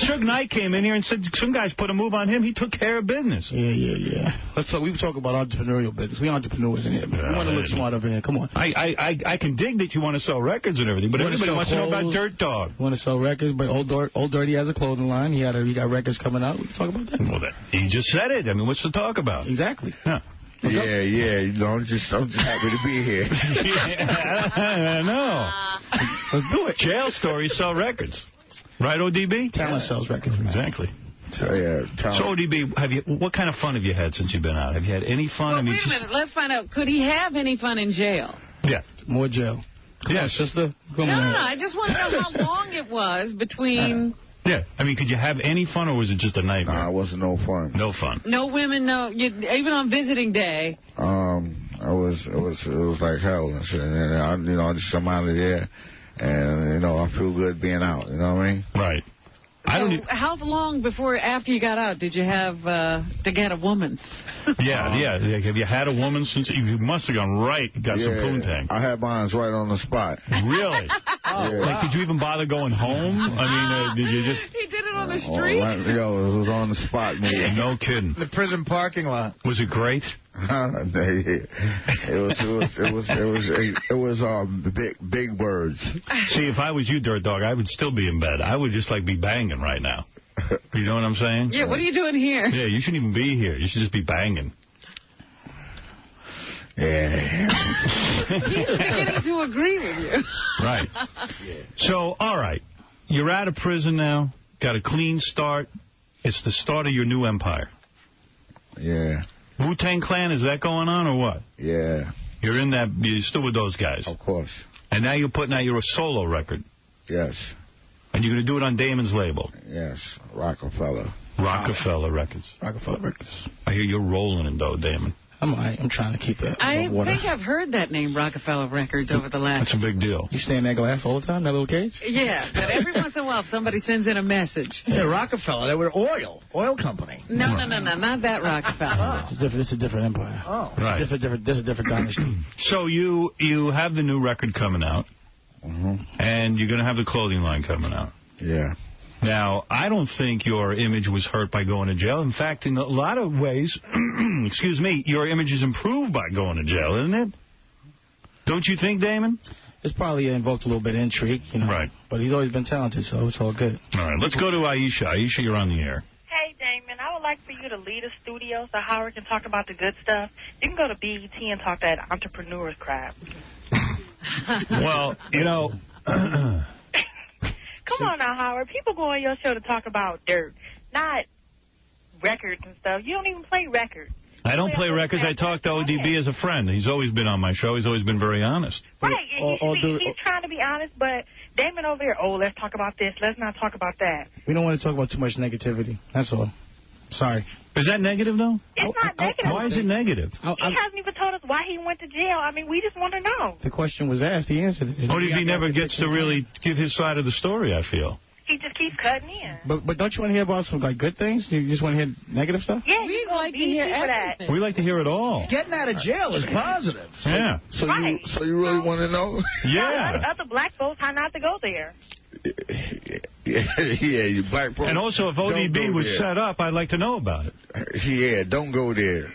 Suge Knight came in here and said some guys put a move on him. He took care of business. Yeah. We talk about entrepreneurial business. We entrepreneurs in here. We want to look smart over here. Come on. I can dig that you want to sell records and everything, but everybody wants to know about Dirt Dog. Want to sell records, but Old Dirty has a clothing line. He got records coming out. We can talk about that. Well, he just said it. I mean, what's to talk about? Exactly. Yeah. Yeah. I'm just happy to be here. I know. Let's do it. Jail stories sell records. Right, ODB? Talent sells records. Exactly. So ODB, what kind of fun have you had since you've been out? Have you had any fun? Well, wait a minute. Let's find out. Could he have any fun in jail? Yeah. More jail. Come on, sister. No. I just want to know how long it was between... Yeah. I mean, could you have any fun, or was it just a nightmare? Nah, it wasn't no fun. No fun. No women, even on visiting day. It was like hell and shit. And I'm out of there, and I feel good being out. You know what I mean? Right. How long after you got out did you have to get a woman? Yeah. Have you had a woman since? You must have gone right, got some poontang. I had mine right on the spot. Really? Like, did you even bother going home? I mean, did you just... He did it on the street? Yo, it was on the spot, man. No kidding. The prison parking lot. Was it great? It was big words. See, if I was you, Dirt Dog, I would still be in bed. I would just like be banging right now. You know what I'm saying? Yeah, what are you doing here? Yeah, you shouldn't even be here. You should just be banging. Yeah. He's beginning to agree with you. Right. So, all right. You're out of prison now. Got a clean start. It's the start of your new empire. Yeah. Wu-Tang Clan, is that going on or what? Yeah. You're in that, you're still with those guys? Of course. And now you're putting out your solo record? Yes. And you're going to do it on Damon's label? Yes, Rockefeller. Rockefeller Records. Rockefeller Records. I hear you're rolling in dough, Damon. I'm all right. I'm trying to keep it. I think I've heard that name, Rockefeller Records, over the last... That's a big deal. You stay in that glass all the time, that little cage? Yeah, but every once in a while somebody sends in a message. Yeah, Rockefeller. They were oil company. No, not that Rockefeller. It's a different empire. Oh. Right. This is a different dynasty. So you have the new record coming out, and you're going to have the clothing line coming out. Yeah. Now, I don't think your image was hurt by going to jail. In fact, in a lot of ways, excuse me, your image is improved by going to jail, isn't it? Don't you think, Damon? It's probably invoked a little bit of intrigue, you know. Right. But he's always been talented, so it's all good. All right, let's go to Aisha. Aisha, you're on the air. Hey, Damon, I would like for you to lead a studio so Howard can talk about the good stuff. You can go to BET and talk that entrepreneur's crap. Well, you know... Come on now, Howard. People go on your show to talk about dirt, not records and stuff. You don't even play records. I don't play records. I talk to ODB as a friend. He's always been on my show. He's always been very honest. Right. He's trying to be honest, but Damon over here, let's talk about this. Let's not talk about that. We don't want to talk about too much negativity. That's all. Sorry. Is that negative, though? It's not negative. Why is it negative? He hasn't even told us why he went to jail. I mean, we just want to know. The question was asked. He answered it. ODB never gets to really give his side of the story, I feel. He just keeps cutting in. But don't you want to hear about some good things? You just want to hear negative stuff? Yeah, we like to hear everything. We like to hear it all. Getting out of jail is positive. Yeah. So you really want to know? Yeah. Other black folks, how not to go there. Yeah, you black folks. And also, if ODB was set up, I'd like to know about it. Yeah, don't go there.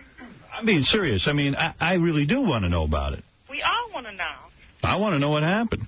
I'm being serious. I mean, I really do want to know about it. We all want to know. I want to know what happened.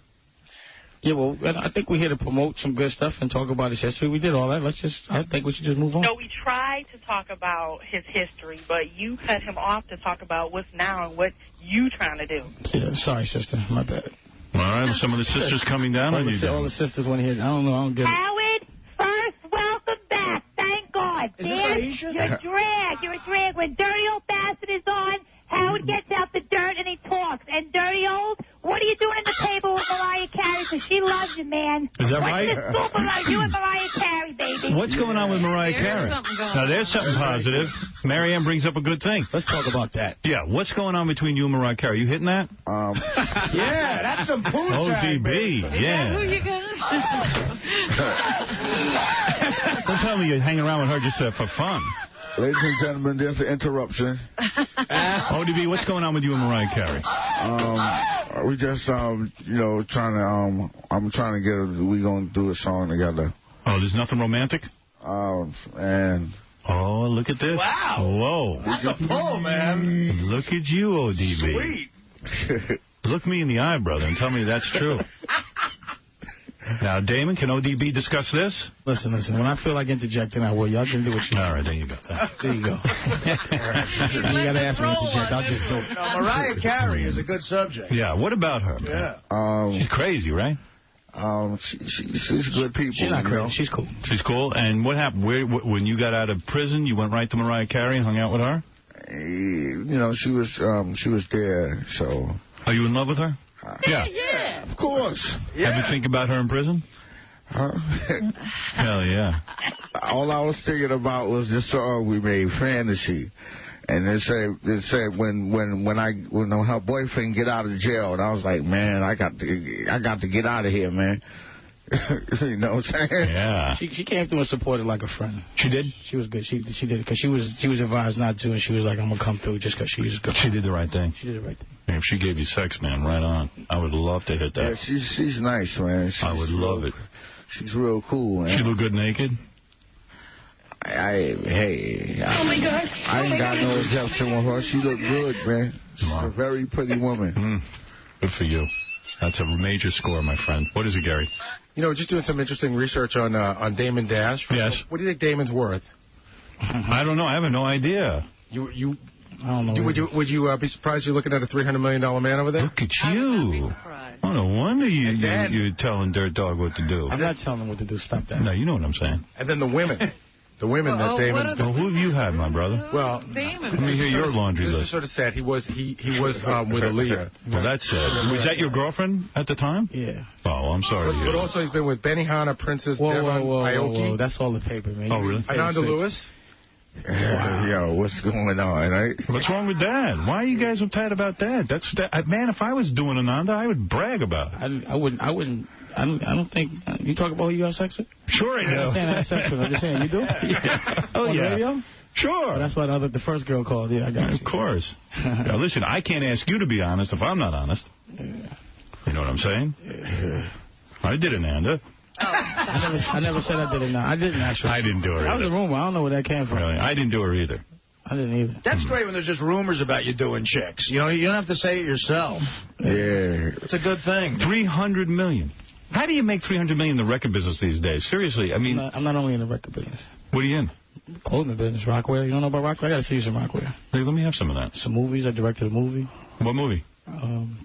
Yeah, well, I think we're here to promote some good stuff and talk about his history. We did all that. I think we should just move on. No, we tried to talk about his history, but you cut him off to talk about what's now and what you trying to do. Yeah, sorry, sister. My bad. All right, some of the sisters coming down on you. All the sisters want to hear. I don't know. I don't get it. Howard, first, welcome back. Thank God. Is this Aisha? You're a drag. You're a drag. When Dirty Old Bastard is on, Howard gets out the dirt and he talks. And Dirty Old, what are you doing at the table with Mariah Carey? Because she loves you, man. Is that right? What's the scoop about you and Mariah Carey, baby? What's going on with Mariah Carey? Now, there's something positive. Marianne brings up a good thing. Let's talk about that. Yeah, what's going on between you and Mariah Carey? You hitting that? Yeah, that's some food time, baby. ODB, yeah. Who you got? Don't tell me you're hanging around with her just for fun. Ladies and gentlemen, there's an interruption. ODB, what's going on with you and Mariah Carey? We just, trying to, I'm trying to get, we're going to do a song together. Oh, there's nothing romantic? And... Oh, look at this. Wow. Whoa. That's a pull, man. Look at you, ODB. Sweet. Look me in the eye, brother, and tell me that's true. Now, Damon, can ODB discuss this? Listen. When I feel like interjecting, I will. Y'all can do what you want. All right, there you go. There you go. You got to ask me to interject. I'll just do it. No, Mariah Carey is a good subject. Yeah, what about her, man? Yeah. She's crazy, right? She's good people. She's not crazy. She's cool. She's cool. And what happened? When you got out of prison, you went right to Mariah Carey and hung out with her? She was there, so... Are you in love with her? Yeah. Of course. Yeah. Have you think about her in prison? Hell yeah. All I was thinking about was this song we made, Fantasy. And it said when her boyfriend get out of jail, and I was like, man, I got to get out of here, man. You know what I'm saying? Yeah. She came through and supported like a friend. She did? She was good. She did it because she was advised not to, and she was like, I'm going to come through just because she was good. She did the right thing. She did the right thing. And if she gave you sex, man, right on. I would love to hit that. Yeah, she's nice, man. I would love it. She's real cool, man. She look good naked? Hey. Oh, my God. I ain't got no objection with her. She look good, man. She's a very pretty woman. Good for you. That's a major score, my friend. What is it, Gary? You know, just doing some interesting research on Damon Dash. Yes. What do you think Damon's worth? I don't know. I have no idea. I don't know. Would you be surprised you're looking at a $300 million man over there? Look at you. Oh, no wonder you're telling Dirt Dog what to do. I'm not telling him what to do. Stop that. No, you know what I'm saying. And then the women. The women that Damon's... Well, who have you had, my brother? Well, let me hear your laundry list. This is sort of sad. He was with Aaliyah. Well, that's sad. Was that your girlfriend at the time? Yeah. Oh, I'm sorry. But also he's been with Benihana, Princess Devon, Aoki. Whoa. That's all the paper, man. Oh, really? Ananda Lewis. Yo, what's going on, right? What's wrong with that? Why are you guys uptight about that? Man, if I was doing Ananda, I would brag about it. I wouldn't. I don't think... You talk about who you have sex with? Sure I do. I'm not saying I have sex with. I'm just saying, you do? Yeah. Oh, on yeah. the radio? Sure. Well, that's why the first girl called. Yeah, I got you. Of course. Now, listen, I can't ask you to be honest if I'm not honest. Yeah. You know what I'm saying? Yeah. I did Ananda. I never said I did it. No, I didn't actually. I didn't do her either. That was a rumor. I don't know where that came from. Really? I didn't do her either. I didn't either. That's great when there's just rumors about you doing chicks. You know, you don't have to say it yourself. Yeah. It's a good thing. $300 million. How do you make $300 million in the record business these days? Seriously, I mean... I'm not only in the record business. What are you in? Clothing business, Rockwear. You don't know about Rockwear? I got to see you some Rockwear. Hey, let me have some of that. Some movies. I directed a movie. What movie?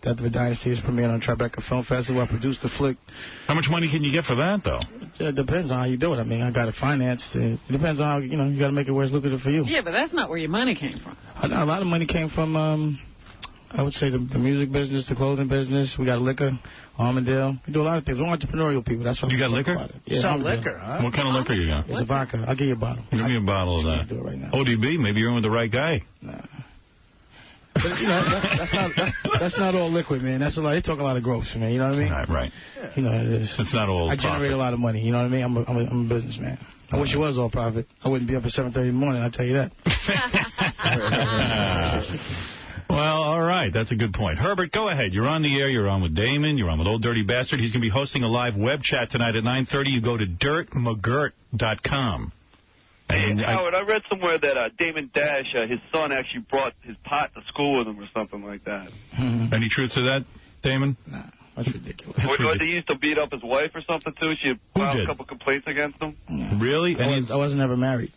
Death of a Dynasty is premiering on Tribeca Film Festival. I produced the flick. How much money can you get for that, though? It depends on how you do it. I mean, I got it financed. It depends on how, you got to make it where it's lucrative for you. Yeah, but that's not where your money came from. A lot of money came from, I would say, the music business, the clothing business. We got liquor, Armadale. We do a lot of things. We're entrepreneurial people. That's what you got liquor? Yeah, some liquor, huh? What kind of liquor you got? It's a vodka. I'll give you a bottle. Give me a bottle of that. Do it right now. ODB, maybe you're in with the right guy. Nah. But, that's not all liquid, man. That's a lot. They talk a lot of gross, man. You know what I mean? Right. You know, it's not all I generate a lot of money. You know what I mean? I'm a businessman. I wish it was all profit. I wouldn't be up at 7:30 in the morning, I'll tell you that. Well, all right. That's a good point. Herbert, go ahead. You're on the air. You're on with Damon. You're on with Old Dirty Bastard. He's going to be hosting a live web chat tonight at 9:30. You go to dirtmcgirt.com. Hey, Howard, I read somewhere that Damon Dash, his son actually brought his pot to school with him or something like that. Any truth to that, Damon? Nah, that's ridiculous. Or they used to beat up his wife or something, too? She filed a couple complaints against him? Really? I wasn't ever married.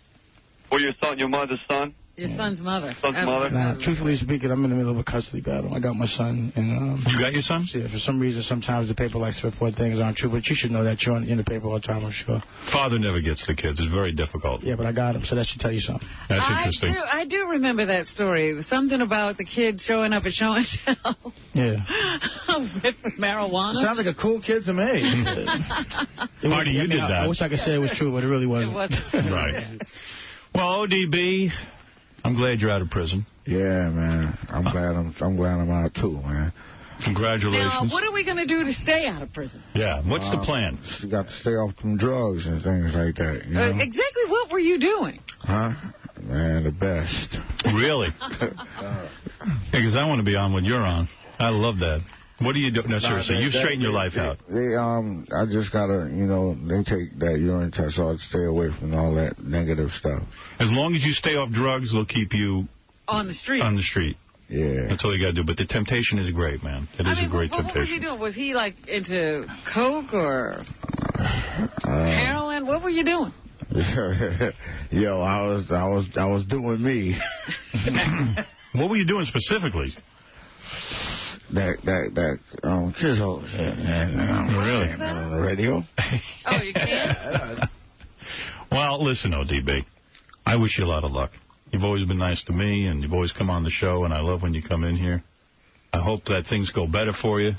Or your mother's son? Your son's mother. Son's mother? Nah, truthfully speaking, I'm in the middle of a custody battle. I got my son. And, you got your son? Yeah, for some reason, sometimes the paper likes to report things aren't true, but you should know that. You're in the paper all the time, I'm sure. Father never gets the kids. It's very difficult. Yeah, but I got him, so that should tell you something. That's interesting. I do remember that story. Something about the kid showing up at show and tell. Yeah. With marijuana. Sounds like a cool kid to me. Marty, you did that. I wish I could say it was true, but it really wasn't. It wasn't. Right. Well, ODB, I'm glad you're out of prison. Yeah, man. I'm glad I'm out too, man. Congratulations. Now, what are we going to do to stay out of prison? Yeah, what's the plan? You got to stay off from drugs and things like that. You know? Exactly what were you doing? Huh? Man, the best. Really? Because I want to be on what you're on. I love that. What do you do? No, seriously, you straighten your life out. I just gotta, they take that urine test, so I'd stay away from all that negative stuff. As long as you stay off drugs, they'll keep you on the street. On the street. Yeah. That's all you gotta do. But the temptation is great, man. It is a great temptation. What was he doing? Was he like into coke or heroin? What were you doing? Yo, I was doing me. What were you doing specifically? That Kizzo shit, man. Really? On the radio. Oh, you can't? Well, listen, ODB, I wish you a lot of luck. You've always been nice to me, and you've always come on the show, and I love when you come in here. I hope that things go better for you.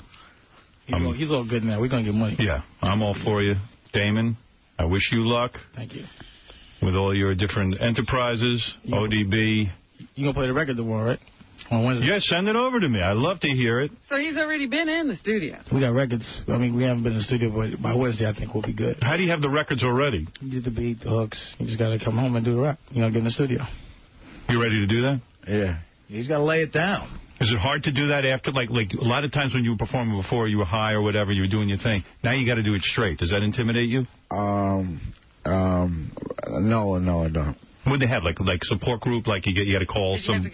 He's all good now. We're going to get money. Yeah, I'm all for you. Damon, I wish you luck. Thank you. With all your different enterprises, ODB. You going to play the record tomorrow, right? On Wednesday. Yeah, send it over to me. I'd love to hear it. So he's already been in the studio. We got records. I mean, we haven't been in the studio, but by Wednesday, I think we'll be good. How do you have the records already? You did the beat, the hooks. You just got to come home and do the rap. You know, get in the studio. You ready to do that? Yeah. He's got to lay it down. Is it hard to do that after, like a lot of times when you were performing before, you were high or whatever, you were doing your thing. Now you got to do it straight. Does that intimidate you? No, it don't. Would they have like support group? Like you got to call some. You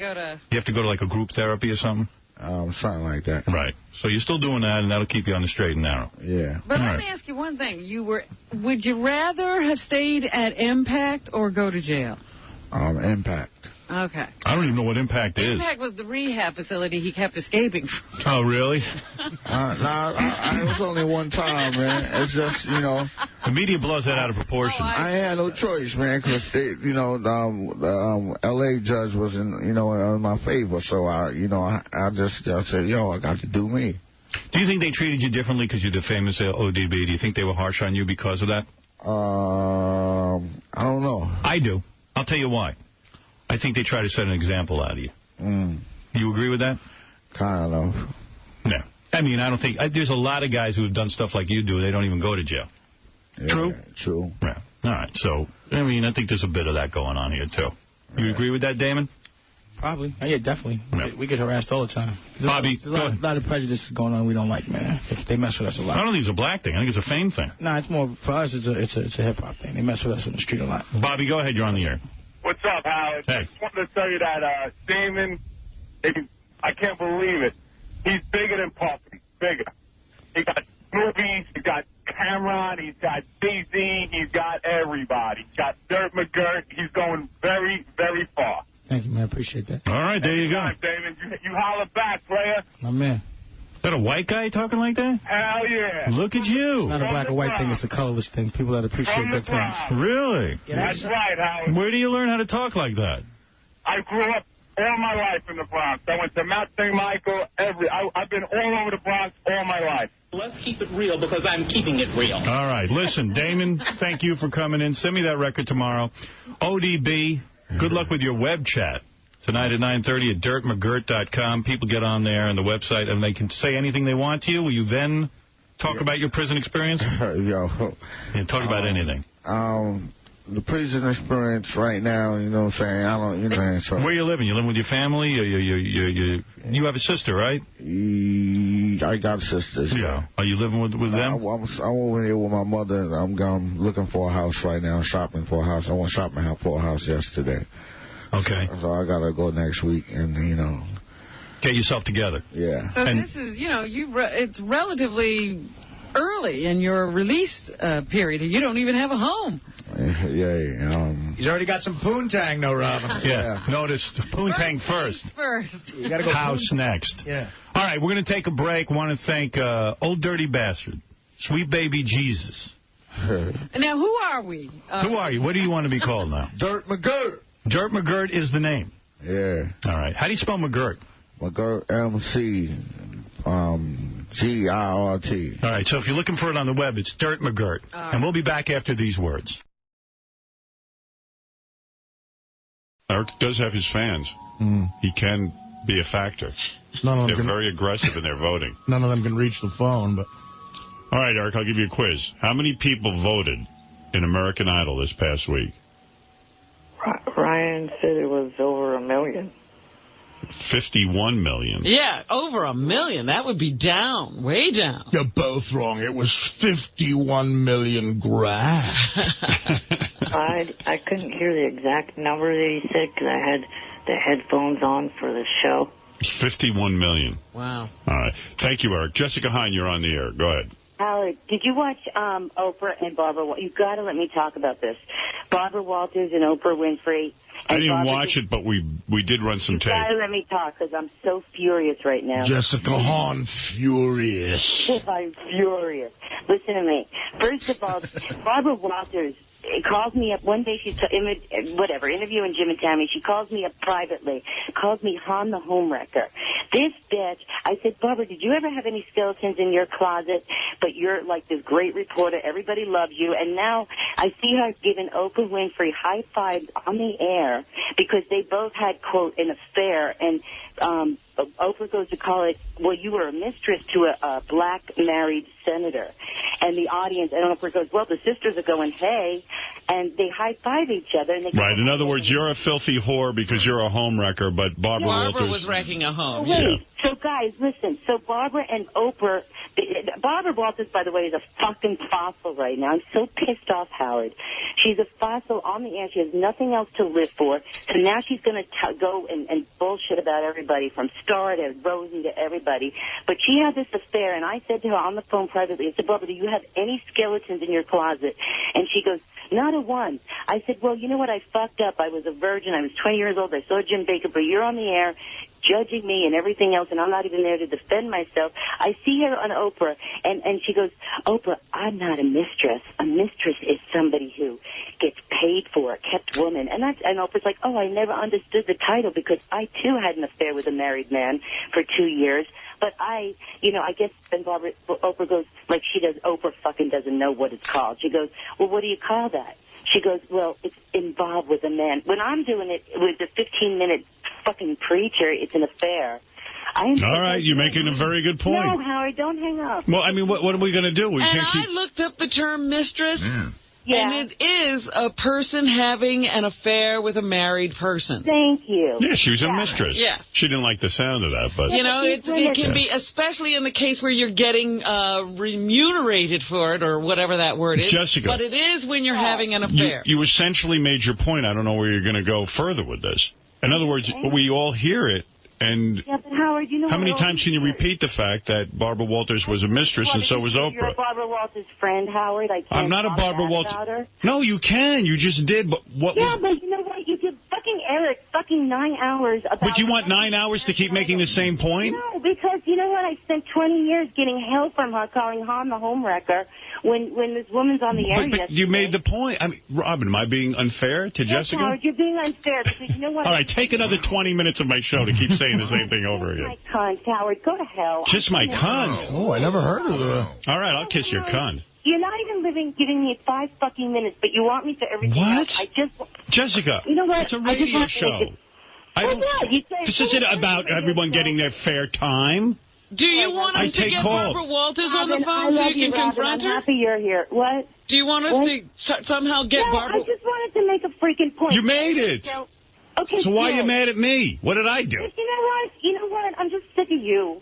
have to go to like a group therapy or something. Something like that. Right. So you're still doing that, and that'll keep you on the straight and narrow. Yeah. But let me ask you one thing. Would you rather have stayed at Impact or go to jail? Impact. Okay. I don't even know what Impact is. Impact was the rehab facility he kept escaping from. Oh, really? It was only one time, man. It's just, you know. The media blows that out of proportion. I had no choice, man, because, the L.A. judge was in my favor. So, I said, I got to do me. Do you think they treated you differently because you're the famous ODB? Do you think they were harsh on you because of that? I don't know. I do. I'll tell you why. I think they try to set an example out of you. You agree with that? Kind of. No. I mean, I don't think... there's a lot of guys who have done stuff like you do. They don't even go to jail. Yeah, True? True. Yeah. All right. So, I mean, I think there's a bit of that going on here, too. You agree with that, Damon? Probably. Yeah, definitely. Yeah. We get harassed all the time. Bobby, there's a lot of prejudice going on we don't like, man. They mess with us a lot. I don't think it's a black thing. I think it's a fame thing. Nah, it's more... For us, it's a hip-hop thing. They mess with us in the street a lot. Bobby, go ahead. You're on the air. What's up, Howard? Hey. Just wanted to tell you that Damon, I can't believe it. He's bigger than Puffy. Bigger. He got movies, he got Cameron, he's got DZ, he's got everybody. He's got Dirt McGirt. He's going very, very far. Thank you, man. I appreciate that. All right, there you go. Damon, you holler back, player. My man. Is that a white guy talking like that? Hell yeah. Look at you. It's not a black or white thing. It's a colorless thing. People that appreciate good things. Really? Yeah, that's right, Howard. Where do you learn how to talk like that? I grew up all my life in the Bronx. I went to Mount St. Michael. I've been all over the Bronx all my life. Let's keep it real because I'm keeping it real. All right. Listen, Damon, thank you for coming in. Send me that record tomorrow. ODB, good luck with your web chat. Tonight at 9:30 at dirtmcgirt.com. People get on there on the website, and they can say anything they want to you. Will you then talk about your prison experience? Yeah, talk about anything. The prison experience right now, you know what I'm saying? So. Where you living? You living with your family? You have a sister, right? I got sisters. Yeah. Are you living with them? I'm over here with my mother. I'm looking for a house right now, shopping for a house. I went shopping for a house yesterday. Okay. So I got to go next week and, get yourself together. Yeah. So this is, it's relatively early in your release period. You don't even have a home. Yeah. He's already got some poontang, though, Robin. Yeah. Notice poontang first. You got to go house next. Yeah. All right, we're going to take a break. Want to thank Old Dirty Bastard, Sweet Baby Jesus. Now, who are we? Who are you? What do you want to be called now? Dirt McGirt. Dirt McGirt is the name. Yeah. All right. How do you spell McGirt? McGirt, M-C-G-I-R-T. All right. So if you're looking for it on the web, it's Dirt McGirt. And we'll be back after these words. Eric does have his fans. He can be a factor. They're very aggressive in their voting. None of them can reach the phone, but... All right, Eric, I'll give you a quiz. How many people voted in American Idol this past week? Ryan said it was over 1 million. 51 million. Yeah, over 1 million. That would be down, way down. You're both wrong. It was 51 million grand. I couldn't hear the exact number that he said because I had the headphones on for the show. 51 million. Wow. All right. Thank you, Eric. Jessica Hine, you're on the air. Go ahead. Howard, did you watch Oprah and Barbara? You've got to let me talk about this. Barbara Walters and Oprah Winfrey. I didn't watch it, but we did run some tape. You've got to let me talk because I'm so furious right now. Jessica Hahn, furious. I'm furious. Listen to me. First of all, Barbara Walters calls me up one day. She's interviewing Jim and Tammy. She calls me up privately. Calls me Han the Homewrecker. This bitch, I said, Barbara, did you ever have any skeletons in your closet? But you're like this great reporter. Everybody loves you. And now I see her giving Oprah Winfrey high fives on the air because they both had, quote, an affair. And Oprah goes to call it, well, you were a mistress to a black married senator. And the audience, and Oprah goes, well, the sisters are going, hey. And they high-five each other. And they right. In other words, you're a filthy whore because you're a homewrecker, but Barbara Walters was wrecking a home. Wait, so guys, listen. So Barbara and Oprah, Barbara Walters, by the way, is a fucking fossil right now. I'm so pissed off, Howard. She's a fossil on the air. She has nothing else to live for. So now she's going to go and bullshit about everybody, from Star to Rosie to everybody. But she had this affair, and I said to her on the phone privately, I said, Barbara, do you have any skeletons in your closet? And she goes, not a one. I said, well, you know what? I fucked up. I was a virgin. I was 20 years old. I saw Jim Baker, but you're on the air judging me and everything else, and I'm not even there to defend myself. I see her on Oprah, and she goes, Oprah, I'm not a mistress. A mistress is somebody who gets paid for, a kept woman. And Oprah's like, oh, I never understood the title because I, too, had an affair with a married man for 2 years. But I guess then Oprah goes, like she does, Oprah fucking doesn't know what it's called. She goes, well, what do you call that? She goes, well, it's involved with a man. When I'm doing it with a 15-minute fucking preacher, it's an affair. All right, you're making a very good point. No, Howard, don't hang up. Well, I mean, what are we going to do? I looked up the term mistress. Yeah. And it is a person having an affair with a married person. Thank you. Yeah, she was a mistress. Yes. She didn't like the sound of that, but... You know, it can be, especially in the case where you're getting remunerated for it, or whatever that word is. Jessica. But it is when you're having an affair. You essentially made your point. I don't know where you're going to go further with this. In other words, we all hear it. And yeah, but Howard, you know, how many times can you repeat the fact that Barbara Walters was a mistress and so was Oprah? You're a Barbara Walters friend, Howard. I'm not a Barbara Walters. No, you can. You just did. But what? Yeah, but you know what? You could fucking air it fucking 9 hours about... But you want 9 hours to keep making the same point? No, because you know what? I spent 20 years getting hell from her, calling Han the homewrecker, when this woman's on the air But you made the point. I mean, Robin, am I being unfair to Jessica? Howard, you're being unfair because you know what? All right, take another 20 minutes of my show to keep saying the same thing over again. My cunt, Howard. Go to hell. Kiss my cunt. Oh, I never heard of that. All right, I'll kiss your cunt. You're not even giving me 5 fucking minutes, but you want me to everything what? else. I just... Jessica, you know what? It's a radio show. This isn't about everyone getting their fair time. Do you want us to get Barbara Walters on the phone so you can confront her? I'm happy you're here. What? Do you want us to somehow get Barbara? I just wanted to make a freaking point. You made it. Okay. So why are you mad at me? What did I do? You know what? I'm just sick of you.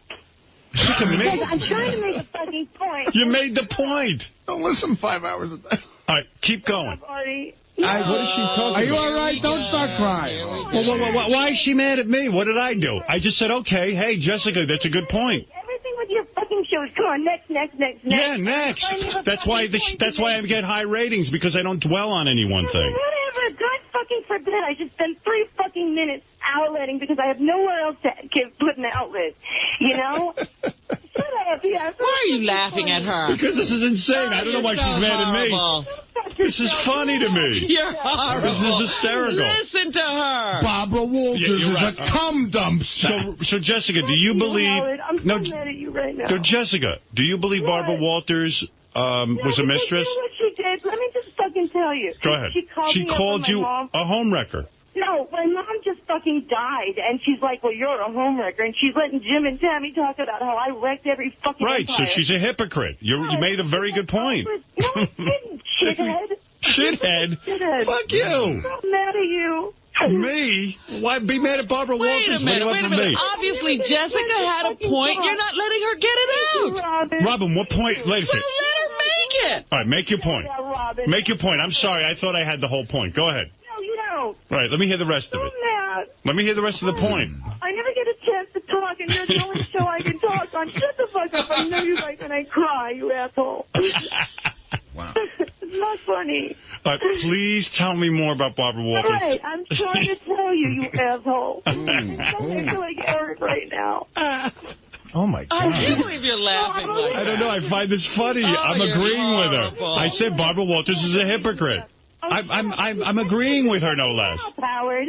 Sick of me? I'm trying to make a fucking point. You made the point. Don't listen 5 hours a day. All right, keep going. What is she talking about? Are you all right? Don't start crying. Well, why is she mad at me? What did I do? I just said, okay, hey, Jessica, that's a good point. Everything with your fucking shows. Come on, next. Yeah, next. That's why I get high ratings, because I don't dwell on any one thing. Whatever. God fucking forbid I just spend 3 fucking minutes outletting because I have nowhere else to put an outlet. You know? Shut up. Yeah, why are you laughing at her? Because this is insane. I don't know why she's mad at me. This is funny to me. You're horrible. This is hysterical. Listen to her. Barbara Walters is a cum dump. So Jessica, do you believe... Howard, I'm so mad at you right now. No, Jessica, do you believe Barbara Walters was a mistress? You know what she did? Let me just fucking tell you. Go ahead. She called you a homewrecker. No, my mom just fucking died, and she's like, well, you're a homewrecker, and she's letting Jim and Tammy talk about how I wrecked every fucking Right, empire. so she's a hypocrite. You made a very good point. No, I didn't, shithead. Shithead? Fuck you. I'm so mad at you. Me? Why be mad at Barbara Walters? Wait a minute. Obviously, Jessica had a point. You're not letting her get it out. Robin, what point? Listen. Let her make it. All right, make your point. Make your point. I'm sorry. I thought I had the whole point. Go ahead. No, you don't. All right, let me hear the rest of it. I'm mad. Let me hear the rest of the point. I never get a chance to talk, and you're the only show I can talk on. Shut the fuck up. I know you like when I cry, you asshole. Wow. It's not funny. Please tell me more about Barbara Walters. All right, I'm trying to tell you, you asshole. I feel like Eric right now. Oh, my God. I can't believe you're laughing like that. I don't know. I find this funny. I'm agreeing with her. I said Barbara Walters is a hypocrite. I'm agreeing with her, no less. Shut up, Howard.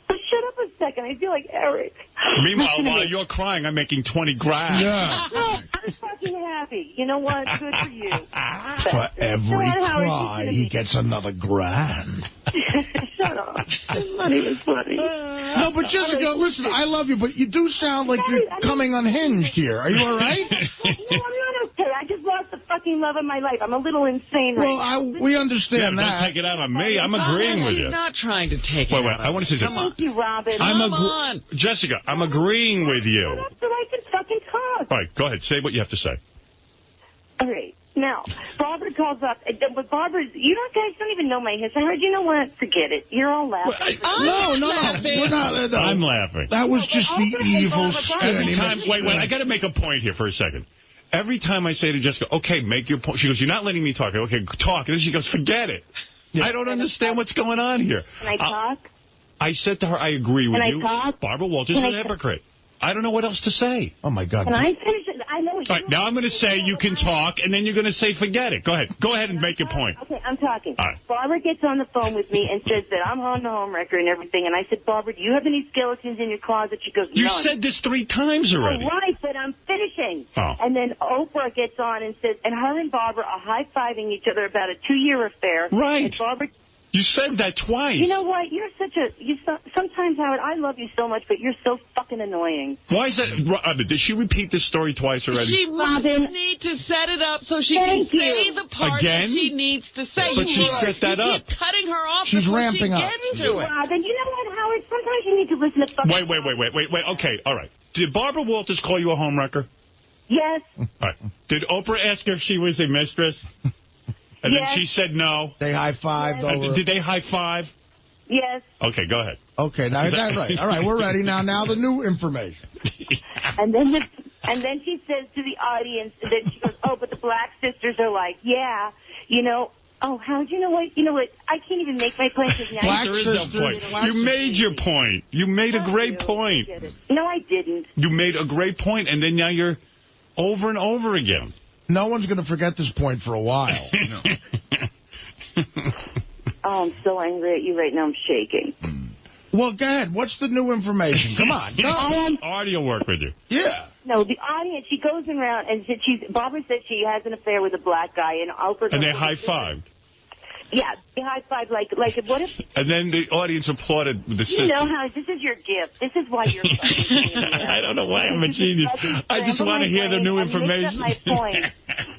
Shut shut up a second. I feel like Eric. Meanwhile, while you're crying, I'm making 20 grand. Yeah. No, I'm fucking happy. You know what? Good for you. For every cry, he gets another grand. Shut up. Money is funny. No, but Jessica, listen, I love you, but you do sound like you're coming unhinged here. Are you all right? No, I'm not okay. I just lost the fucking love of my life. I'm a little insane right now. Well, we understand that. Don't take it out on me. I'm agreeing with you. She's not trying to take it Wait, out I want to say something. Thank you, Robin. Jessica, I'm agreeing with you. So I can fucking talk. All right, go ahead. Say what you have to say. All right. Now, Barbara calls up. But Barbara, you guys don't even know my history. I heard, you know what? Forget it. You're all laughing. No. We're not. No. I'm laughing. That was just the evil spin. Wait, I got to make a point here for a second. Every time I say to Jessica, okay, make your point, she goes, you're not letting me talk. Okay, talk. And then she goes, forget it. Yeah. I don't understand what's going on here. Can I talk? I said to her, I agree with you. Can I talk? Barbara Walters is a hypocrite. I don't know what else to say. Oh, my God. Can I finish it? I know what All right, now I'm going to say you can talk, and then you're going to say forget it. Go ahead. Go ahead and make your point. Okay, I'm talking. All right. Barbara gets on the phone with me and says that I'm on the homewrecker and everything. And I said, Barbara, do you have any skeletons in your closet? She goes, You none. said this 3 times already. All right, but I'm finishing. Oh. And then Oprah gets on and says, and her and Barbara are high-fiving each other about a 2-year affair. Right. And Barbara... You said that twice. You know what? You're such a... sometimes, Howard, I love you so much, but you're so fucking annoying. Why is that? Did she repeat this story twice already? She must need to set it up so she can say the part that she needs to say. But she set that up. You're cutting her off She's before ramping she up. gets to it. Robin, you know what, Howard? Sometimes you need to listen to fucking... Wait. Okay, all right. Did Barbara Walters call you a homewrecker? Yes. All right. Did Oprah ask her if she was a mistress? And then she said no. They high-fived over. Did they high-five? Yes. Okay, go ahead. Okay, now that's right. All right, we're ready now. Now the new information. And then she says to the audience, that she goes, oh, but the Black sisters are like, yeah, you know. Oh, Howard, you know what? I can't even make my point. There is no point. You made your point. You made a great point. No, I didn't. You made a great point, and then now you're over and over again. No one's going to forget this point for a while. Oh, I'm so angry at you right now. I'm shaking. Well, go ahead. What's the new information? Come on. Go. Artie will work with you. Yeah. No, the audience, she goes around and Barbara said she has an affair with a black guy, and Oprah... And they high-fived. Yeah, they high-fived like what if... And then the audience applauded the sister. You know how this is your gift. This is why you're fucking I don't know why I'm a genius. I just want to hear the new information. My point.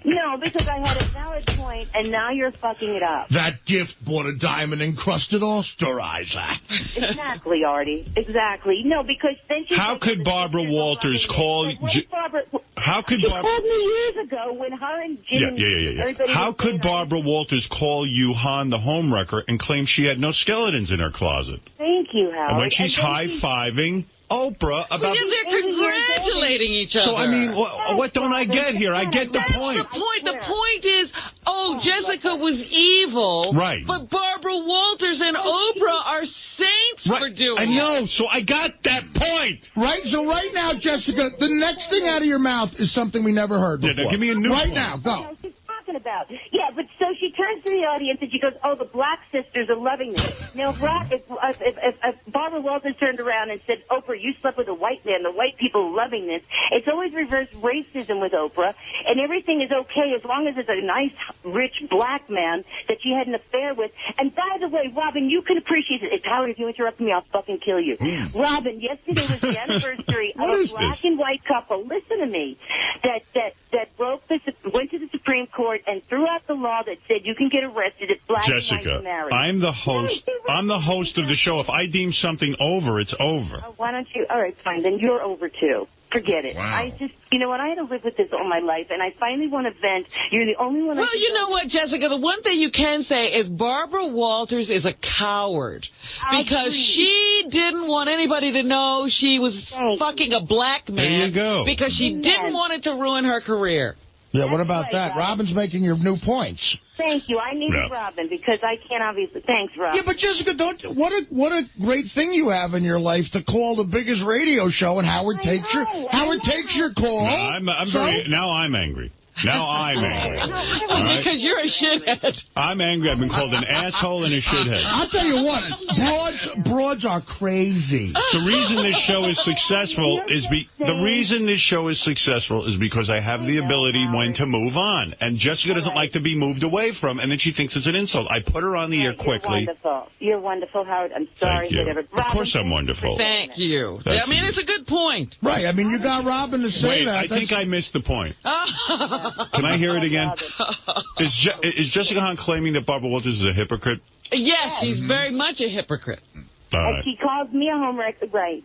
No, because I had a valid point, and now you're fucking it up. That gift bought a diamond-encrusted Osterizer. Exactly, Artie. Exactly. No, because then she... How could Barbara Walters call... How could Barbara... She called me years ago when her and Jim... Yeah. How could Barbara Walters call you Han the homewrecker and claim she had no skeletons in her closet? Thank you, Howard. And when she's high-fiving Oprah about... Because they're congratulating each other. So, I mean, what don't I get here? I get the point. The point is, Jessica was evil. Right. But Barbara Walters and Oprah are saints for doing it. I know, so I got that point. Right? So right now, Jessica, the next thing out of your mouth is something we never heard before. Yeah, now give me a new Right point. now, go. About. Yeah, but so she turns to the audience and she goes, oh, the Black sisters are loving this. Now, if Barbara Walters turned around and said, Oprah, you slept with a white man, the white people are loving this, it's always reverse racism with Oprah, and everything is okay as long as it's a nice, rich black man that she had an affair with. And by the way, Robin, you can appreciate it. Howard, if you interrupt me, I'll fucking kill you. Robin, yesterday was the anniversary of a black and white couple, listen to me, that went to the Supreme Court and threw out the law that said you can get arrested if black and white marry. I'm the host. I'm the host of the show. If I deem something over, it's over. Oh, why don't you? All right, fine. Then you're over, too. Forget it. Wow. You know what? I had to live with this all my life, and I finally want to vent. You're the only one. Well, you know what, Jessica? The one thing you can say is Barbara Walters is a coward because she didn't want anybody to know she was fucking a black man. There you go. Because she didn't want it to ruin her career. Yeah, what about that? Robin's making your new points. Thank you. I needed Robin because I can't obviously. Thanks, Robin. Yeah, but Jessica, what a great thing you have in your life to call the biggest radio show, and Howard takes your call. No, now I'm angry. Now I'm angry. All right? Because you're a shithead. I'm angry. I've been called an asshole and a shithead. I'll tell you what, broads are crazy. The reason this show is successful is because I have the ability when to move on. And Jessica doesn't like to be moved away from, and then she thinks it's an insult. I put her on the air quickly. You're wonderful. You're wonderful, Howard. I'm sorry. Thank you. Whatever. Of course I'm wonderful. Thank you. That's I mean, it's a good point. Right. I mean, you got Robin to say that. I think I missed the point. Can I hear it again? Is Jessica Hahn claiming that Barbara Walters is a hypocrite? Yes, she's very much a hypocrite. All right. She calls me a homewrecker. Right.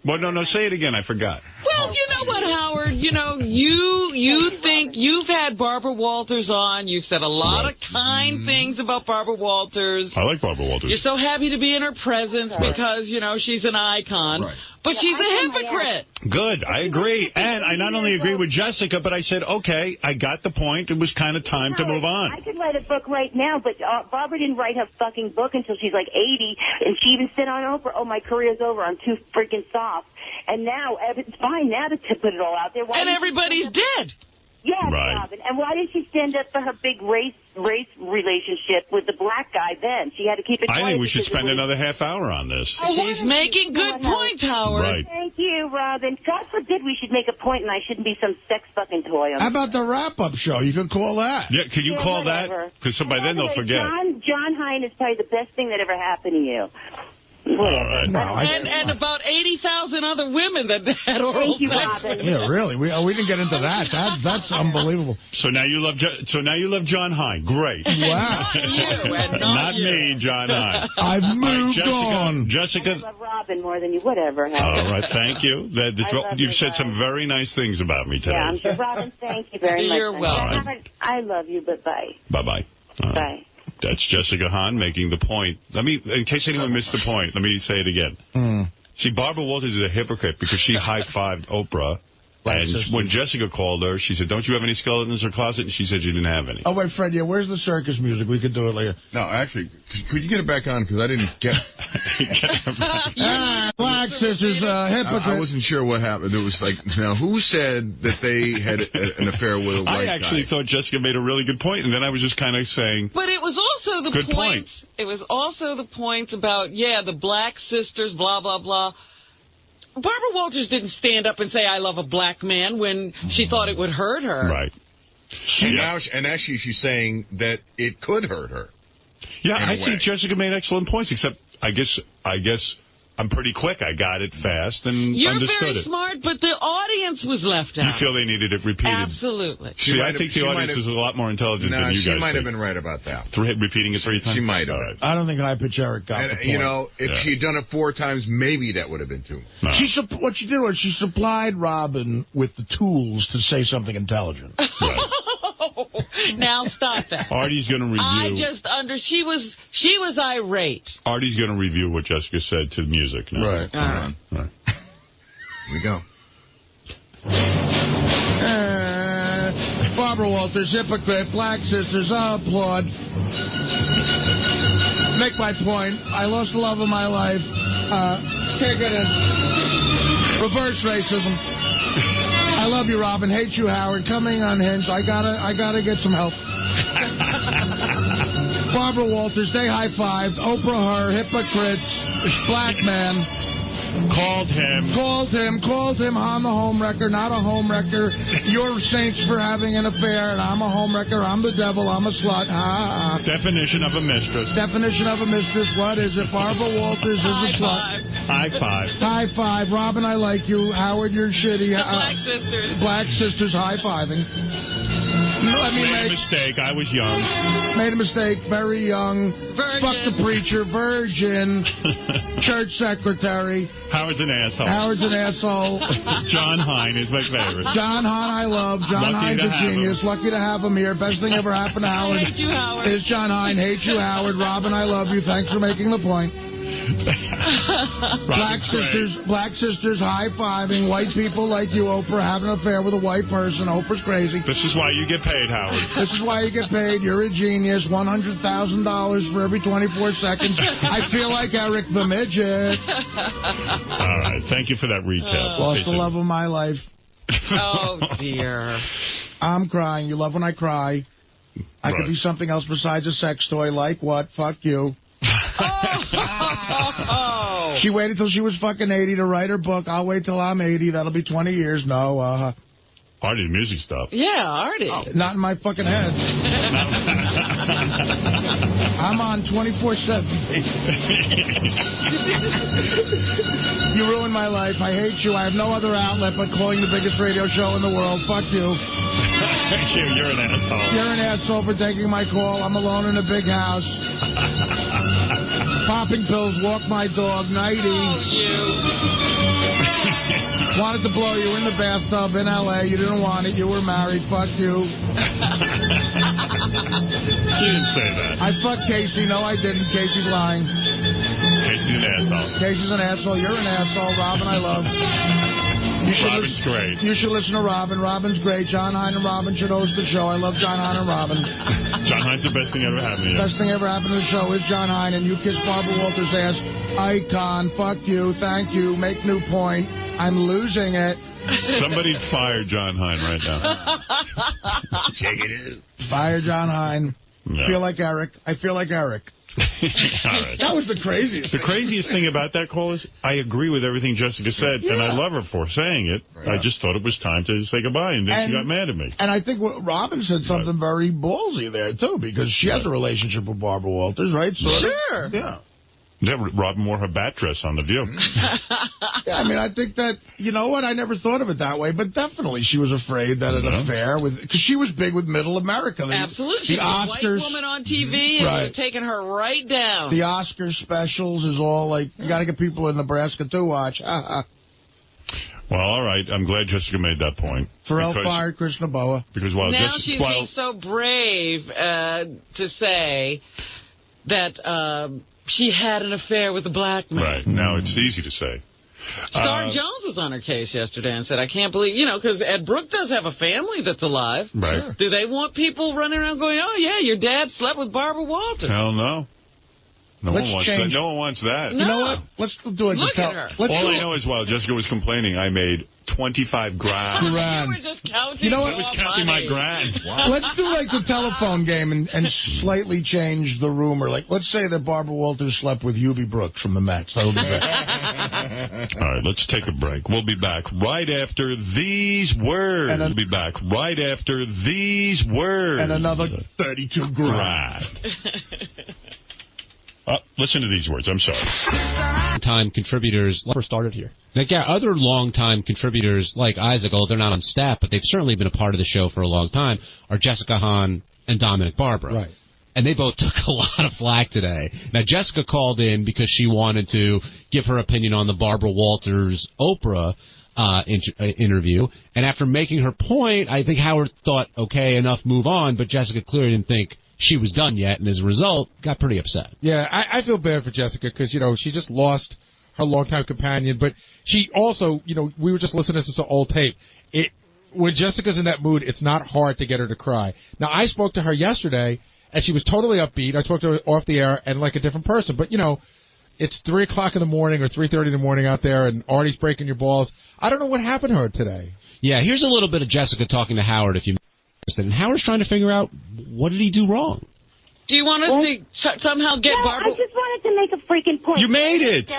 Well, no, say it again. I forgot. Well, you know what, Howard? You know, you think you've had Barbara Walters on. You've said a lot of kind things about Barbara Walters. I like Barbara Walters. You're so happy to be in her presence because, you know, she's an icon. Right. But she's a hypocrite. Good. I agree. And I not only agree with Jessica, but I said, okay, I got the point. It was kind of time to move on. I could write a book right now, but Barbara didn't write her fucking book until she's like 80, and she even said on Oprah, oh, my career's over. I'm too freaking soft. And now, it's fine now to put it all out there. And everybody's dead. Yes, right. Robin. And why didn't she stand up for her big race relationship with the black guy then? She had to keep it quiet. I think we should spend another half hour on this. She's making good points, Howard. Right. Thank you, Robin. God forbid we should make a point and I shouldn't be some sex fucking toy. How about the wrap-up show? You could call that. Yeah, could you call that? Because by then they'll forget. John Hine is probably the best thing that ever happened to you. All right. No, and about 80,000 other women that had oral sex. Yeah, really. We didn't get into that. That's unbelievable. So now you love John Hine. Great. Wow. Not me, John Hine. I've moved on. Jessica. I love Robin more than you. Whatever. All right. Thank you. You've said some very nice things about me today. Yeah, I'm sure. Robin, thank you very much. You're welcome. I love you, but bye. Bye-bye. Bye. That's Jessica Hahn making the point. In case anyone missed the point, let me say it again. See, Barbara Walters is a hypocrite because she high-fived Oprah. And when Jessica called her, she said, don't you have any skeletons in her closet? And she said she didn't have any. Oh, wait, Fred, where's the circus music? We could do it later. No, actually, could you get it back on? Because I didn't get Black Sisters, hypocrite. I wasn't sure what happened. It was like, now, who said that they had an affair with a white guy? I actually thought Jessica made a really good point, and then I was just kind of saying... But it was also the points. It was also the points about, the Black Sisters, blah, blah, blah. Barbara Walters didn't stand up and say, I love a black man when she thought it would hurt her. Right. And actually she's saying that it could hurt her. Yeah, I think Jessica made excellent points, except I guess I'm pretty quick. I got it fast and understood it. You're very smart, but the audience was left out. You feel they needed it repeated? Absolutely. See, I think the audience is a lot more intelligent than you guys she might have think. been right about that. Repeating it 3 times? She might have. Right. I don't think High Pitch Eric got the point. You know, if she'd done it 4 times, maybe that would have been too much. No. What she did was she supplied Robin with the tools to say something intelligent. Right. Now stop that. Artie's going to review. She was irate. Artie's going to review what Jessica said to the music now. Right. All right. Here we go. Barbara Walters, hypocrite, Black Sisters, applaud. Make my point. I lost the love of my life. Can't get in. Reverse racism. I love you, Robin. Hate you, Howard. Coming unhinged. I gotta get some help. Barbara Walters, they high-fived. Oprah, her, hypocrites, black man. Called him. I'm a homewrecker, not a homewrecker. You're saints for having an affair, and I'm a homewrecker. I'm the devil. I'm a slut. Definition of a mistress. Definition of a mistress. What is it? Barbara Walters is a slut. High five. High five. Robin, I like you. Howard, you're shitty. The Black Sisters. Black Sisters high-fiving. Made a mistake. I was young. Made a mistake. Very young. Virgin. Fuck the preacher. Virgin. Church secretary. Howard's an asshole. Howard's an asshole. John Hine is my favorite. John Hine I love. John Hine's a genius. Lucky to have him here. Best thing ever happened to Howard. Hate you, Howard. Is John Hine. Hate you, Howard. Robin, I love you. Thanks for making the point. Black sisters high-fiving white people like you, Oprah, having an affair with a white person. Oprah's crazy. This is why you get paid, Howard. This is why you get paid. You're a genius. $100,000 for every 24 seconds. I feel like Eric the Midget. All right. Thank you for that recap. Lost the love of my life. Oh, dear. I'm crying. You love when I cry. I could be something else besides a sex toy. Like what? Fuck you. She waited till she was fucking 80 to write her book. I'll wait till I'm 80. That'll be 20 years. No, Artie, the music stuff. Yeah, Artie. Not in my fucking head. I'm on 24/7. You ruined my life. I hate you. I have no other outlet but calling the biggest radio show in the world. Fuck you. You're an asshole. You're an asshole for taking my call. I'm alone in a big house. Popping pills, walk my dog, nighty. Oh, you. Wanted to blow you in the bathtub in L.A. You didn't want it. You were married. Fuck you. She didn't say that. I fucked Casey. No, I didn't. Casey's lying. Casey's an asshole. Casey's an asshole. You're an asshole. Robin, I love. Robin's great. You should listen to Robin. Robin's great. John Hein and Robin should host the show. I love John Hein and Robin. John Hein's the best thing ever happened to you. Best thing ever happened to the show is John Hein, and you kiss Barbara Walters' ass. Icon. Fuck you. Thank you. Make new point. I'm losing it. Somebody fire John Hein right now. Check it in. Fire John Hein. No. Feel like Eric. I feel like Eric. All right. That was the craziest. The craziest thing about that call is I agree with everything Jessica said, and I love her for saying it. Yeah. I just thought it was time to say goodbye, and then she got mad at me. And I think Robin said something very ballsy there, too, because she has a relationship with Barbara Walters, right? Sure. Yeah. Robin wore her bat dress on The View. Yeah, I mean, I think that, you know what, I never thought of it that way, but definitely she was afraid that an affair with, because she was big with Middle America. Absolutely. She was a white woman on TV, and they're taking her right down. The Oscar specials is all like, you got to get people in Nebraska to watch. Well, all right. I'm glad Jessica made that point. Pharrell fired Chris Naboa. Because now she's being so brave to say that she had an affair with a black man. Right. Now it's easy to say. Star Jones was on her case yesterday and said, I can't believe, because Ed Brooke does have a family that's alive. Right. Sure. Do they want people running around going, oh, yeah, your dad slept with Barbara Walters? Hell no. No one wants that. No one wants that. You know what? Let's do it. Look at her. All I know is while Jessica was complaining, I made 25 grand. You were just counting. You know what? I was counting my grand. Wow. Let's do like the telephone game and slightly change the rumor. Like, let's say that Barbara Walters slept with Hubie Brooks from the Mets. That'll be good. All right, let's take a break. We'll be back right after these words. We'll be back right after these words. And another 32 grand. Listen to these words. I'm sorry. Time contributors first started here. Now, yeah, other long-time contributors like Isaac, although they're not on staff, but they've certainly been a part of the show for a long time, are Jessica Hahn and Dominic Barbara. Right. And they both took a lot of flack today. Now, Jessica called in because she wanted to give her opinion on the Barbara Walters Oprah interview. And after making her point, I think Howard thought, okay, enough, move on. But Jessica clearly didn't think she was done yet, and as a result, got pretty upset. Yeah, I feel bad for Jessica because, she just lost her longtime companion. But she also, we were just listening to some old tape. When Jessica's in that mood, it's not hard to get her to cry. Now, I spoke to her yesterday, and she was totally upbeat. I spoke to her off the air and like a different person. But, it's 3 o'clock in the morning or 3:30 in the morning out there, and Artie's breaking your balls. I don't know what happened to her today. Yeah, here's a little bit of Jessica talking to Howard, if you and Howard's trying to figure out, what did he do wrong? Do you want us to somehow get Barbara? I just wanted to make a freaking point. You made it.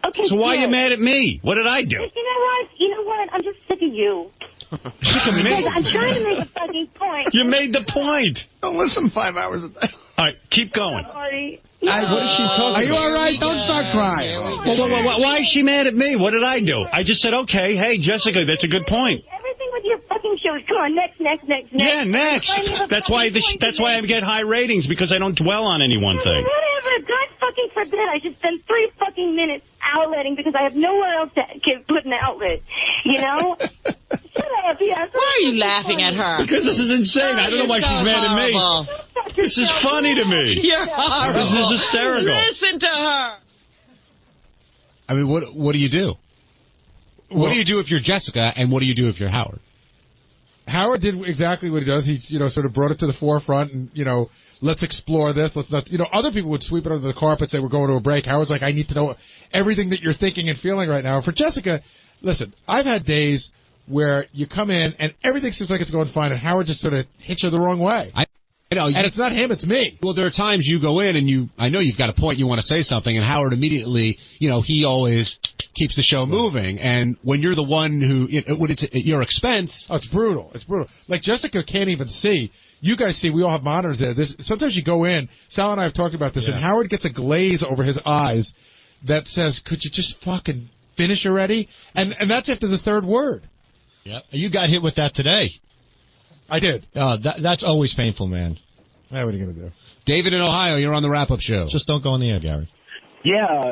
Okay. So why are you mad at me? What did I do? You know what? I'm just sick of you. Sick of me? I'm trying to make a fucking point. You made the point. Don't listen 5 hours a day. All right, keep going. Sorry. What is she talking about? Are you all right? Don't start crying. Well, why is she mad at me? What did I do? I just said, okay, hey, Jessica, that's a good point. Everything with your fucking shows. Come on, next. Yeah, next. That's why I get high ratings, because I don't dwell on any one thing. Whatever. God fucking forbid I should spend 3 fucking minutes outletting because I have nowhere else to put an outlet. Shut up. Yeah, why are you laughing at her? Because this is insane. I don't know why she's mad at me. This is funny to me. You're horrible. This is hysterical. Listen to her. I mean, what do you do? What do you do if you're Jessica, and what do you do if you're Howard? Howard did exactly what he does. He, sort of brought it to the forefront and, let's explore this. Let's not, other people would sweep it under the carpet, say we're going to a break. Howard's like, I need to know everything that you're thinking and feeling right now. For Jessica, listen, I've had days where you come in and everything seems like it's going fine, and Howard just sort of hits you the wrong way. I know, and it's not him, it's me. Well, there are times you go in and I know you've got a point, you want to say something, and Howard immediately, he always keeps the show moving. And when you're the one when it's at your expense. Oh, it's brutal. It's brutal. Like, Jessica can't even see. You guys see, we all have monitors there. Sometimes you go in, Sal and I have talked about this, and Howard gets a glaze over his eyes that says, could you just fucking finish already? And that's after the third word. Yeah, you got hit with that today. I did. That's always painful, man. What are you going to do? David in Ohio, you're on the wrap-up show. Just don't go on the air, Gary. Yeah,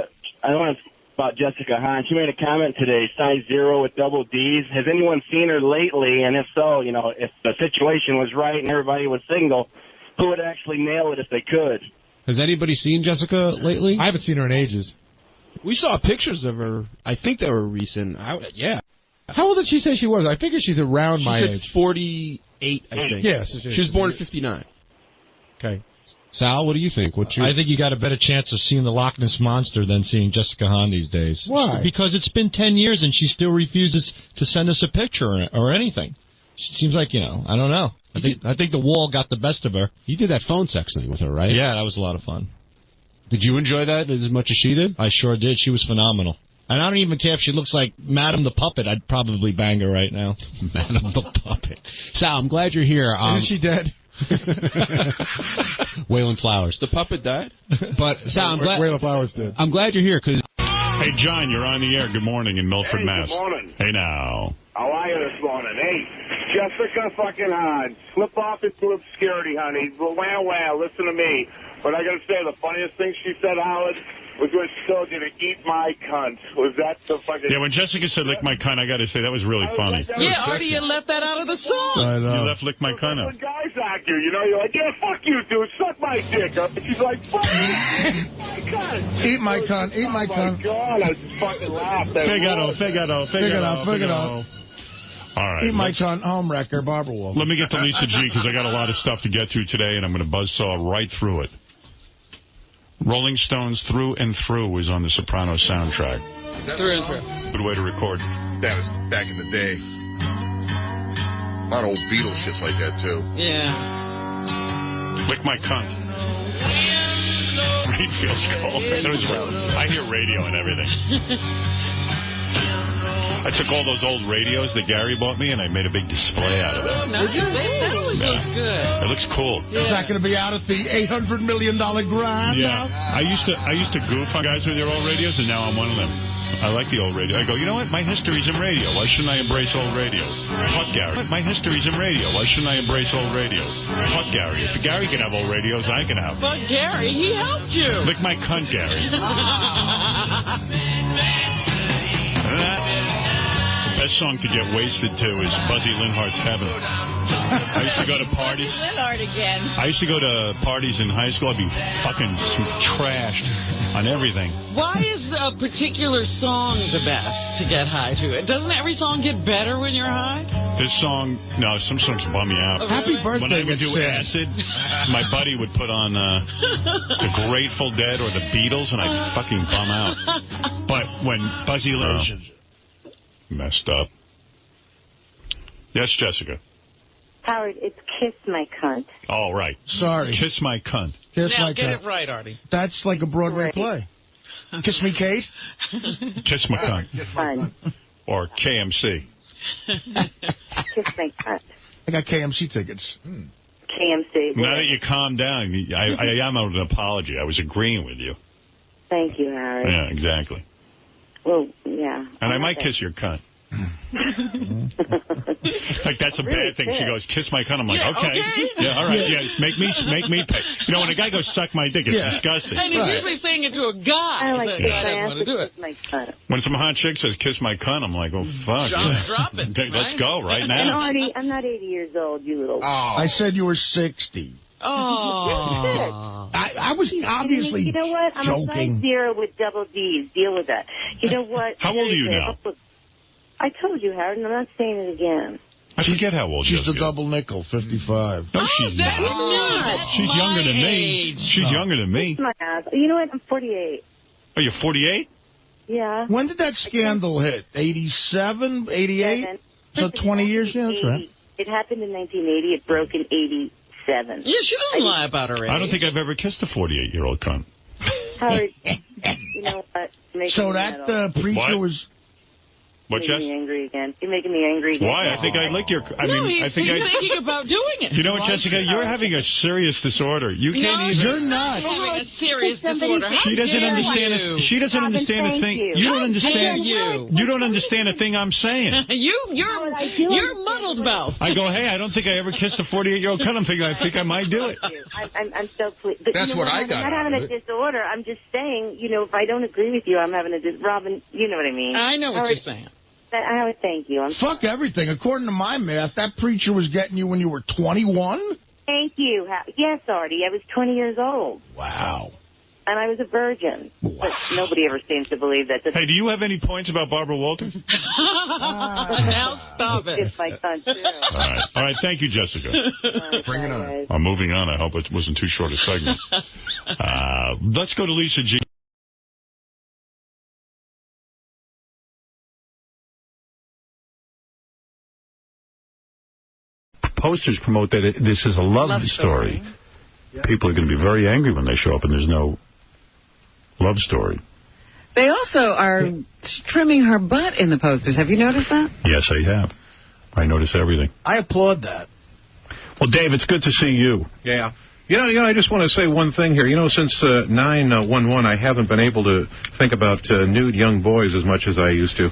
I want to about Jessica Hahn. She made a comment today, size 0 with double Ds. Has anyone seen her lately? And if so, if the situation was right and everybody was single, who would actually nail it if they could? Has anybody seen Jessica lately? I haven't seen her in ages. We saw pictures of her. I think they were recent. Yeah. How old did she say she was? I figure she's around my age. She said 48, I think. Yeah. She was born in 59. Okay. Sal, what do you think? I think you got a better chance of seeing the Loch Ness Monster than seeing Jessica Hahn these days. Why? Because it's been 10 years and she still refuses to send us a picture or anything. She seems like, I don't know. I think the wall got the best of her. You did that phone sex thing with her, right? Yeah, that was a lot of fun. Did you enjoy that as much as she did? I sure did. She was phenomenal. And I don't even care if she looks like Madame the Puppet. I'd probably bang her right now. Madame the Puppet. Sal, I'm glad you're here. Is she dead? Waylon Flowers. The puppet died? But Sal, Waylon Flowers did. I'm glad you're here because. Hey, John, you're on the air. Good morning in Milford, Mass. Good morning. Hey, now. How are you this morning? Hey, Jessica fucking Hahn. Slip off into obscurity, honey. Wow, listen to me. But I got to say, the funniest thing she said, Howard, was when she told you to eat my cunt. Was that the fucking... Yeah, when Jessica said lick my cunt, I got to say, that was really funny. Yeah, Artie, you left that out of the song. I know. You left lick my cunt out. When guys act you, you're like, yeah, fuck you, dude. Suck my dick up. And she's like, fuck you. Eat my cunt. Eat my cunt. Oh, my God, I just fucking laughed. Figaro. All right. Eat my cunt, homewrecker, Barbara Wolf. Let me get to Lisa G, because I got a lot of stuff to get to today, and I'm going to buzzsaw right through it. Rolling Stones Through and Through was on the Sopranos soundtrack. Through and through. Good way to record. That was back in the day. A lot of old Beatles shits like that, too. Yeah. Lick my cunt. Rain feels cold. I hear radio and everything. I took all those old radios that Gary bought me, and I made a big display out of it. Oh, nice. That always looks good. It looks cool. Is that going to be out at the $800 million grind? Yeah. I used to goof on guys with their old radios, and now I'm one of them. I like the old radio. I go, you know what? My history's in radio. Why shouldn't I embrace old radios? Fuck Gary. My history's in radio. Why shouldn't I embrace old radios? Fuck Gary. If Gary can have old radios, I can have them. But Gary, he helped you. Lick my cunt, Gary. The best song to get wasted to is Buzzy Linhart's Heaven. I used to go to parties. Linhart again. I used to go to parties in high school. I'd be fucking trashed on everything. Why is a particular song the best to get high to? Doesn't every song get better when you're high? This song, no, some songs bum me out. Happy birthday. When I would do acid, my buddy would put on the Grateful Dead or the Beatles, and I'd fucking bum out. But when Buzzy messed up. Yes, Jessica. Howard, it's Kiss My Cunt. Oh, right. Sorry. Kiss My Cunt. Kiss now my get cunt. it right, Artie. That's like a Broadway play. Kiss Me, Kate. Kiss My Cunt. Fun. Or KMC. Kiss My Cunt. I got KMC tickets. KMC. Now that you calm down, I am out an apology. I was agreeing with you. Thank you, Howard. Yeah, exactly. Well, yeah. And I might kiss your cunt. Like, that's a bad thing. She goes, kiss my cunt. I'm like, okay. Yeah, all right. Yeah, make me pay. You know, when a guy goes, suck my dick, it's disgusting. And he's usually saying it to a guy. I like so I don't want to do it. When some hot chick says, kiss my cunt, I'm like, oh, fuck. Drop it. Let's go right And now. Artie, I'm not 80 years old, you little... I said you were 60. Oh. I was obviously You know what? I'm joking. a size 0 with double D's. Deal with that. You know what? How old are you now? I told you, Howard, and I'm not saying it again. I forget how old she is. She's the double nickel, 55. No, she's not. She's younger than me. She's younger than me. My ass. You know what? I'm 48. Oh, you're 48? Yeah. When did that scandal hit? 87, 88? So 20 years, yeah, that's right. It happened in 1980. It broke in 87. Yeah, she doesn't lie about her age. I don't think I've ever kissed a 48-year-old cunt. Howard, you know what? So that preacher was... What, You're making me angry again. You're making me angry again. Why? I think I lick your... I no, mean, he's I think thinking about doing it. You know what, Jessica? You're having a serious disorder. You can't even... You're not. Having a serious disorder. She doesn't understand it. She doesn't understand a thing. You don't understand. You don't understand a thing I'm saying. You're muddled mouth. I go, hey, I don't think I ever kissed a 48-year-old cunt. I think I might do it. I'm so pleased. But That's what I got. I'm not having a disorder. I'm just saying, you know, if I don't agree with you, I'm having a Robin, you know what I mean. I know what you're saying. Howard, thank you. Fuck everything. According to my math, that preacher was getting you when you were 21? Thank you. Yes, Artie. I was 20 years old. Wow. And I was a virgin. Wow. But nobody ever seems to believe that. Hey, do you have any points about Barbara Walters? Now stop it. It's my son, too. All right. Thank you, Jessica. Bring it on. I'm moving on. I hope it wasn't too short a segment. Let's go to Lisa G. Posters promote that this is a love story. People are going to be very angry when they show up and there's no love story. They also are trimming her butt in the posters. Have you noticed that? Yes, I have. I notice everything. I applaud that. Well, Dave, it's good to see you. Yeah. You know, I just want to say one thing here. You know, since 9/11, I haven't been able to think about nude young boys as much as I used to.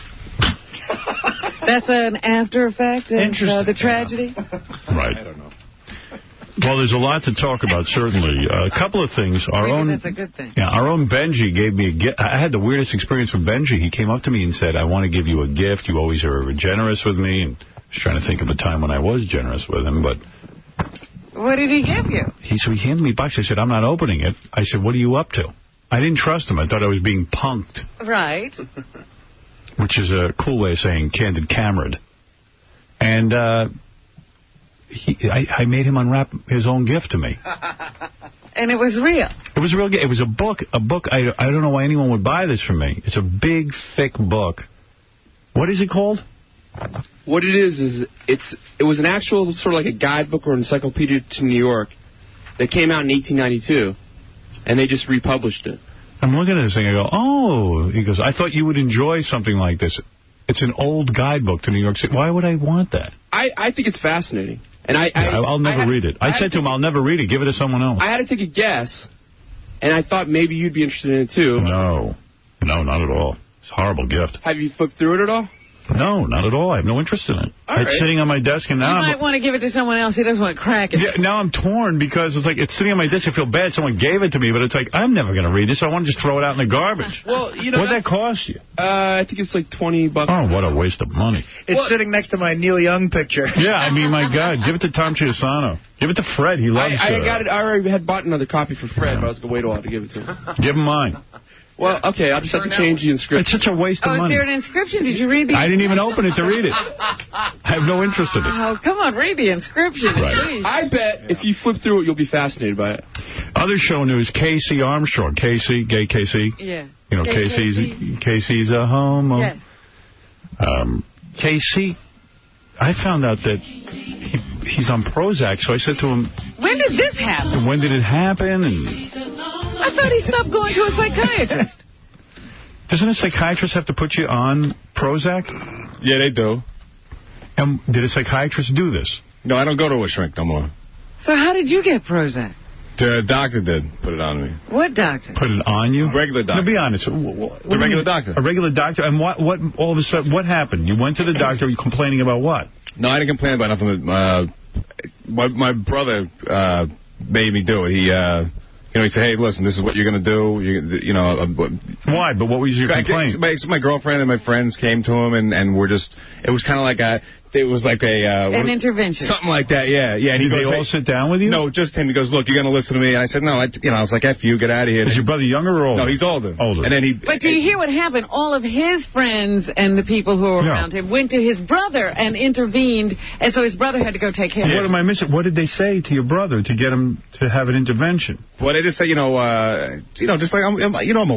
That's an after effect of the tragedy? Right. I don't know. Well, there's a lot to talk about, certainly. A couple of things. That's a good thing. Yeah, our own Benji gave me a gift. I had the weirdest experience with Benji. He came up to me and said, I want to give you a gift. You always are generous with me. And I was trying to think of a time when I was generous with him, but... What did he give you? So he handed me a box. I said, I'm not opening it. I said, what are you up to? I didn't trust him. I thought I was being punked. Right. Which is a cool way of saying candid camered. And I made him unwrap his own gift to me. And it was real? It was a real gift. It was a book. I don't know why anyone would buy this from me. It's a big, thick book. What is it called? What it is it was an actual sort of like a guidebook or encyclopedia to New York that came out in 1892, and they just republished it. I'm looking at this thing, I go, oh. He goes, I thought you would enjoy something like this. It's an old guidebook to New York City. Why would I want that? I think it's fascinating. And I'll never read it. I said to him, I'll never read it. Give it to someone else. I had to take a guess, and I thought maybe you'd be interested in it, too. No, not at all. It's a horrible gift. Have you flipped through it at all? No, not at all. I have no interest in it. It's sitting on my desk, and now you might want to give it to someone else. He doesn't want to crack it. Yeah, now I'm torn because it's like it's sitting on my desk. I feel bad. Someone gave it to me, but it's like I'm never going to read this. So I want to just throw it out in the garbage. Well, you know, what'd that cost you? I think it's like $20. Oh, what a waste of money. It's sitting next to my Neil Young picture. Yeah, I mean, my God, give it to Tom Chiusano. Give it to Fred. He loves it. I got it. I already had bought another copy for Fred, but I was going to wait a while to give it to him. Give him mine. Well, okay, I'll just have to change the inscription. It's such a waste of money. Is there an inscription? Did you read the I didn't even open it to read it. I have no interest in it. Oh, come on, read the inscription, please. I bet if you flip through it, you'll be fascinated by it. Other show news, Casey Armstrong. Casey, gay Casey. Yeah. You know, Casey's a homo. Yes. Casey, I found out that he's on Prozac, so I said to him... When did this happen? When did it happen? And I thought he stopped going to a psychiatrist. Doesn't a psychiatrist have to put you on Prozac? Yeah, they do. And did a psychiatrist do this? No, I don't go to a shrink no more. So how did you get Prozac? The doctor did put it on me. What doctor? Put it on you? Regular doctor. No, be honest. The regular doctor. A regular doctor? And what? All of a sudden, what happened? You went to the doctor, you complaining about what? No, I didn't complain about nothing. My brother made me do it. He said, hey, listen, this is what you're going to do. Why? But what was your complaint? My girlfriend and my friends came to him, and we're just, it was kind of like an intervention. Something like that, yeah. And Did they all sit down with you? No, just him. He goes, look, you're going to listen to me. And I said, no, I was like, F you, get out of here. Is your brother younger or older? No, he's older. Older. And then But do you hear what happened? All of his friends and the people who were around him went to his brother and intervened, and so his brother had to go take care of him. What am I missing? What did they say to your brother to get him to have an intervention? Well, they just say, just like, I'm a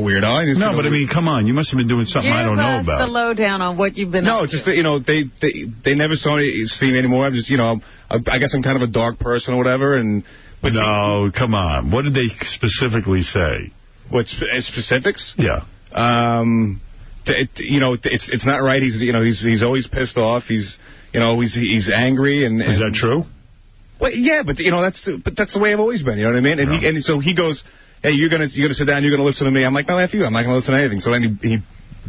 weirdo. No, but I mean, come on. You must have been doing something I don't know about. Give us the lowdown on what you've been up to. No, just, they never seen me anymore. I'm just, you know, I guess I'm kind of a dark person or whatever. But no, come on. What did they specifically say? What specifics? Yeah. You know, it's not right. He's always pissed off. He's angry. And is that true? Well, yeah, but you know that's the way I've always been. You know what I mean? And so he goes, hey, you're gonna sit down. You're gonna listen to me. I'm like, no, F you. I'm not gonna listen to anything. So then he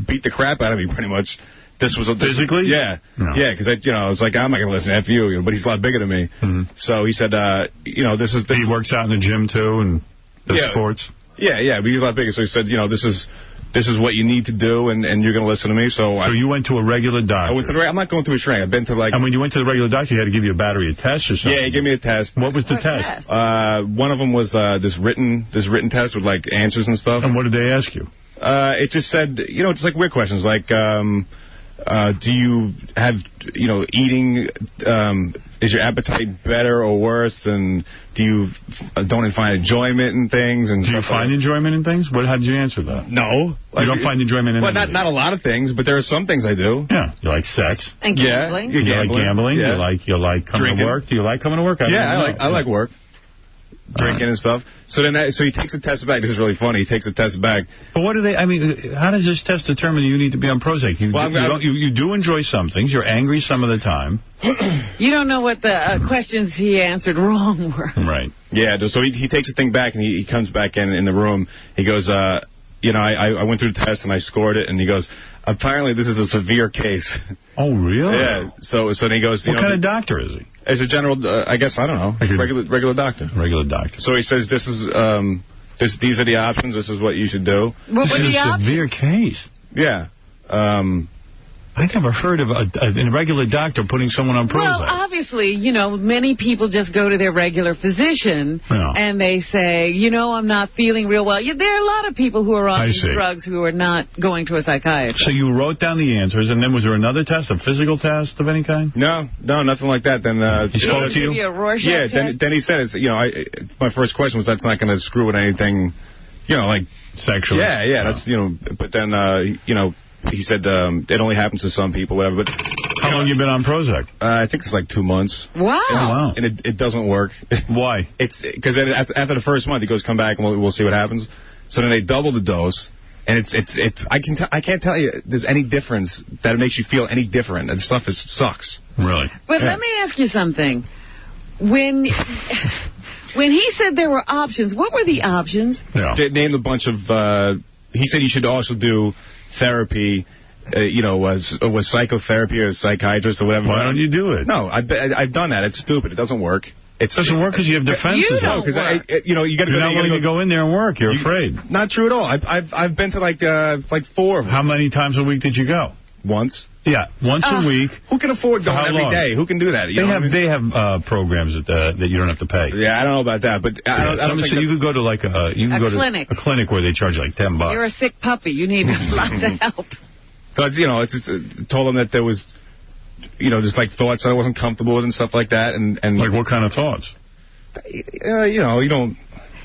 beat the crap out of me pretty much. Physically? Yeah. No. Yeah, because I was like, I'm not going to listen to F you, but he's a lot bigger than me. Mm-hmm. So he said, this is... He works out in the gym, too, and does sports? Yeah, but he's a lot bigger. So he said, this is what you need to do, and you're going to listen to me. So you went to a regular doctor? I went to I'm not going through a shrink. I've been to, And when you went to the regular doctor, he had to give you a battery of tests or something? Yeah, he gave me a test. What was the test? One of them was this written test with, like, answers and stuff. And what did they ask you? It just said, just like weird questions, like... do you have, eating, is your appetite better or worse? And do you don't find enjoyment in things? And do you find enjoyment in things? How did you answer that? No. You don't find enjoyment in anything? Not a lot of things, but there are some things I do. Yeah. You like sex? And gambling? Yeah. You like gambling? Yeah. You like coming Drinking. to work? Do you like coming to work? I like work. Drinking and stuff. So he takes the test back. This is really funny. He takes the test back. But what do they? I mean, how does this test determine you need to be on Prozac? You do enjoy some things. You're angry some of the time. You don't know what the questions he answered wrong were. Right. Yeah. So he takes the thing back and he comes back in the room. He goes, I went through the test and I scored it. And he goes, apparently this is a severe case. Oh, really? Yeah. So then he goes, what kind of doctor is he? As a general, I guess, I don't know, regular doctor. Regular doctor. So he says, these are the options. This is what you should do. What were the options? Severe case. Yeah. I never heard of a regular doctor putting someone on Prozac. Well, obviously, many people just go to their regular physician and they say, I'm not feeling real well. There are a lot of people who are on these drugs who are not going to a psychiatrist. So you wrote down the answers, and then was there another test, a physical test of any kind? No, nothing like that. Then he spoke to you? Give you a Rorschach test? Then he said, my first question was, that's not going to screw with anything, like sexually. Yeah, that's but then he said it only happens to some people, whatever. But how long you been on Prozac? I think it's like 2 months. Wow. Oh, wow. And it doesn't work. Why? It's because after the first month, he goes, come back and we'll see what happens. So then they double the dose, and I can't tell you there's any difference that it makes you feel any different. And stuff sucks. Really? But let me ask you something. When he said there were options, what were the options? Yeah. They named a bunch of. He said you should also do therapy, was psychotherapy or a psychiatrist or whatever. Why don't you do it? No, I've done that. It's stupid. It doesn't work. It doesn't work because you have defenses. You don't work. You got to You're not willing to go in there and work. You're afraid. Not true at all. I've been to like 4 of them. How many times a week did you go? Once. Yeah, once a week. Who can afford going every day? Who can do that? They have programs that you don't have to pay. Yeah, I don't know about that, but I don't think you could go to like a clinic. To a clinic where they charge like $10. You're a sick puppy. You need lots of help. So told them that there was, just like thoughts that I wasn't comfortable with and stuff like that, and like what kind of thoughts? You don't.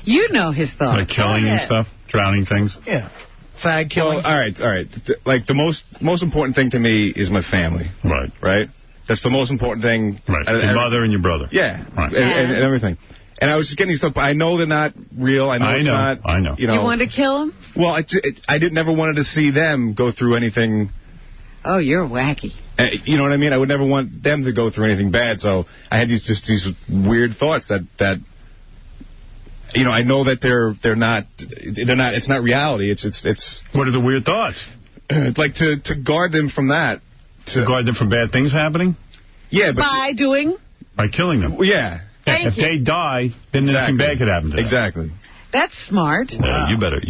You know his thoughts. Like killing and stuff, drowning things. Yeah. Fag killing. Well, all right. Like the most important thing to me is my family. Right. Right. That's the most important thing. Right. Your mother and your brother. Yeah. Right. And everything. And I was just getting these stuff, but I know they're not real. I know. You wanted to kill him? Well, I never wanted to see them go through anything. Oh, you're wacky. You know what I mean? I would never want them to go through anything bad. So I had these weird thoughts that I know that they're not. It's not reality. It's. What are the weird thoughts? Like to guard them from that. To guard them from bad things happening? Yeah, but by killing them. Yeah. If they die, then nothing bad could happen to them. Exactly. That's smart. Yeah, you better.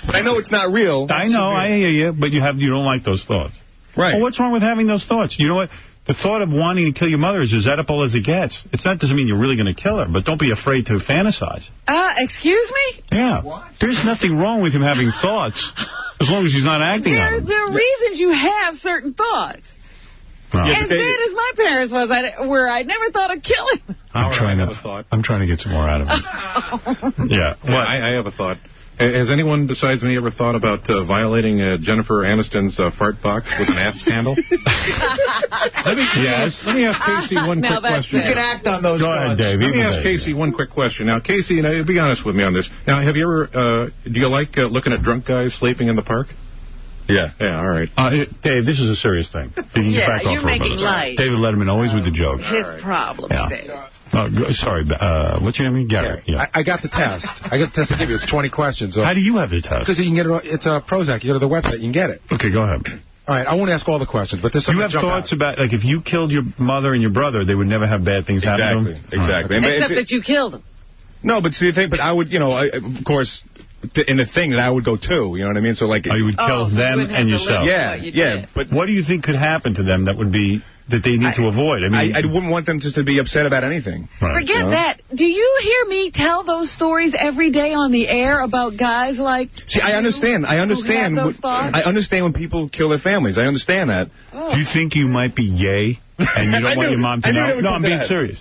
But I know it's not real. I know, I hear you, but you don't like those thoughts. Right. Well, what's wrong with having those thoughts? You know what? The thought of wanting to kill your mother is as edible as it gets. Doesn't mean you're really going to kill her, but don't be afraid to fantasize. Excuse me? Yeah. What? There's nothing wrong with him having thoughts, as long as he's not acting on them. There are reasons you have certain thoughts. No. As bad as my parents was, I never thought of killing them. I'm trying to get some more out of him. Yeah. Well, I have a thought. Has anyone besides me ever thought about violating Jennifer Aniston's fart box with an ass candle? Let me ask Casey one quick question. You can act on those. Go ahead, Dave. Let me ask Casey one quick question. Now, Casey, be honest with me on this. Now, have you ever, do you like looking at drunk guys sleeping in the park? Yeah, all right. Dave, this is a serious thing. You're making light. David Letterman always with the jokes. His problem, Dave. Sorry, what's your name? Gary. Yeah. I got the test. I got the test to give you. It's 20 questions. How do you have the test? Because you can get it. It's a Prozac. You go to the website. You can get it. Okay, go ahead. All right, I won't ask all the questions, but there's some. You have thoughts about, like, if you killed your mother and your brother, they would never have bad things happen to them? Exactly. Except that you killed them. No, but see, but I would, of course, in the thing that I would go to, you know what I mean? So, like, you would kill them and yourself. Yeah. But what do you think could happen to them that would be that they need to avoid? I mean, I wouldn't want them just to be upset about anything. Right. Forget that. Do you hear me tell those stories every day on the air about guys like? See, I understand. I understand when people kill their families. I understand that. Oh. Do you think you might be gay and you don't want your mom to know? No, I'm being serious.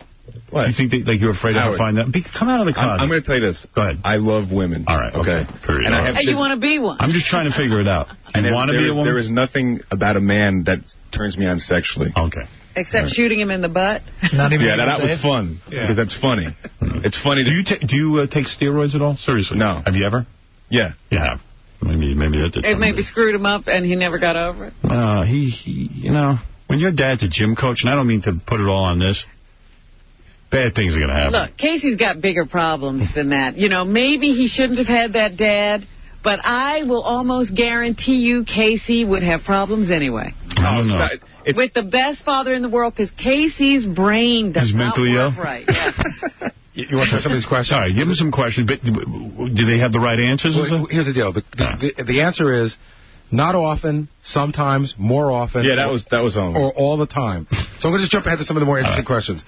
What? You think that, like, you're afraid of her find out? Come out of the closet. I'm going to tell you this. Go ahead. I love women. All right. Okay. Period. And you want to be one. I'm just trying to figure it out. You want to be a woman? There is nothing about a man that turns me on sexually. Okay. Except shooting him in the butt. Not even. Yeah, that was fun. Because that's funny. It's funny. Do you take steroids at all? Seriously? No. Have you ever? Yeah. You have. Maybe that did. It maybe screwed him up and he never got over it. He when your dad's a gym coach, and I don't mean to put it all on this, bad things are going to happen. Look, Casey's got bigger problems than that. Maybe he shouldn't have had that dad, but I will almost guarantee you Casey would have problems anyway. I don't know. With the best father in the world, because Casey's brain does not work right. Yeah. You want to some of these questions? All right, give me some questions. But do they have the right answers? Well, here's the deal. The answer is not often, sometimes, more often. Yeah, that was on. Or all the time. So I'm going to just jump ahead to some of the more interesting questions.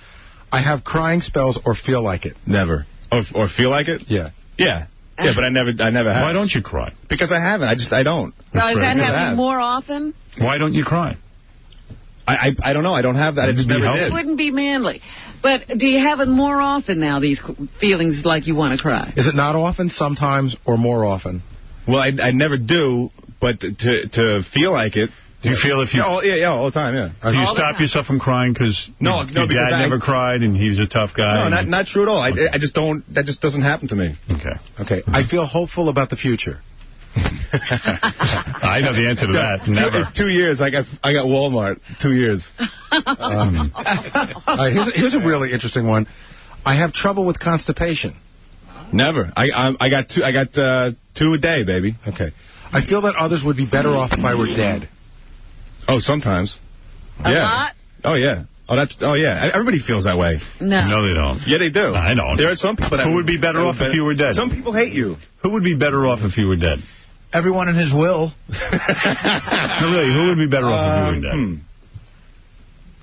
I have crying spells or feel like it. Never. Or feel like it? Yeah. Yeah. Yeah, but I never have. Why don't you cry? Because I haven't. I don't. Now, is that happening more often? Why don't you cry? I don't know. I don't have that. I just never did. It wouldn't be manly. But do you have it more often now, these feelings like you want to cry? Is it not often, sometimes, or more often? Well, I never do, but to feel like it. Do you feel if you... Yeah, all the time, yeah. Do you stop yourself from crying because your dad never cried and he was a tough guy? No, not true at all. I just don't... That just doesn't happen to me. Okay. I feel hopeful about the future. I know the answer to that. Never. 2 years. I got Walmart. 2 years. Here's a really interesting one. I have trouble with constipation. Never. I got two a day, baby. Okay. I feel that others would be better off if I were dead. Oh, sometimes. A lot? Oh, yeah. Oh, yeah. Everybody feels that way. No, they don't. Yeah, they do. I don't. There are some people that... Who would be better off if you were dead? Some people hate you. Who would be better off if you were dead? Everyone in his will. No, really, who would be better off if you were dead?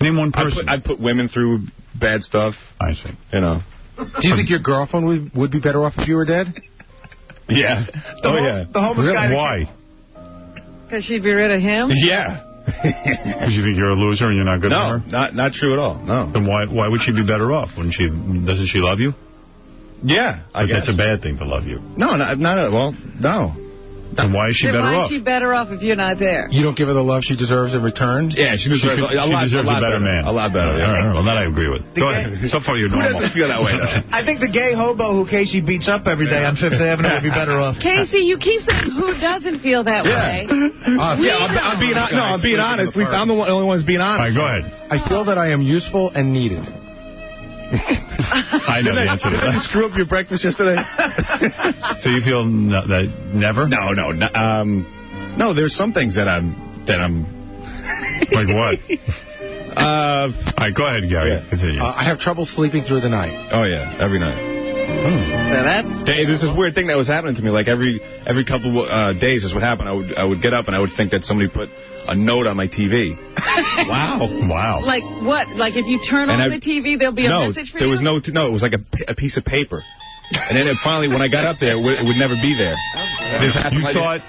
Name one person. I'd put women through bad stuff. I see. Do you think your girlfriend would be better off if you were dead? Yeah. The homeless guy. Why? Because she'd be rid of him? Yeah. Because you think you're a loser and you're not good for her? No, not true at all. No. Then why would she be better off? Doesn't she love you? Yeah, I guess. That's a bad thing to love you. No, no. Then why is she better off? Why is she better off if you're not there? You don't give her the love she deserves in return? Yeah, she deserves a better man. A lot better. Yeah. All right, well, that I agree with. Go ahead. So far, you're normal. Who doesn't feel that way, though? I think the gay hobo who Casey beats up every day on 5th Avenue would be better off. Casey, you keep saying who doesn't feel that way. I'm being honest. At least I'm the only one who's being honest. All right, go ahead. I feel that I am useful and needed. I know the answer to that. Did you screw up your breakfast yesterday? So you feel that never? No, there's some things that I'm... Like what? All right, go ahead, Gary. Yeah. Continue. I have trouble sleeping through the night. Oh, yeah, every night. So that's... Hey, there's this weird thing that was happening to me. Like, every couple days, this would happen. I would get up and I would think that somebody put a note on my TV. Wow. Like what? Like if you turn on the TV, there'll be a message for you? There was no, it was like a piece of paper. And then finally, when I got up there, it would never be there. You thought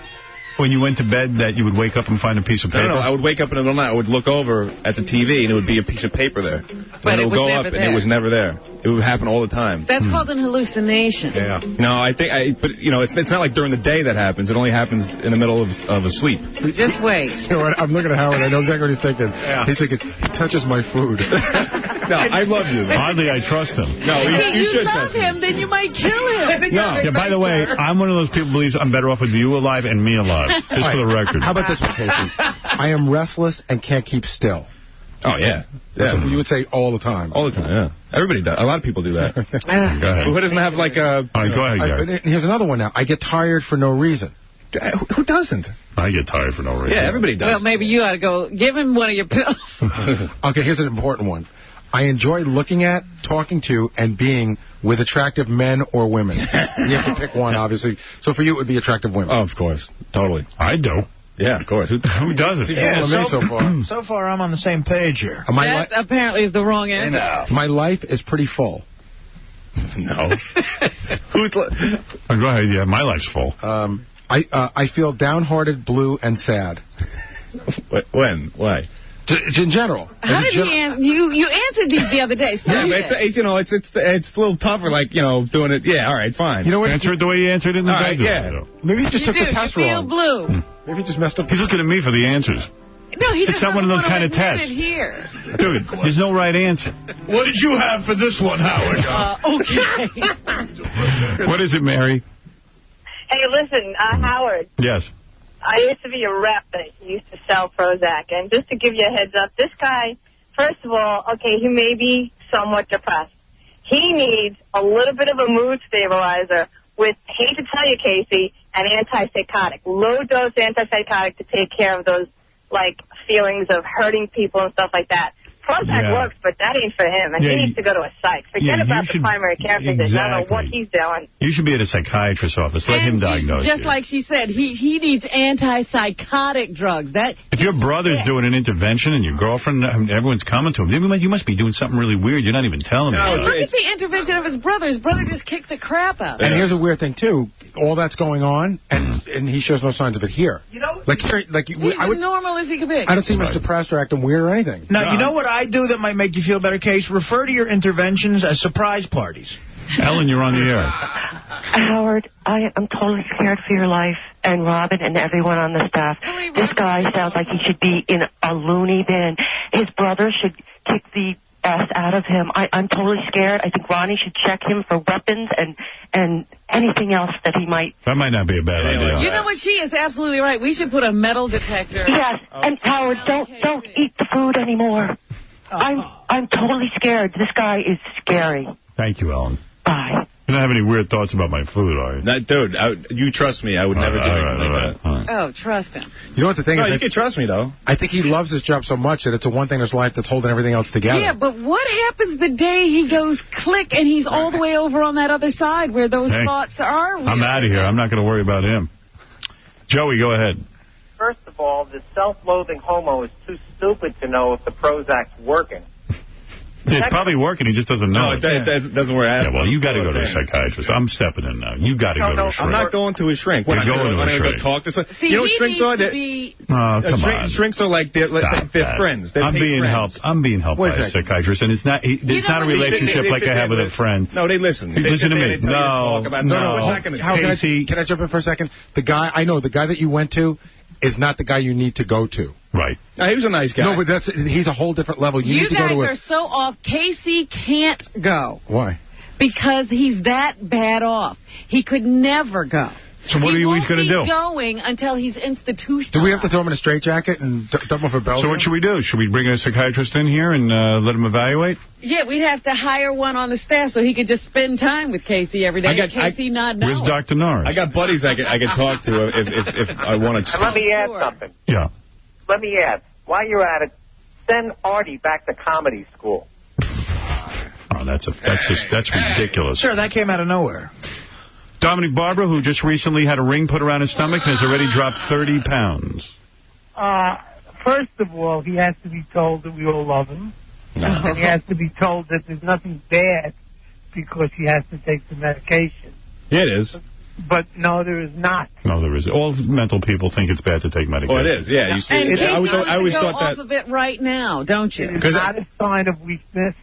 when you went to bed that you would wake up and find a piece of paper? No, I would wake up in the middle of the night. I would look over at the TV, and it would be a piece of paper there. But it would go up, and it was never there. It would happen all the time. That's called an hallucination. Yeah. No, but it's not like during the day that happens. It only happens in the middle of a sleep. Just wait. You know what? I'm looking at Howard. I know exactly what he's thinking. Yeah. He's thinking, he touches my food. No, I love you. Hardly I trust him. No, you should love trust him, then you might kill him. No. Yeah, by the way, I'm one of those people who believes I'm better off with you alive and me alive. Just for the record. How about this one, Casey? I am restless and can't keep still. Oh, yeah. That's what you would say all the time. All the time, yeah. Everybody does. A lot of people do that. Go ahead. Who doesn't have, like, a... All right, go ahead, Gary. Here's another one now. I get tired for no reason. Who doesn't? I get tired for no reason. Yeah, everybody does. Well, maybe you ought to go give him one of your pills. Okay, here's an important one. I enjoy looking at, talking to, and being with attractive men or women. You have to pick one, obviously. So for you, it would be attractive women. Oh, of course. Totally. I do. Yeah, of course. Who doesn't? Yeah, so far. So far, I'm on the same page here. That apparently is the wrong answer. My life is pretty full. No. Go ahead. Yeah, my life's full. I feel downhearted, blue, and sad. When? Why? In general. How did he answer? You answered these the other day. Yeah, but it's a little tougher, like, doing it. Yeah, all right, fine. You know what? Answer it the way you answered it in the right, yeah. Maybe he just took the test wrong. You feel blue. Maybe he just messed up. He's looking at me for the answers. No, he It's not one of those kind of tests. Here. Dude, there's no right answer. What did you have for this one, Howard? Okay. What is it, Mary? Hey, listen, Howard. Yes. I used to be a rep that used to sell Prozac. And just to give you a heads up, this guy, first of all, okay, he may be somewhat depressed. He needs a little bit of a mood stabilizer with, hate to tell you, Casey, an antipsychotic, low-dose antipsychotic to take care of those, like, feelings of hurting people and stuff like that. Prozac works, but that ain't for him, and he needs to go to a psych. Forget about the primary care physician. I don't know what he's doing. You should be at a psychiatrist's office. Let him diagnose just you. like she said, he needs antipsychotic drugs. If your brother's doing an intervention and your girlfriend, everyone's coming to him, you must be doing something really weird. You're not even telling me. Look at the intervention of his brother. His brother just kicked the crap out. And here's a weird thing, too. All that's going on, and he shows no signs of it here. You know, like he's as normal as he can be. I don't see him as depressed or acting weird or anything. Now, you know what I do that might make you feel better, Case? Refer to your interventions as surprise parties. Ellen, you're on the air. Howard, I am totally scared for your life, and Robin and everyone on the staff. This guy sounds like he should be in a loony bin. His brother should kick the ass out of him. I'm totally scared. I think Ronnie should check him for weapons and anything else that he might. That might not be a bad idea. You know what? She is absolutely right. We should put a metal detector. Yes, and Howard, don't eat the food anymore. I'm totally scared. This guy is scary. Thank you, Ellen. Bye. You don't have any weird thoughts about my food, are you? Dude, you trust me. I would never do anything like that. Oh, trust him. You know what the thing is? You can trust me, though. I think he loves his job so much that it's the one thing in his life that's holding everything else together. Yeah, but what happens the day he goes click and he's all the way over on that other side where those thoughts are? I'm out of here. I'm not going to worry about him. Joey, go ahead. First of all, the self-loathing homo is too stupid to know if the Prozac's working. It's probably working. He just doesn't know. No, it doesn't work. Yeah, well, you got to go to a psychiatrist. I'm stepping in now. You got to go to a shrink. I'm not going to a shrink. You're going to a shrink. Go talk to someone. See, you know what shrinks are? Come on. Shrinks are like they're friends. I'm being helped. I'm being helped by a psychiatrist, and it's not. It's not a relationship like I have with a friend. No, they listen. Listen to me. No. Can I jump in for a second? The guy that you went to is not the guy you need to go to. Right. No, he was a nice guy. No, but he's a whole different level. You need to go to guys are so off. Casey can't go. Why? Because he's that bad off. He could never go. So what are you going to do? He's going until he's institutionalized. Do we have to throw him in a straitjacket and dump him for Belgium? So what should we do? Should we bring a psychiatrist in here and let him evaluate? Yeah, we'd have to hire one on the staff so he could just spend time with Casey every day. Casey not know. Where's Dr. Norris? I got buddies I could talk to if I wanted to. And let me add something. Yeah. Let me add. While you're at it, send Artie back to comedy school. Oh, that's ridiculous. Sure, that came out of nowhere. Dominic Barbara, who just recently had a ring put around his stomach, has already dropped 30 pounds. First of all, he has to be told that we all love him. No. And he has to be told that there's nothing bad because he has to take the medication. Yeah, it is. But no, there is not. No, there is. All mental people think it's bad to take medication. Oh, it is, yeah. You see, And Casey I always thought off that. of it right now, don't you? It's not a sign of weakness.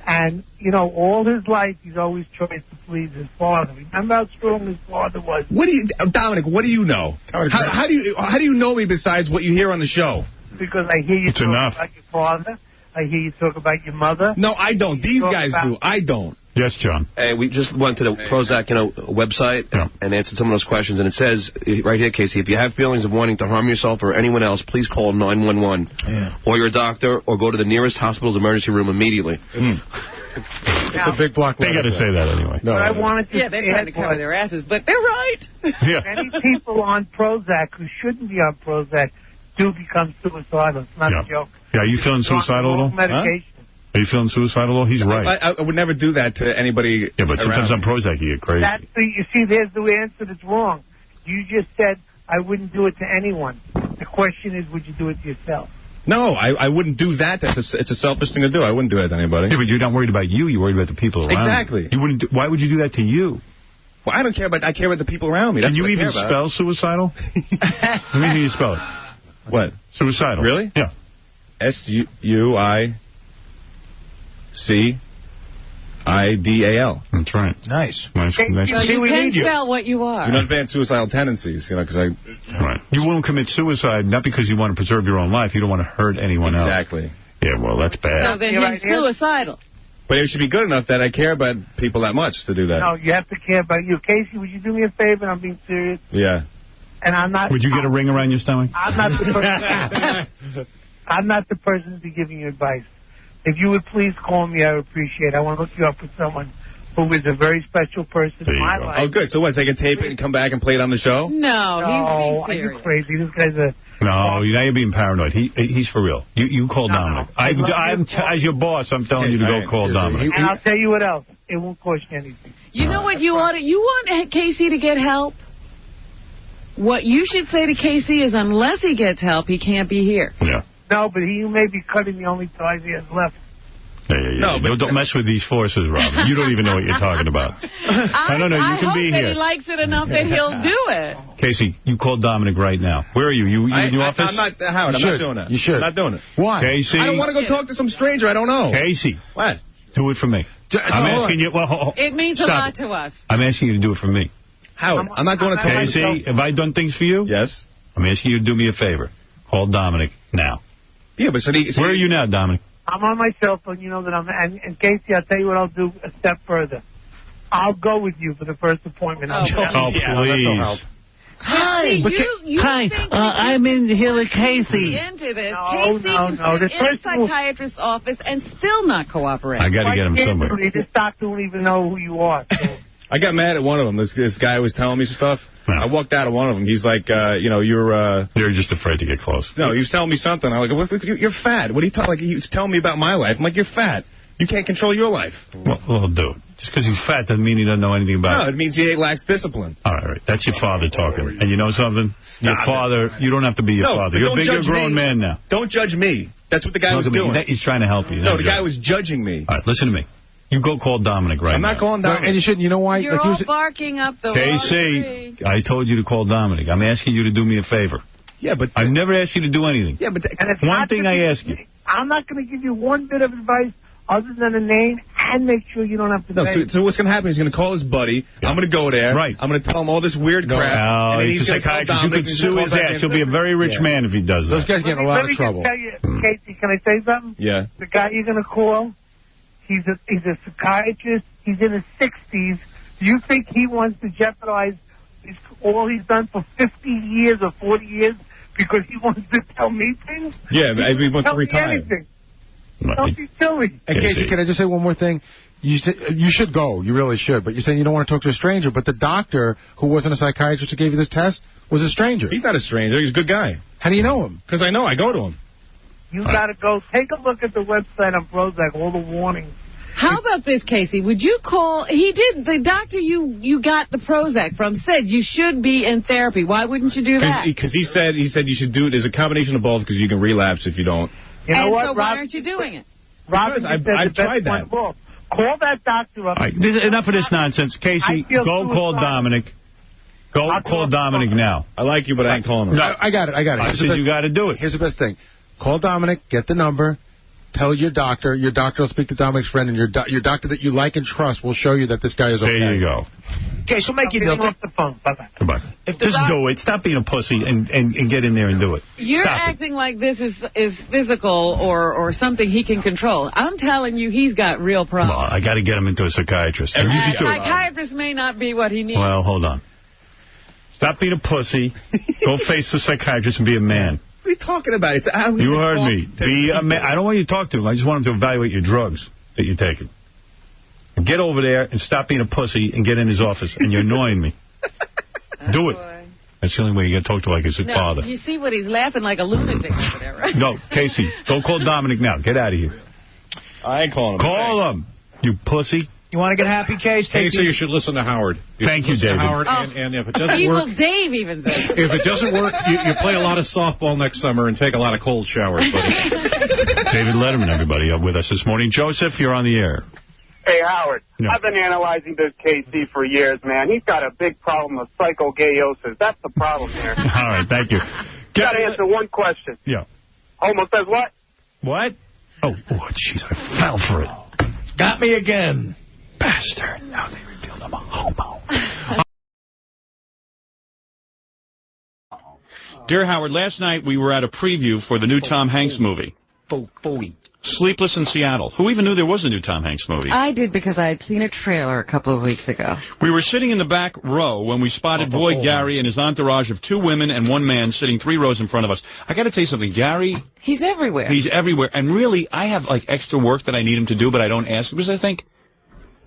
And, you know, all his life, he's always tried to please his father. Remember how strong his father was? What do you, Dominic? What do you know? How do you know me besides what you hear on the show? Because I hear you talk about your father. I hear you talk about your mother. No, I don't. These guys do. I don't. Yes, John. Hey, we just went to the Prozac, website and answered some of those questions, and it says right here, Casey, if you have feelings of wanting to harm yourself or anyone else, please call 911 or your doctor, or go to the nearest hospital's emergency room immediately. It's a big block. They got to say that anyway. No, but I wanted to they're trying to cover their asses, but they're right. Yeah. Many people on Prozac who shouldn't be on Prozac do become suicidal. It's not a joke. Yeah, are you feeling suicidal at all? Medication. Are you feeling suicidal at all? He's right. I would never do that to anybody. Yeah, but sometimes on Prozac you get crazy. You see, there's the answer that's wrong. You just said, I wouldn't do it to anyone. The question is, would you do it to yourself? No, I wouldn't do that. It's a selfish thing to do. I wouldn't do that to anybody. Yeah, but you're not worried about you. You're worried about the people around Exactly. you. You wouldn't. Why would you do that to you? Well, I don't care about. I care about the people around me. That's Can you what I even care about. spell suicidal? Let me hear you spell it. What? Suicidal. Really? Yeah. SUICIDAL. That's right. Nice. Nice. So you can spell what you are. You know, advanced suicidal tendencies, because I... Right. You won't commit suicide, not because you want to preserve your own life. You don't want to hurt anyone else. Exactly. Yeah, well, that's bad. So then he's suicidal. But it should be good enough that I care about people that much to do that. No, you have to care about you. Casey, would you do me a favor? I'm being serious. Yeah. And I'm not... Would you get a ring around your stomach? I'm not the person... I'm not the person to be giving you advice. If you would please call me, I would appreciate it. I want to hook you up with someone who is a very special person in my life. Oh, good. So what, so I can tape it and come back and play it on the show? No, he's being are you serious. crazy? This guy's a... No, now you're being paranoid. He's for real. You call Dominic. As your boss, I'm telling you to go call Dominic. And I'll tell you what else. It won't cost you anything. You know what you ought to... You want Casey to get help? What you should say to Casey is, unless he gets help, he can't be here. Yeah. No, but he may be cutting the only ties he has left. Yeah. No, but don't mess with these forces, Robin. You don't even know what you're talking about. I don't know. You can be here. I hope that he likes it enough that he'll do it. Casey, you call Dominic right now. Where are you? You in your office? I'm not, Howard, I'm not doing that. You should. I'm not doing it. Why? Casey. I don't want to go talk to some stranger I don't know. Casey. What? Do it for me. I'm asking you. Well, it means a lot to us. I'm asking you to do it for me. Howard, I'm not going to talk to Casey, have I done things for you? Yes. I'm asking you to do me a favor. Call Dominic now. Yeah, but where are you now, Dominic? I'm on my cell phone. You know that I'm... And Casey, I'll tell you what I'll do a step further. I'll go with you for the first appointment. Oh, please. Hi, I'm in here with Casey. Into this. No, Casey can sit in a psychiatrist's office and still not cooperate. I got to get him somewhere. This doctor won't even know who you are. So. I got mad at one of them. This guy was telling me some stuff. No. I walked out of one of them. He's like, you're just afraid to get close. No, he was telling me something. I'm like, you're fat. What are you talking? Like, he was telling me about my life. I'm like, you're fat. You can't control your life. Well, dude, just because he's fat doesn't mean he doesn't know anything about it. No, it means he lacks discipline. All right. That's your father talking. And you know something? Your father, you don't have to be your father. You're a grown man now. Don't judge me. That's what the guy was doing. He's trying to help you. No, the guy was judging me. All right, listen to me. You go call Dominic right now. I'm not calling Dominic. And you shouldn't. You know why? You're all barking up the Casey, I told you to call Dominic. I'm asking you to do me a favor. Yeah, but... I've never asked you to do anything. Yeah, but... One thing I ask you. I'm not going to give you one bit of advice other than a name and make sure you don't have to pay. So what's going to happen is he's going to call his buddy. Yeah. I'm going to go there. Right. I'm going to tell him all this weird crap. No, he's a psychiatrist. You could sue his ass. He'll be a very rich man if he does that. Those guys get in a lot of trouble. Let me just tell you, Casey, can I say something? Yeah. The guy you're going to call, he's a psychiatrist. He's in his 60s. Do you think he wants to jeopardize all he's done for 50 years or 40 years because he wants to tell me things? Yeah, he wants to retire. Anything. Don't be silly. And Casey, can I just say one more thing? You should go. You really should. But you're saying you don't want to talk to a stranger. But the doctor who wasn't a psychiatrist who gave you this test was a stranger. He's not a stranger. He's a good guy. How do you know him? Because I know. I go to him. You got to go. Take a look at the website on Prozac, all the warnings. How about this, Casey? Would you call... The doctor you got the Prozac from said you should be in therapy. Why wouldn't you do that? Because he said you should do it. There's a combination of both because you can relapse if you don't. You know what, so why aren't you doing it? Robin, I've tried that. Call that doctor up. Right, enough of this nonsense. Casey, go call Dominic. Call Dominic now. I like you, but I ain't calling him. No, I got it. I said you got to do it. Here's the best thing. Call Dominic, get the number, tell your doctor will speak to Dominic's friend, and your doctor that you like and trust will show you that this guy is okay. There you go. Okay, so make your deal. Off the phone. Bye-bye. Goodbye. Just do it. Stop being a pussy and get in there and do it. You're acting like this is physical or something he can control. I'm telling you, he's got real problems. Well, I got to get him into a psychiatrist. A psychiatrist may not be what he needs. Well, hold on. Stop being a pussy. Go face the psychiatrist and be a man. What are you talking about? You heard me. Be a man. I don't want you to talk to him. I just want him to evaluate your drugs that you're taking. And get over there and stop being a pussy and get in his office. And you're annoying me. Do it. Boy. That's the only way you get to talk to like his father. You see what he's laughing like a lunatic over there, right? No, Casey, don't call Dominic now. Get out of here. I ain't calling him. Call him, you pussy. You want to get happy, Case? Casey, you should listen to Howard. Thank you, David. Howard, and if it doesn't Evil work... Dave even says. If it doesn't work, you play a lot of softball next summer and take a lot of cold showers, buddy. David Letterman, everybody, with us this morning. Joseph, you're on the air. Hey, Howard. No. I've been analyzing this KC for years, man. He's got a big problem of psychogayosis. That's the problem here. All right, thank you. You got to answer one question. Yeah. Homo says what? What? Oh, jeez, I fell for it. Got me again. Bastard. Now they revealed I'm a homo. Dear Howard, last night we were at a preview for the new Tom Hanks movie. Sleepless in Seattle. Who even knew there was a new Tom Hanks movie? I did because I had seen a trailer a couple of weeks ago. We were sitting in the back row when we spotted Boy Gary and his entourage of 2 women and 1 man sitting 3 rows in front of us. I got to tell you something, Gary... He's everywhere. He's everywhere. And really, I have like extra work that I need him to do, but I don't ask because I think...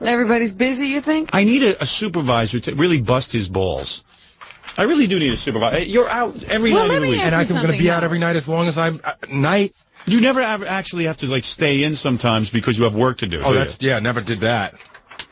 Everybody's busy, you think? I need a supervisor to really bust his balls. I really do need a supervisor. You're out every night of the week. And I'm going to be out every night as long as I'm... night... You never actually have to, like, stay in sometimes because you have work to do. Oh, that's... Yeah, never did that.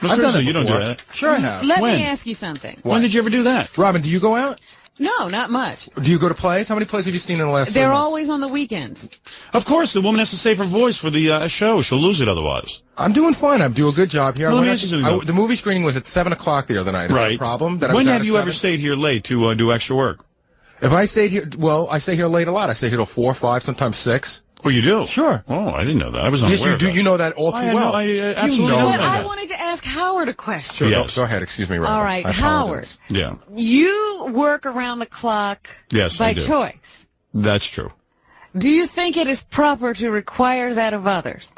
I've done it. You don't do that. Sure I have. Let me ask you something. When did you ever do that? Robin, do you go out? No, not much. Do you go to plays? How many plays have you seen in the last 3 months? They're always on the weekends. Of course, the woman has to save her voice for the show. She'll lose it otherwise. I'm doing fine. I'm doing a good job here. Well, the movie screening was at 7 o'clock the other night. Is that a problem? When have you ever stayed here late to do extra work? If I stayed here, well, I stay here late a lot. I stay here till 4, 5, sometimes 6. Oh, you do? Sure. Oh, I didn't know that. I was unaware of that. You know that all too well. Absolutely you know But I wanted to ask Howard a question. Sure, yes. Go ahead. Excuse me, Robin. All right, Howard. Yeah. You work around the clock by choice. That's true. Do you think it is proper to require that of others?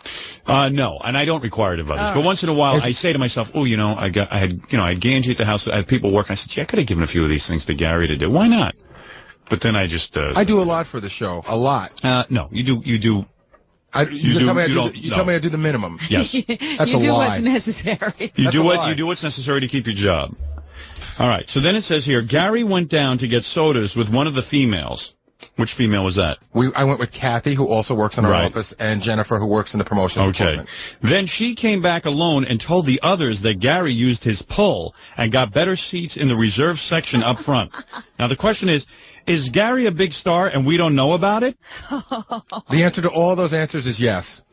No, and I don't require it of others. But once in a while, I say to myself, "Oh, I had Ganji at the house. I had people working. I said, gee, I could have given a few of these things to Gary to do. Why not?" But then I just... I do a lot for the show. A lot. No, you do... You tell me I do the minimum. Yes. That's you a do lie. what's necessary. You do what's necessary to keep your job. All right. So then it says here, Gary went down to get sodas with one of the females. Which female was that? I went with Kathy, who also works in our office, and Jennifer, who works in the promotions department. Then she came back alone and told the others that Gary used his pull and got better seats in the reserve section up front. Now the question is Gary a big star and we don't know about it? The answer to all those answers is yes.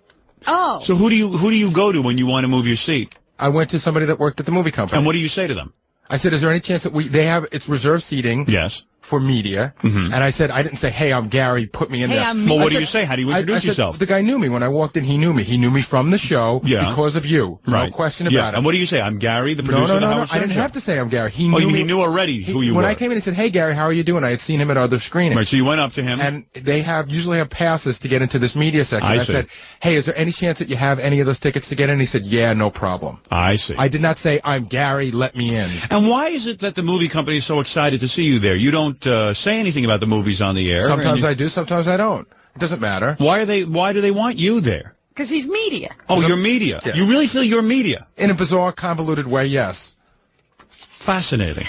Oh. So who do you go to when you want to move your seat? I went to somebody that worked at the movie company. And what do you say to them? I said, is there any chance that it's reserved seating? Yes. For media. And I said, I didn't say, hey, I'm Gary, put me in there. Well, what do you say? How do you introduce yourself? The guy knew me. When I walked in, he knew me. He knew me from the show because of you. Right. No question about it. And what do you say? I'm Gary, the producer of the Howard Stern I didn't Show? have to say I'm Gary. He knew me. He knew already who you were. When I came in, he said, hey, Gary, how are you doing? I had seen him at other screenings. Right, so you went up to him. And they usually have passes to get into this media section. I said, hey, is there any chance that you have any of those tickets to get in? He said, yeah, no problem. I see. I did not say, I'm Gary, let me in. And why is it that the movie company is so excited to see you there? You don't say anything about the movies on the air. Sometimes I do, sometimes I don't. It doesn't matter. Why do they want you there? Because he's media. Oh, you're media. Yes. You really feel you're media? In a bizarre, convoluted way, yes. Fascinating.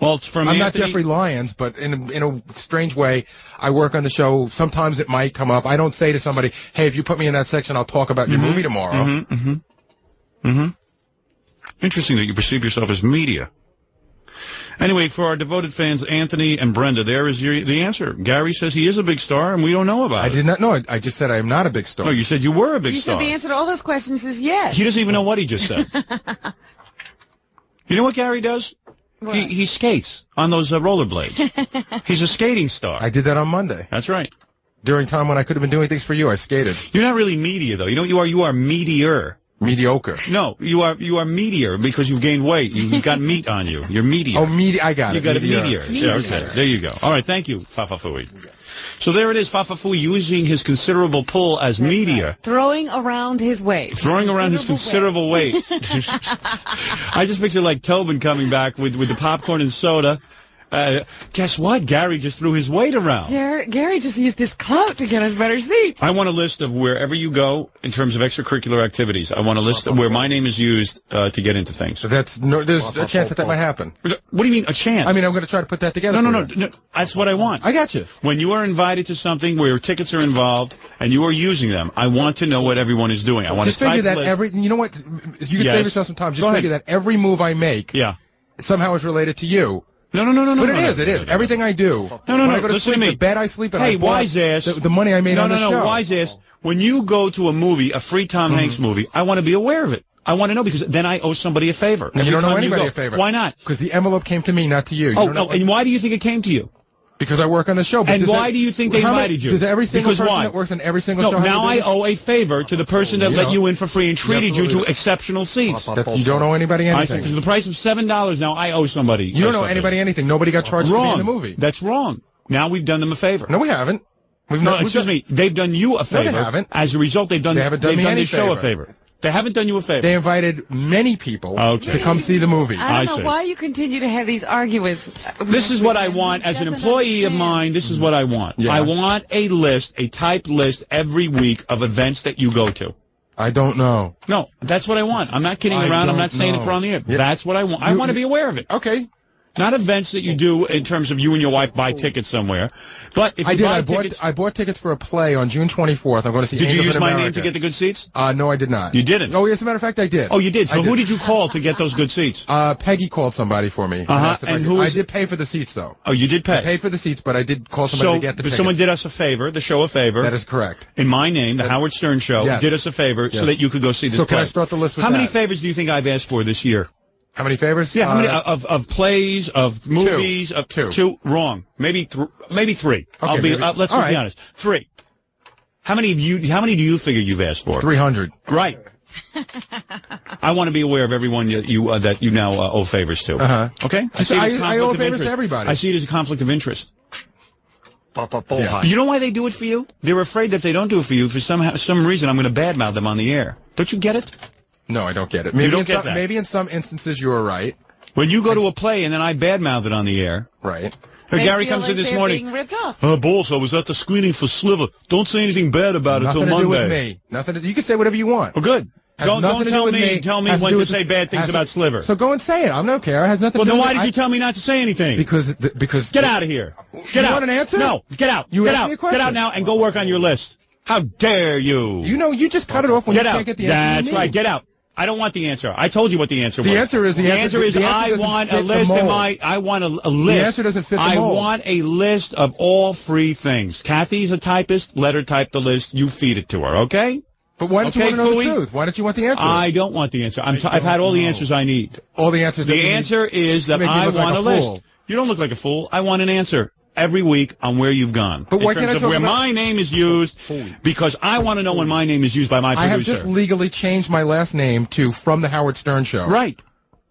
Well, it's from I'm not Jeffrey Lyons, but in a strange way, I work on the show. Sometimes it might come up. I don't say to somebody, hey, if you put me in that section, I'll talk about your movie tomorrow. Interesting that you perceive yourself as media. Anyway, for our devoted fans, Anthony and Brenda, there is the answer. Gary says he is a big star, and we don't know about it. I did not know it. I just said I am not a big star. No, you said you were a big star. star. You said the answer to all those questions is yes. He doesn't even know what he just said. You know what Gary does? He skates on those rollerblades. He's a skating star. I did that on Monday. That's right. During time when I could have been doing things for you, I skated. You're not really media, though. You know what you are? Meteor. Mediocre. No, you are meteor because you've gained weight. You've got meat on you. You're meteor. Oh, I got it. You got a meteor. Yeah, okay. There you go. All right, thank you, Fafafui. So there it is, Fafafui using his considerable pull as meteor. Throwing around his weight. Throwing around his considerable weight. I just picture like Tobin coming back with the popcorn and soda. Guess what? Gary just threw his weight around. Gary just used his clout to get us better seats. I want a list of wherever you go in terms of extracurricular activities. I want a list of where my name is used to get into things. There's a chance that might happen. What do you mean, a chance? I mean, I'm going to try to put that together. No. That's what I want. I got you. When you are invited to something where tickets are involved and you are using them, I want to know what everyone is doing. I want just to figure that you know what? You can save yourself some time. Just figure that every move I make somehow is related to you. No. But it is. Everything I do. No. When I go to Listen sleep, to me. the bed I sleep in, Hey, I bought wise ass. The money I made on the show. No, wise ass. When you go to a movie, a free Tom Hanks movie, I want to be aware of it. I want to know because then I owe somebody a favor. You don't owe anybody a favor. Why not? Because the envelope came to me, not to you. And why do you think it came to you? Because I work on the show. But and why do you think they invited you? Does every single person that works on every single show have now I owe a favor to the person that let you in for free and treated you to exceptional seats. You don't owe anybody anything. Because the price of $7 now I owe somebody. You don't owe anybody anything. Nobody got charged to be in the movie. That's wrong. Now we've done them a favor. No, we haven't. Excuse me. They've done you a favor. No, they haven't. As a result, they've done the show a favor. They haven't done you a favor. They invited many people to come see the list. I don't know why you continue to have these arguments. This is what I want. As an employee of mine, this is what I want. Yeah. I want a list, a typed list every week of events that you go to. I don't know. No, that's what I want. I'm not kidding around. I'm not saying it for on the air. Yeah. That's what I want. I want to be aware of it. Okay. Not events that you do in terms of you and your wife buy tickets somewhere. But if you I bought tickets for a play on June 24th. I'm going to see Did you use my America. name to get the good seats? No, I did not. You didn't? Oh, as a matter of fact, I did. Oh, you did? So who did you call to get those good seats? Peggy called somebody for me. And who I did pay for the seats, though. Oh, you did pay? I paid for the seats, but I did call somebody to get the tickets. Someone did us a favor, the show a favor. That is correct. In my name, the Howard Stern Show did us a favor so that you could go see this play. So can I start the list with How many favors do you think I've asked for this year? How many favors? Yeah, how many of plays, of movies, two. of two? Wrong. Maybe three. Okay, let's just be honest. 3. How many do you figure you've asked for? 300. Right. I want to be aware of everyone that you now owe favors to. Okay? I owe favors to everybody. I see it as a conflict of interest. Yeah. You know why they do it for you? They're afraid that if they don't do it for you, for some reason, I'm going to badmouth them on the air. Don't you get it? No, I don't get it. Maybe in some instances you are right. When you go to a play and then I badmouth it on the air. Right. Gary comes in this morning. Being ripped off. Boss, I was at the screening for Sliver. Don't say anything bad about it till Monday. Nothing to do with me. Nothing. You can say whatever you want. Well, good. Don't tell me when to say bad things about Sliver. So go and say it. I don't care. It has nothing to do with it. Well, then why did you tell me not to say anything? Because get out of here. Get out. You want an answer? No. Get out. Get out. Get out now and go work on your list. How dare you? You just cut it off when you can't get the answer. That's right. Get out. I don't want the answer. I told you what the answer was. The answer is I want a list. I want a list. The answer doesn't fit the mold. I want a list of all free things. Kathy's a typist. Let her type the list. You feed it to her, okay? But why don't you want to know the truth? Why don't you want the answer? I don't want the answer. I've had all the answers I need. All the answers. The answer is that I want a list. You don't look like a fool. I want an answer every week on where you've gone. But why can't I talk where my name is used? Because I want to know when my name is used by my producer. I have just legally changed my last name to From the Howard Stern Show. Right.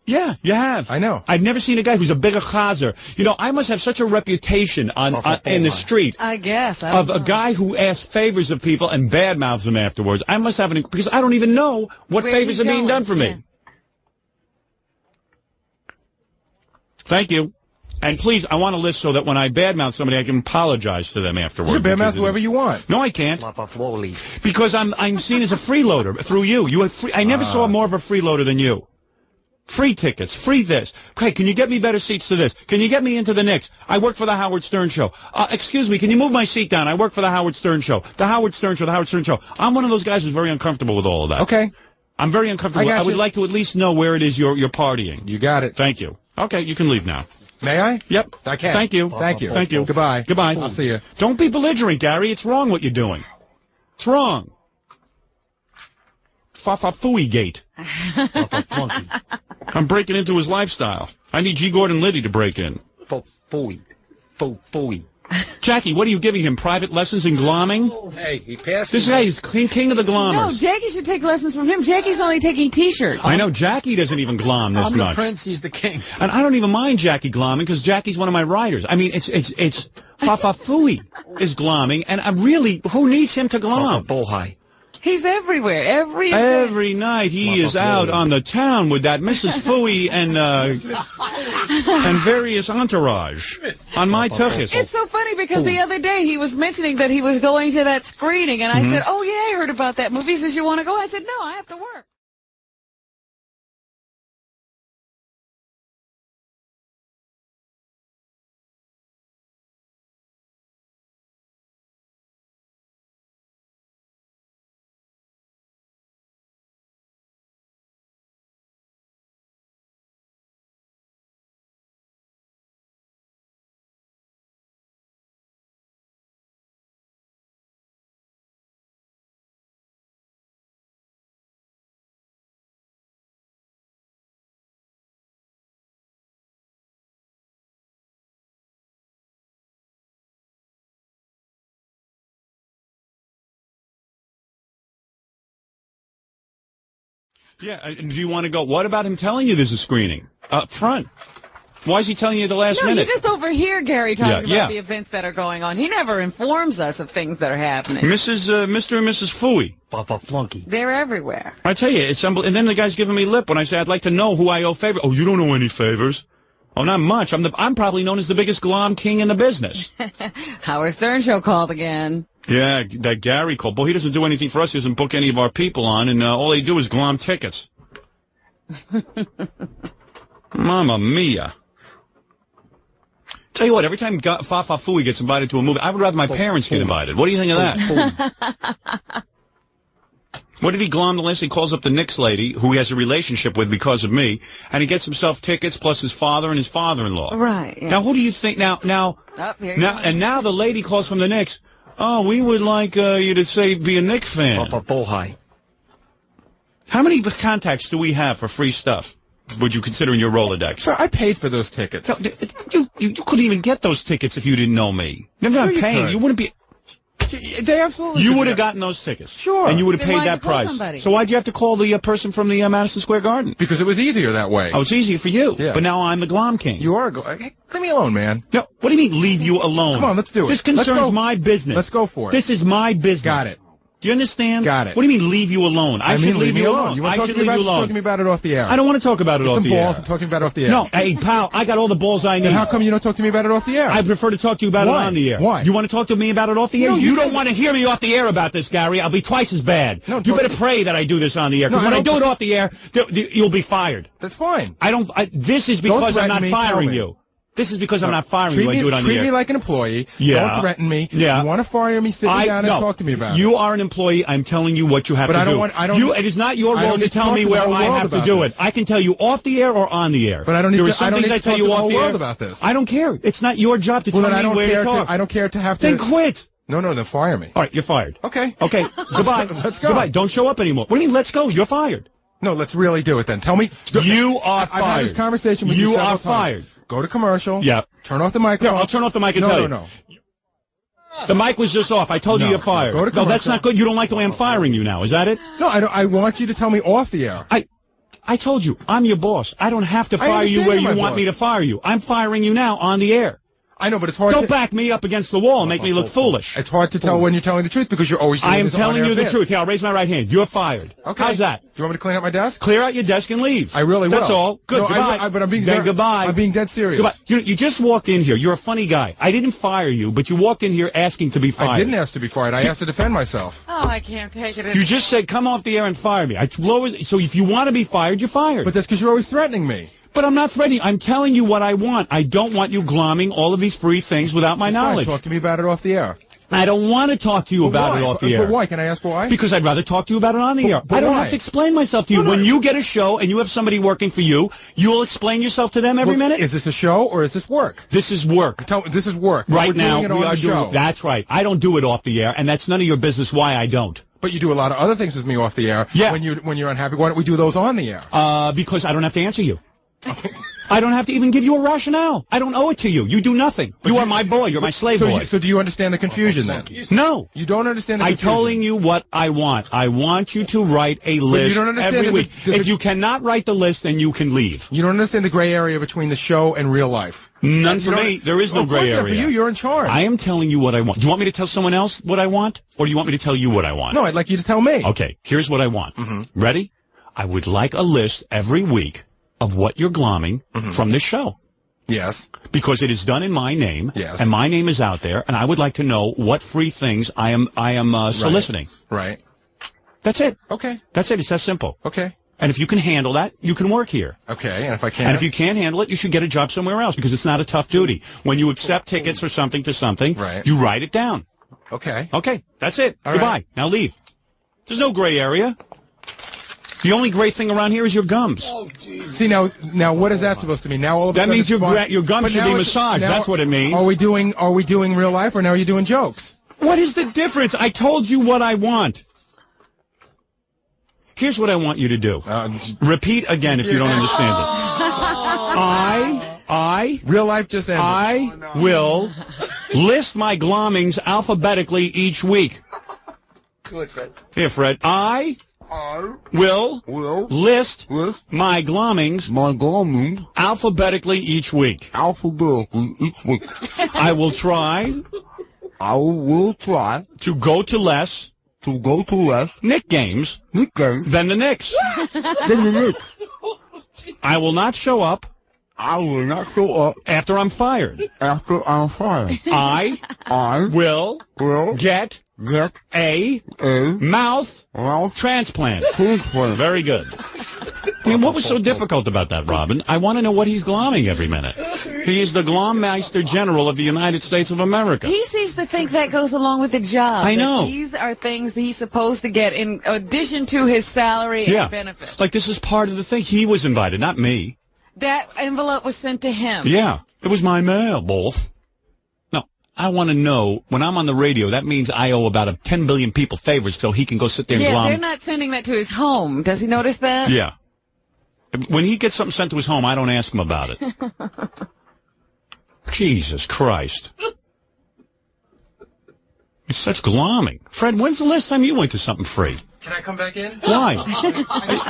Yeah, you have. I know. I've never seen a guy who's a bigger chazer. I must have such a reputation in the street. I guess. Of a guy who asks favors of people and badmouths them afterwards. I must have because I don't even know what favors are being done for me. Thank you. And please, I want a list so that when I badmouth somebody, I can apologize to them afterwards. You can badmouth whoever you want. No, I can't. Because I'm seen as a freeloader through you. I never saw more of a freeloader than you. Free tickets, free this. Okay, can you get me better seats to this? Can you get me into the Knicks? I work for the Howard Stern Show. Excuse me, can you move my seat down? I work for the Howard Stern Show. The Howard Stern Show, the Howard Stern Show. I'm one of those guys who's very uncomfortable with all of that. Okay. I'm very uncomfortable. I would like to at least know where it is you're partying. You got it. Thank you. Okay, you can leave now. May I? Yep. I can. Thank you. Thank you. Thank you. Goodbye. Goodbye. I'll see you. Don't be belligerent, Gary. It's wrong what you're doing. It's wrong. Fa-fa-fooey gate. I'm breaking into his lifestyle. I need G. Gordon Liddy to break in. Jackie, what are you giving him? Private lessons in glomming? Hey, he passed. This guy is king of the glommers. No, Jackie should take lessons from him. Jackie's only taking T-shirts. I know Jackie doesn't even glom this I'm much. the prince, he's the king. And I don't even mind Jackie glomming because Jackie's one of my writers. I mean, it's Fafafui is glomming, and I really, who needs him to glom? He's everywhere. Every night he is out on the town with that Mrs. Fooey and various entourage on my tuchus. It's so funny because the other day he was mentioning that he was going to that screening, and I said, oh, yeah, I heard about that movie. He says, you want to go? I said, no, I have to work. Yeah, do you want to go? What about him telling you there's a screening up front? Why is he telling you at the last minute? You just overhear Gary talking Yeah. about the events that are going on. He never informs us of things that are happening. Mr. and Mrs. Fooey. Flunky. They're everywhere. I tell you, it's unbelievable. And then the guy's giving me lip when I say I'd like to know who I owe favors. Oh, you don't owe any favors. Oh, not much. I'm probably known as the biggest glom king in the business. Howard Stern show called again. Yeah, that Gary called. Boy, he doesn't do anything for us. He doesn't book any of our people on, and all they do is glom tickets. Mamma mia. Tell you what, every time Fafa Fooey gets invited to a movie, I would rather my parents get invited. What do you think of that? What did he glom the last? He calls up the Knicks lady, who he has a relationship with because of me, and he gets himself tickets plus his father and his father-in-law. Right. Yeah. Now, who do you think? Now, now the lady calls from the Knicks. Oh, we would like you to say be a Knicks fan. How many contacts do we have for free stuff? Would you consider in your Rolodex? Sir, I paid for those tickets. No, you couldn't even get those tickets if you didn't know me. Never Sure I'm paying. could. You wouldn't be. They absolutely. You would have gotten those tickets. Sure. And you would have Then paid why'd that you call price. somebody? So why'd you have to call the person from the Madison Square Garden? Because it was easier that way. Oh, it's easier for you. Yeah. But now I'm the glom king. You are. Hey, leave me alone, man. No, what do you mean leave you alone? Come on, let's do it. This Let's concerns go. my business. Let's go for it. This is my business. Got it. Do you understand? Got it. What do you mean leave you alone? I should mean, leave me you alone. You want to talk to me about it? Talk to me about it off the air. I don't want to talk about it Get off some the air. balls and talk to me about it off the air. No, hey, pal, I got all the balls I need. Then how come you don't talk to me about it off the air? I prefer to talk to you about Why? it on the air. Why? You want to talk to me about it off the air? No, you don't said- want to hear me off the air about this, Gary. I'll be twice as bad. No, you better pray that I do this on the air. Because No, when I I do don't- it off the air, you'll be fired. That's fine. This is because I'm threaten not me, tell firing me. you. This is because I'm not firing you. I do it on the Treat air. me like an employee. Yeah. Don't threaten me. Yeah. You want to fire me? Sit me down and talk to me about it. You are an employee. I'm telling you what you have But to I don't do. want- I don't- It is not your I role don't to need to tell talk me to the where whole I world have to about do this. it. I can tell you off the air or on the air. But I don't need There to. are some I don't things need I to tell talk you to the off whole the world air. about this. I don't care. It's not your job to Well, tell then I me don't where care to talk. I don't care to have to. Then quit. No, then fire me. All right, you're fired. Okay. Okay. Goodbye. Let's go. Goodbye. Don't show up anymore. What do you mean? Let's go. You're fired. No, let's really do it then. Tell me. You are fired. I've had this conversation with you You several are times. fired. Go to commercial. Yeah. Turn off the microphone. Yeah, I'll turn off the mic and tell you. No. The mic was just off. I told you you're fired. Go to No, that's commercial. not good. You don't like the way I'm firing you now. Is that it? No, I don't. I want you to tell me off the air. I told you, I'm your boss. I don't have to fire you understand where you're you my want boss. me to fire you. I'm firing you now on the air. I know, but it's hard. Don't back me up against the wall and make me look foolish. It's hard to tell when you're telling the truth because you're always. I am this telling on-air you the bits. truth. Here, I'll raise my right hand. You're fired. Okay. How's that? Do you want me to clean out my desk? Clear out your desk and leave. I really will. That's all. Good. No, Goodbye. but I'm being Then goodbye. I'm being dead serious. Goodbye. You just walked in here. You're a funny guy. I didn't fire you, but you walked in here asking to be fired. I didn't ask to be fired. I asked to defend myself. Oh, I can't take it. You just said, come off the air and fire me. So if you want to be fired, you're fired. But that's because you're always threatening me. But I'm not threatening. I'm telling you what I want. I don't want you glomming all of these free things without my It's fine. knowledge. Talk to me about it off the air. I don't want to talk to you about it off the air. But why? Can I ask why? Because I'd rather talk to you about it on the air. But I don't why? have to explain myself to you. When you get a show and you have somebody working for you, you'll explain yourself to them every minute? Is this a show or is this work? This is work. This is work. Right We're now, doing it on we are the show. doing. That's right. I don't do it off the air, and that's none of your business why I don't. But you do a lot of other things with me off the air. Yeah. When you're unhappy, why don't we do those on the air? Because I don't have to answer you. I don't have to even give you a rationale. I don't owe it to you. You do nothing. You are my boy. You're my slave boy. So do you understand the confusion then? No. You don't understand the confusion. I'm telling you what I want. I want you to write a list every week. If you cannot write the list, then you can leave. You don't understand the gray area between the show and real life. None for me. There is no gray area. For you, you're in charge. I am telling you what I want. Do you want me to tell someone else what I want, or do you want me to tell you what I want? No, I'd like you to tell me. Okay, here's what I want. Ready? I would like a list every week of what you're glomming from this show. Yes. Because it is done in my name. Yes. And my name is out there, and I would like to know what free things I am soliciting. Right. That's it. Okay. That's it. It's that simple. Okay. And if you can handle that, you can work here. Okay, and if I can't... And if you can't handle it, you should get a job somewhere else, because it's not a tough duty. When you accept tickets for something to something, you write it down. Okay. Okay, that's it. All Goodbye. right. Now leave. There's no gray area. The only great thing around here is your gums. See, now what is that supposed to mean? Now all of a that sudden means your gums But should now be it's- massaged. now- That's what it means. Are we doing real life, or now are you doing jokes? What is the difference? I told you what I want. Here's what I want you to do. Repeat again if you don't understand it. Real life just ended. I will list my glommings alphabetically each week. Do it, Fred. Here, Fred. I will list my glommings alphabetically each week. I will try to go to less Nick games than the Knicks. I will not show up after I'm fired. I will get a mouth transplant. Very good. I mean, what was so difficult about that, Robin? I want to know what he's glomming every minute. He is the Glommeister General of the United States of America. He seems to think that goes along with the job. I know. These are things he's supposed to get in addition to his salary and benefits. Like, this is part of the thing. He was invited, not me. That envelope was sent to him. Yeah. It was my mail, both. No, I want to know, when I'm on the radio, that means I owe about 10 billion people favors so he can go sit there and glom. They're not sending that to his home. Does he notice that? Yeah. When he gets something sent to his home, I don't ask him about it. Jesus Christ. It's such glomming. Fred, when's the last time you went to something free? Can I come back in? Why?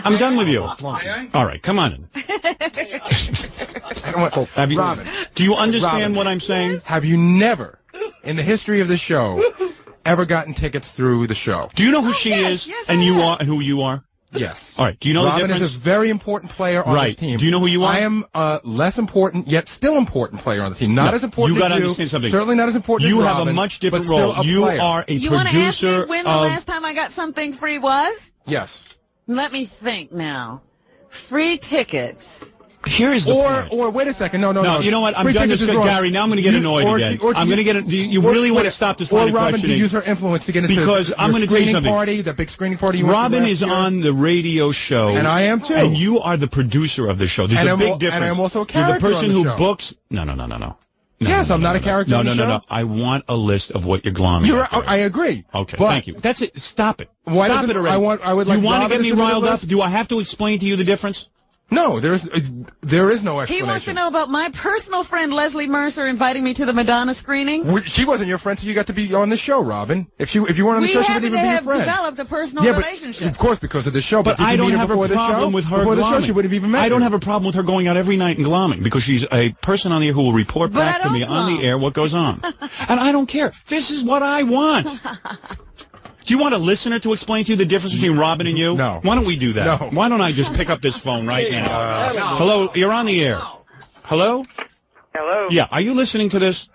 I'm done with you. All right, come on in. Robin, do you understand what I'm saying? Have you never, in the history of the show, ever gotten tickets through the show? Do you know who she is and you are and who you are? Yes. All right. Do you know Robin the difference? is a very important player on this team. Do you know who you are? I am a less important, yet still important player on the team. Not as important you as gotta you. understand something. Certainly not as important you as have Robin, a much different but still role. a You player. are a You want to ask me producer when the last time I got something free was? Yes. Let me think now. Free tickets. Here is the point. Or wait a second. No. You know what? I'm Free done tickets this, is wrong. Gary. Now I'm going to get annoyed again. I'm going to get. You really want to stop this line of Or Robin questioning? to use her influence to get into because I'm going to tell you something. Party, the big screening party. You went to Robin last is year. on the radio show, And I am too. And you are the producer of the show. There's a big difference. And I'm also a You're character the person on the who show. books. No. Yes, I'm not a character on the show. No. I want a list of what you're glomming. I agree. Okay, but thank you. That's it. Stop it. Why Stop doesn't- it already. I would like you want to Robin get me to submit a riled up? list? Do I have to explain to you the difference? No, there is no explanation. He wants to know about my personal friend Leslie Mercer inviting me to the Madonna screening. She wasn't your friend, so you got to be on the show, Robin. If you weren't on the show, she wouldn't even be your have friend. developed a personal But, relationship. of course, because of the show. But did I you don't meet her have a before the problem show? with her Before the show, glomming. she wouldn't have even met I don't you. have a problem with her going out every night and glomming because she's a person on the air who will report But back I to me don't on the air what goes on. And I don't care. This is what I want. Do you want a listener to explain to you the difference between Robin and you? No. Why don't we do that? No. Why don't I just pick up this phone right now? Hello, you're on the air. Hello? Hello? Yeah, are you listening to this?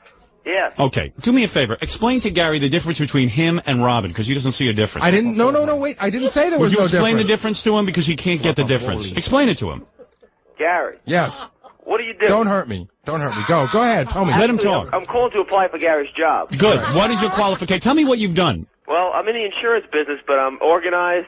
Yeah. Okay, do me a favor. Explain to Gary the difference between him and Robin, because he doesn't see a difference. I didn't. No, wait. I didn't say there was Would you no explain difference. the difference to him because he can't get the difference? Explain it to him. Gary. Yes. What are you doing? Don't hurt me. Don't hurt me. Go ahead. Tell me. Let him talk. I'm calling to apply for Gary's job. Good. What is your qualification? Tell me what you've done. Well, I'm in the insurance business, but I'm organized.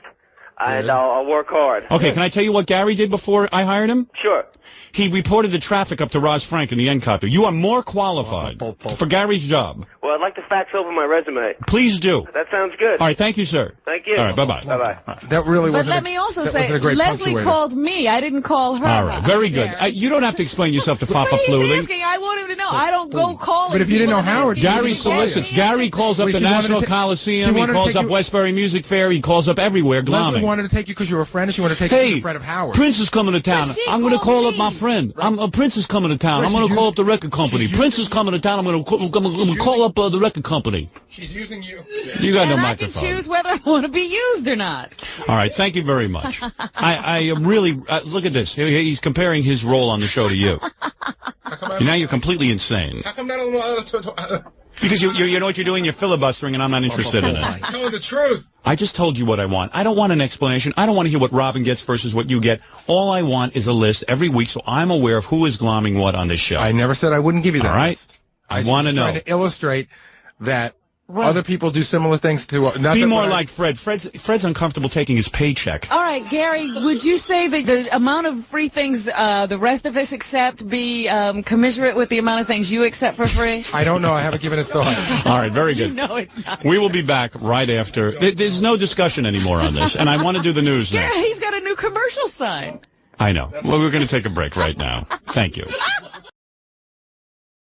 And I'll work hard. Okay, can I tell you what Gary did before I hired him? Sure. He reported the traffic up to Roz Frank in the end copy. You are more qualified for Gary's job. Well, I'd like to fax over my resume. Please do. That sounds good. All right, thank you, sir. Thank you. All right, bye-bye. Bye-bye. That really But wasn't let me also that say, wasn't a great Leslie punctuator. called me. I didn't call her. All right, very good. You don't have to explain yourself to Papa But he's Fluley. asking. I want him to know. I don't go calling. But if you didn't know Howard, Gary solicits. Gary calls up Wait, the she wanted National to ta- Coliseum. she He wanted to calls take up you- Westbury Music Fair. He calls up everywhere, Leslie glomming. wanted to take you because you were a friend, and she wanted to take you because you're a friend of Howard. Prince is coming to town. I'm going to call up my friend. Prince is coming to town. I'm going to call up the record company. Prince is coming to town. I'm going to call up the record company. She's using you. You got no and I microphone. can choose whether I want to be used or not. All right, thank you very much. I am really look at this. He's comparing his role on the show to you. Now you're completely insane. How come not Because you know what you're doing? You're filibustering, and I'm not interested in it. telling the truth? I just told you what I want. I don't want an explanation. I don't want to hear what Robin gets versus what you get. All I want is a list every week so I'm aware of who is glomming what on this show. I never said I wouldn't give you that All right? list. I want to know. Trying to illustrate that other people do similar things to. Not Be that more when I- like Fred. Fred's uncomfortable taking his paycheck. All right, Gary, would you say that the amount of free things the rest of us accept be commensurate with the amount of things you accept for free? I don't know. I haven't given it thought. All right, very good. You know it's not. We will be back right after. There's no discussion anymore on this, and I want to do the news Gary, next. he's got a new commercial sign. I know. Well, we're going to take a break right now. Thank you.